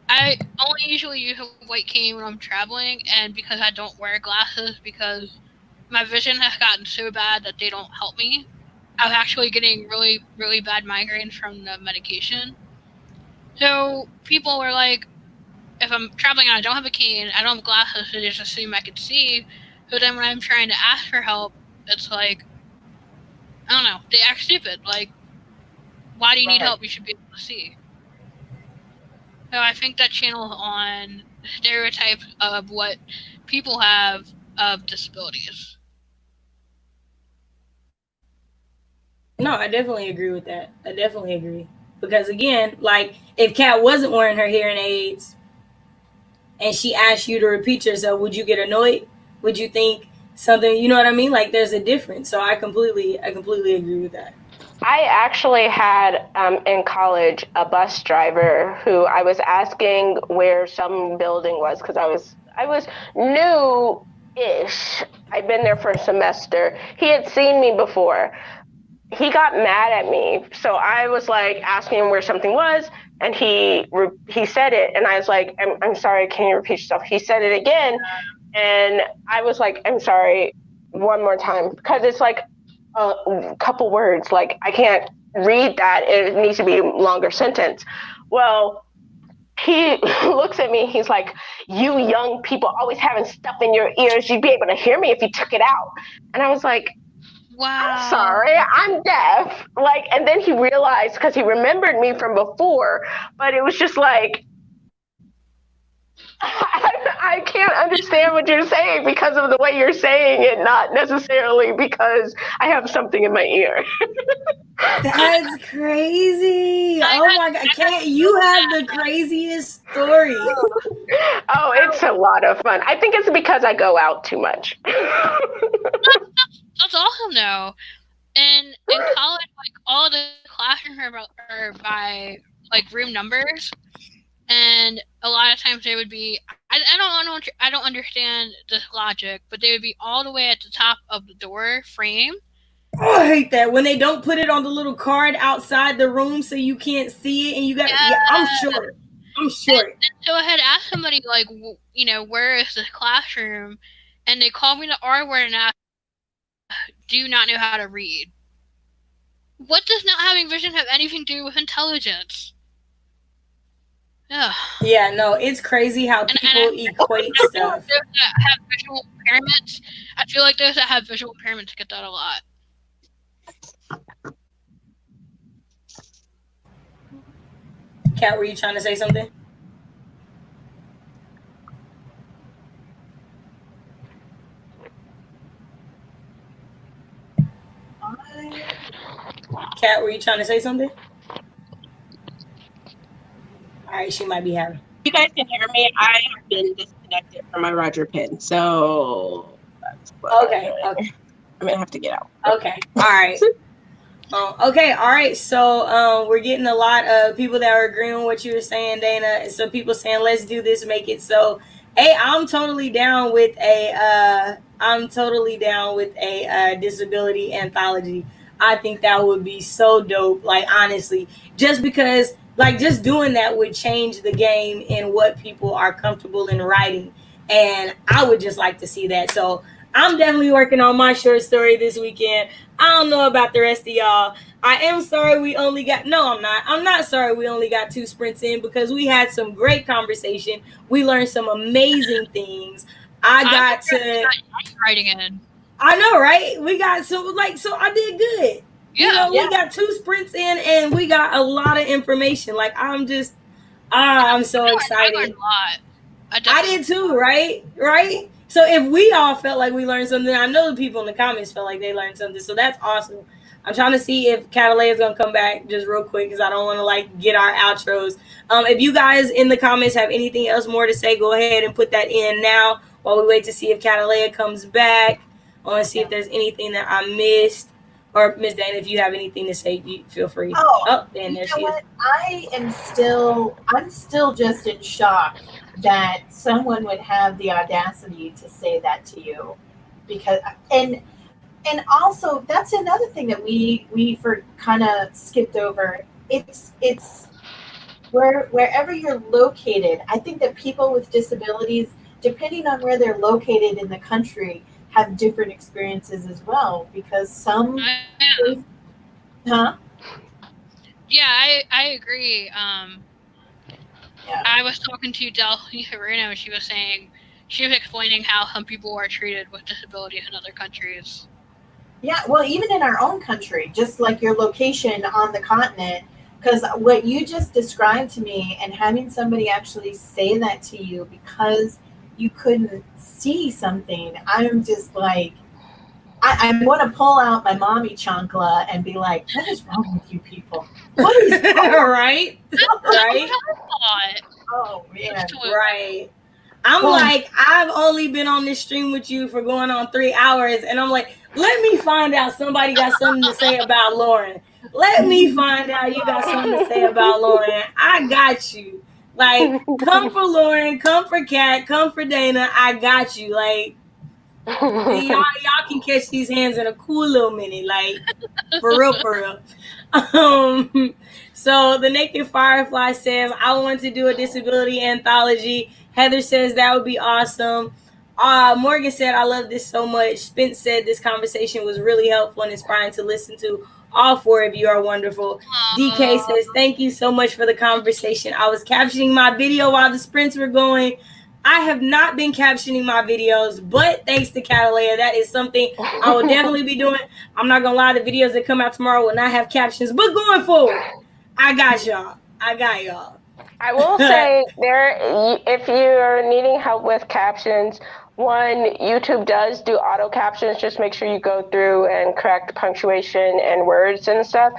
I only usually use a white cane when I'm traveling, and because I don't wear glasses, because my vision has gotten so bad that they don't help me. I was actually getting really, really bad migraines from the medication. So people were like, if I'm traveling and I don't have a cane, I don't have glasses, so they just assume I can see. So then when I'm trying to ask for help, it's like, I don't know, they act stupid. Like, why do you need help? You should be able to see. So I think that channel on stereotypes of what people have of disabilities. No, I definitely agree with that. I definitely agree. Because again, like if Kat wasn't wearing her hearing aids and she asked you to repeat yourself, would you get annoyed? Would you think something, you know what I mean? Like there's a difference. So I completely agree with that. I actually had in college a bus driver who I was asking where some building was because I was new-ish. I'd been there for a semester. He had seen me before. He got mad at me, so I was like asking him where something was, and he said it, and I was like, I'm sorry, can you repeat yourself? He said it again, and I was like, I'm sorry, one more time, because it's like a couple words, like I can't read that, it needs to be a longer sentence. Well, he looks at me, he's like, you young people always having stuff in your ears, you'd be able to hear me if you took it out. And I was like, wow. I'm sorry, I'm deaf. Like, and then he realized, because he remembered me from before, but it was just like, I can't understand what you're saying because of the way you're saying it, not necessarily because I have something in my ear. That's crazy. Oh my God. Can't you have the craziest stories? Oh, it's a lot of fun. I think it's because I go out too much. That's awesome though. In college, like all the classrooms are by like room numbers. and a lot of times they would be. I don't understand this logic, but they would be all the way at the top of the door frame. Oh, I hate that when they don't put it on the little card outside the room so you can't see it, and you got. Yeah, I'm short. I'm short. And so I had asked somebody like, where is this classroom? And they called me the R word and asked, "Do you not know how to read?" What does not having vision have anything to do with intelligence? Ugh. Yeah, no, it's crazy how people equate stuff. Those that have visual impairments, I feel like those that have visual impairments get that a lot. Kat, were you trying to say something? Kat, were you trying to say something? All right, she might be having. You guys can hear me. I have been disconnected from my Roger pin, so that's what Okay. I'm gonna have to get out. Okay. All right. Okay. All right. So we're getting a lot of people that are agreeing with what you were saying, Dana. So people saying, "Let's do this, make it so." Hey, I'm totally down with a. I'm totally down with a disability anthology. I think that would be so dope. Like honestly, just because like just doing that would change the game in what people are comfortable in writing, and I would just like to see that. So I'm definitely working on my short story this weekend. I don't know about the rest of y'all. I am sorry we only got. No, I'm not. I'm not sorry we only got 2 sprints in because we had some great conversation. We learned some amazing things. I got to writing in. I know, right? We got so I did good. Yeah. We got 2 sprints in and we got a lot of information. Like I'm just I'm so excited. I learned a lot. I did too, right? Right? So if we all felt like we learned something, I know the people in the comments felt like they learned something. So that's awesome. I'm trying to see if Catalea is gonna come back just real quick because I don't want to like get our outros. If you guys in the comments have anything else more to say, go ahead and put that in now while we wait to see if Catalea comes back. I want to see if there's anything that I missed. Or Miss Dana, if you have anything to say, you feel free. And there she is. I'm still just in shock that someone would have the audacity to say that to you, because and also that's another thing that we for kind of skipped over. It's wherever you're located. I think that people with disabilities, depending on where they're located in the country, have different experiences as well, because some Yeah, I agree. Yeah. I was talking to Delphine Haruna and she was explaining how some people are treated with disabilities in other countries. Yeah, well, even in our own country, just like your location on the continent, because what you just described to me and having somebody actually say that to you because you couldn't see something, I'm just like, I want to pull out my mommy chancla and be like, what is wrong with you people? What is wrong? Right? Right? Oh, man. Right. I'm like, I've only been on this stream with you for going on 3 hours, and I'm like, let me find out somebody got something to say about Lauren. Let me find out you got something to say about Lauren. I got you. Like, come for Lauren, come for Kat, come for Dana. I got you. Like, y'all can catch these hands in a cool little minute. Like, for real, for real. So the Naked Firefly says, I want to do a disability anthology. Heather says that would be awesome. Morgan said, I love this so much. Spence said this conversation was really helpful and inspiring to listen to. All 4 of you are wonderful. DK says, thank you so much for the conversation. I was captioning my video while the sprints were going. I have not been captioning my videos, but thanks to Catalea, that is something I will definitely be doing. I'm not going to lie, the videos that come out tomorrow will not have captions, but going forward, I got y'all. I will say if you're needing help with captions, YouTube does do auto captions. Just make sure you go through and correct punctuation and words and stuff.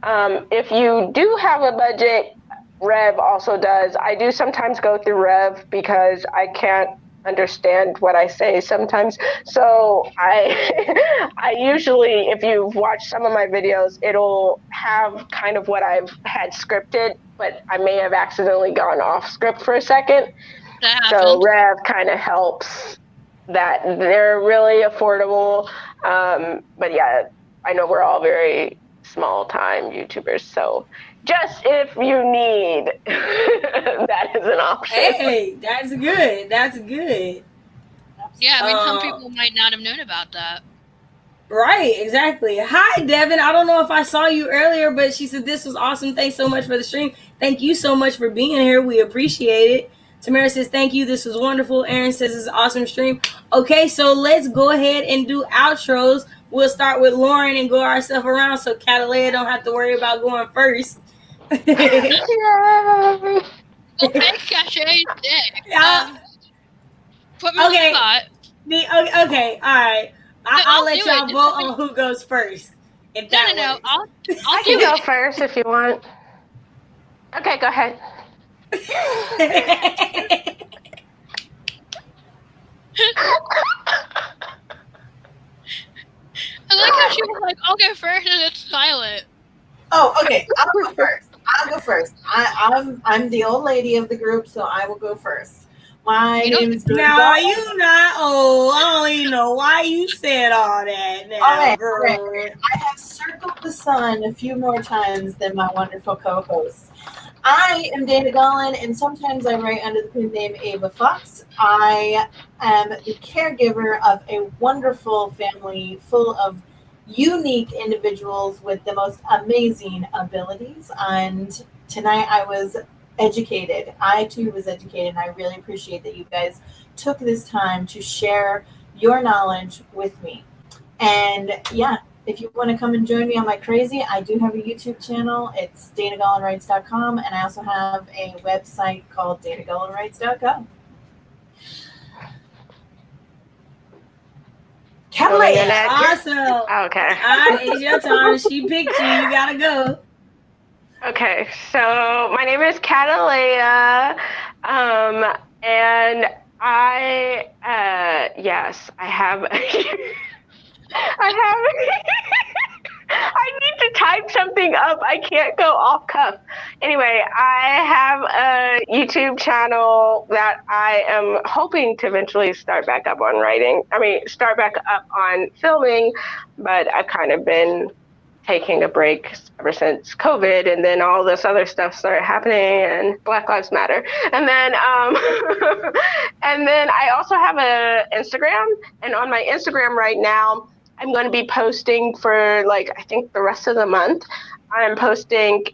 If you do have a budget, Rev also does. I do sometimes go through Rev because I can't understand what I say sometimes. So I usually, if you've watched some of my videos, it'll have kind of what I've had scripted, but I may have accidentally gone off script for a second. That So happened. Rev kind of helps that. They're really affordable. But yeah, I know we're all very small time YouTubers. So just if you need, that is an option. Hey, that's good. That's good. Yeah, I mean, some people might not have known about that. Right, exactly. Hi, Devin. I don't know if I saw you earlier, but she said this was awesome. Thanks so much for the stream. Thank you so much for being here. We appreciate it. Tamara says, thank you. This was wonderful. Aaron says, it's an awesome stream. Okay, so let's go ahead and do outros. We'll start with Lauren and go ourselves around so Catalina don't have to worry about going first. Okay, Cache. Put me on the spot. Okay, all right. I'll let y'all vote on who goes first. If that No. works. I'll I can go first if you want. Okay, go ahead. I like how she was like, I'll go first, and it's silent. Oh, okay. I'll go first. I'm the old lady of the group, so I will go first. My name is No, you not old. I don't even know why you said all that. Now, girl. I have circled the sun a few more times than my wonderful co-hosts. I am Dana Gollin, and sometimes I write under the pen name Ava Fox. I am the caregiver of a wonderful family full of unique individuals with the most amazing abilities. And tonight I was educated. I too was educated, and I really appreciate that you guys took this time to share your knowledge with me. And yeah, if you want to come and join me on my crazy, I do have a YouTube channel. It's danagollinwrites.com, and I also have a website called danagollinwrites.com. Catalina, awesome. Okay. It's your turn. She picked you. You gotta go. Okay, so my name is Catalina, and yes, I have. I need to type something up. I can't go off cuff. Anyway, I have a YouTube channel that I am hoping to eventually start back up on start back up on filming, but I've kind of been taking a break ever since COVID, and then all this other stuff started happening, and Black Lives Matter. And then and then I also have a Instagram, and on my Instagram right now, I'm going to be posting for I think the rest of the month. I'm posting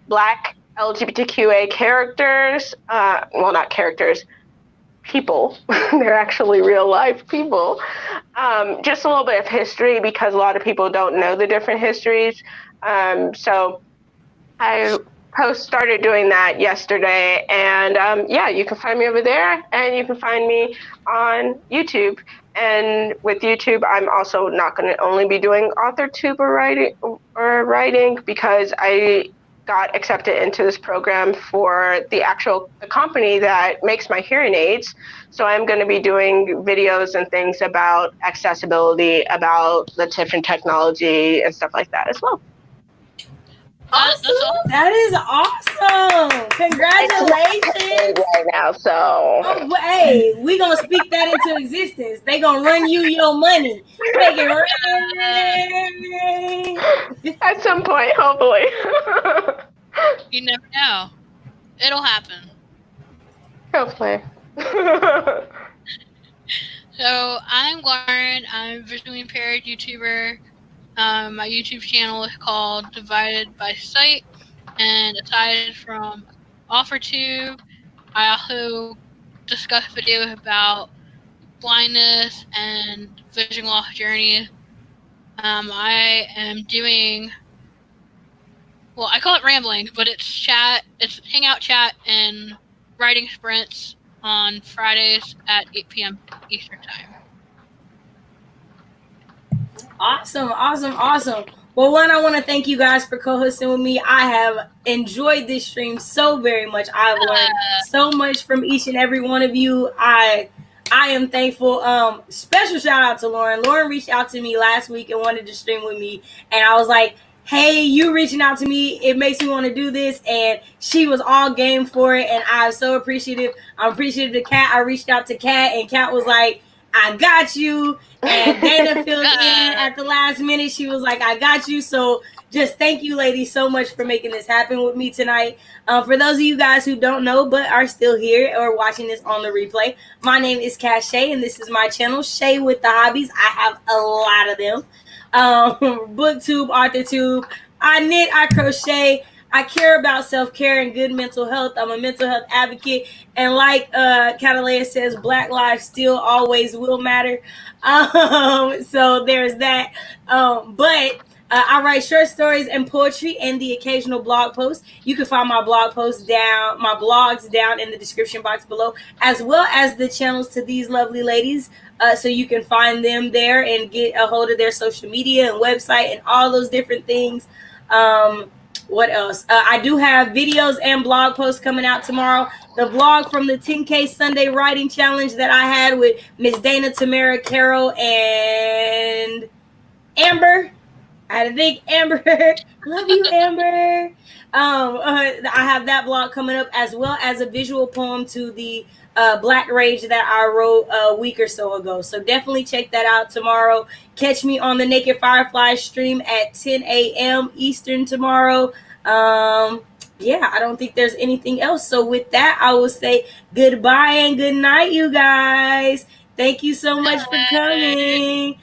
Black LGBTQA characters, well, not characters, people. They're actually real life people. Just a little bit of history, because a lot of people don't know the different histories. So I started doing that yesterday, and yeah, you can find me over there, and you can find me on YouTube. And with YouTube, I'm also not going to only be doing AuthorTube or writing, because I got accepted into this program for the company that makes my hearing aids. So I'm going to be doing videos and things about accessibility, about the different technology and stuff like that as well. Awesome. That is awesome. Congratulations. Right now, so. Hey, we're going to speak that into existence. They're going to run you your money. Make it rain. At some point, hopefully. You never know. It'll happen. Hopefully. So I'm Lauren. I'm a visually impaired YouTuber. My YouTube channel is called Divided by Sight, and aside from AuthorTube, I also discuss videos about blindness and vision loss journey. I am doing, well, I call it rambling, but it's hangout chat and writing sprints on Fridays at 8 p.m. Eastern Time. Awesome. Well, one, I want to thank you guys for co-hosting with me. I have enjoyed this stream so very much. I've learned so much from each and every one of you. I am thankful. Special shout out to Lauren. Lauren reached out to me last week and wanted to stream with me, and I was like, hey, you reaching out to me, it makes me want to do this. And she was all game for it, and I'm so appreciative. I'm appreciative to Kat. I reached out to Kat, and Kat was like, I got you. And Dana filled in at the last minute. She was like, I got you. So just thank you, ladies, so much for making this happen with me tonight. For those of you guys who don't know but are still here or watching this on the replay, my name is Kat Shay, and this is my channel, Shay with the Hobbies. I have a lot of them. Booktube, AuthorTube. I knit, I crochet. I care about self-care and good mental health. I'm a mental health advocate. And like Catalea says, Black lives still always will matter. So there's that. But I write short stories and poetry and the occasional blog post. You can find my blog posts down, my blogs down in the description box below, as well as the channels to these lovely ladies. So you can find them there and get a hold of their social media and website and all those different things. What else? I do have videos and blog posts coming out tomorrow. The blog from the 10K Sunday Writing Challenge that I had with Miss Dana, Tamara, Carol, and Amber. I had to think, Amber. Love you, Amber. I have that blog coming up, as well as a visual poem to the Black Rage that I wrote a week or so ago. So definitely check that out tomorrow. Catch me on the Naked Firefly stream at 10 a.m. Eastern tomorrow. Yeah, I don't think there's anything else. So with that, I will say goodbye and good night, you guys. Thank you so much for coming.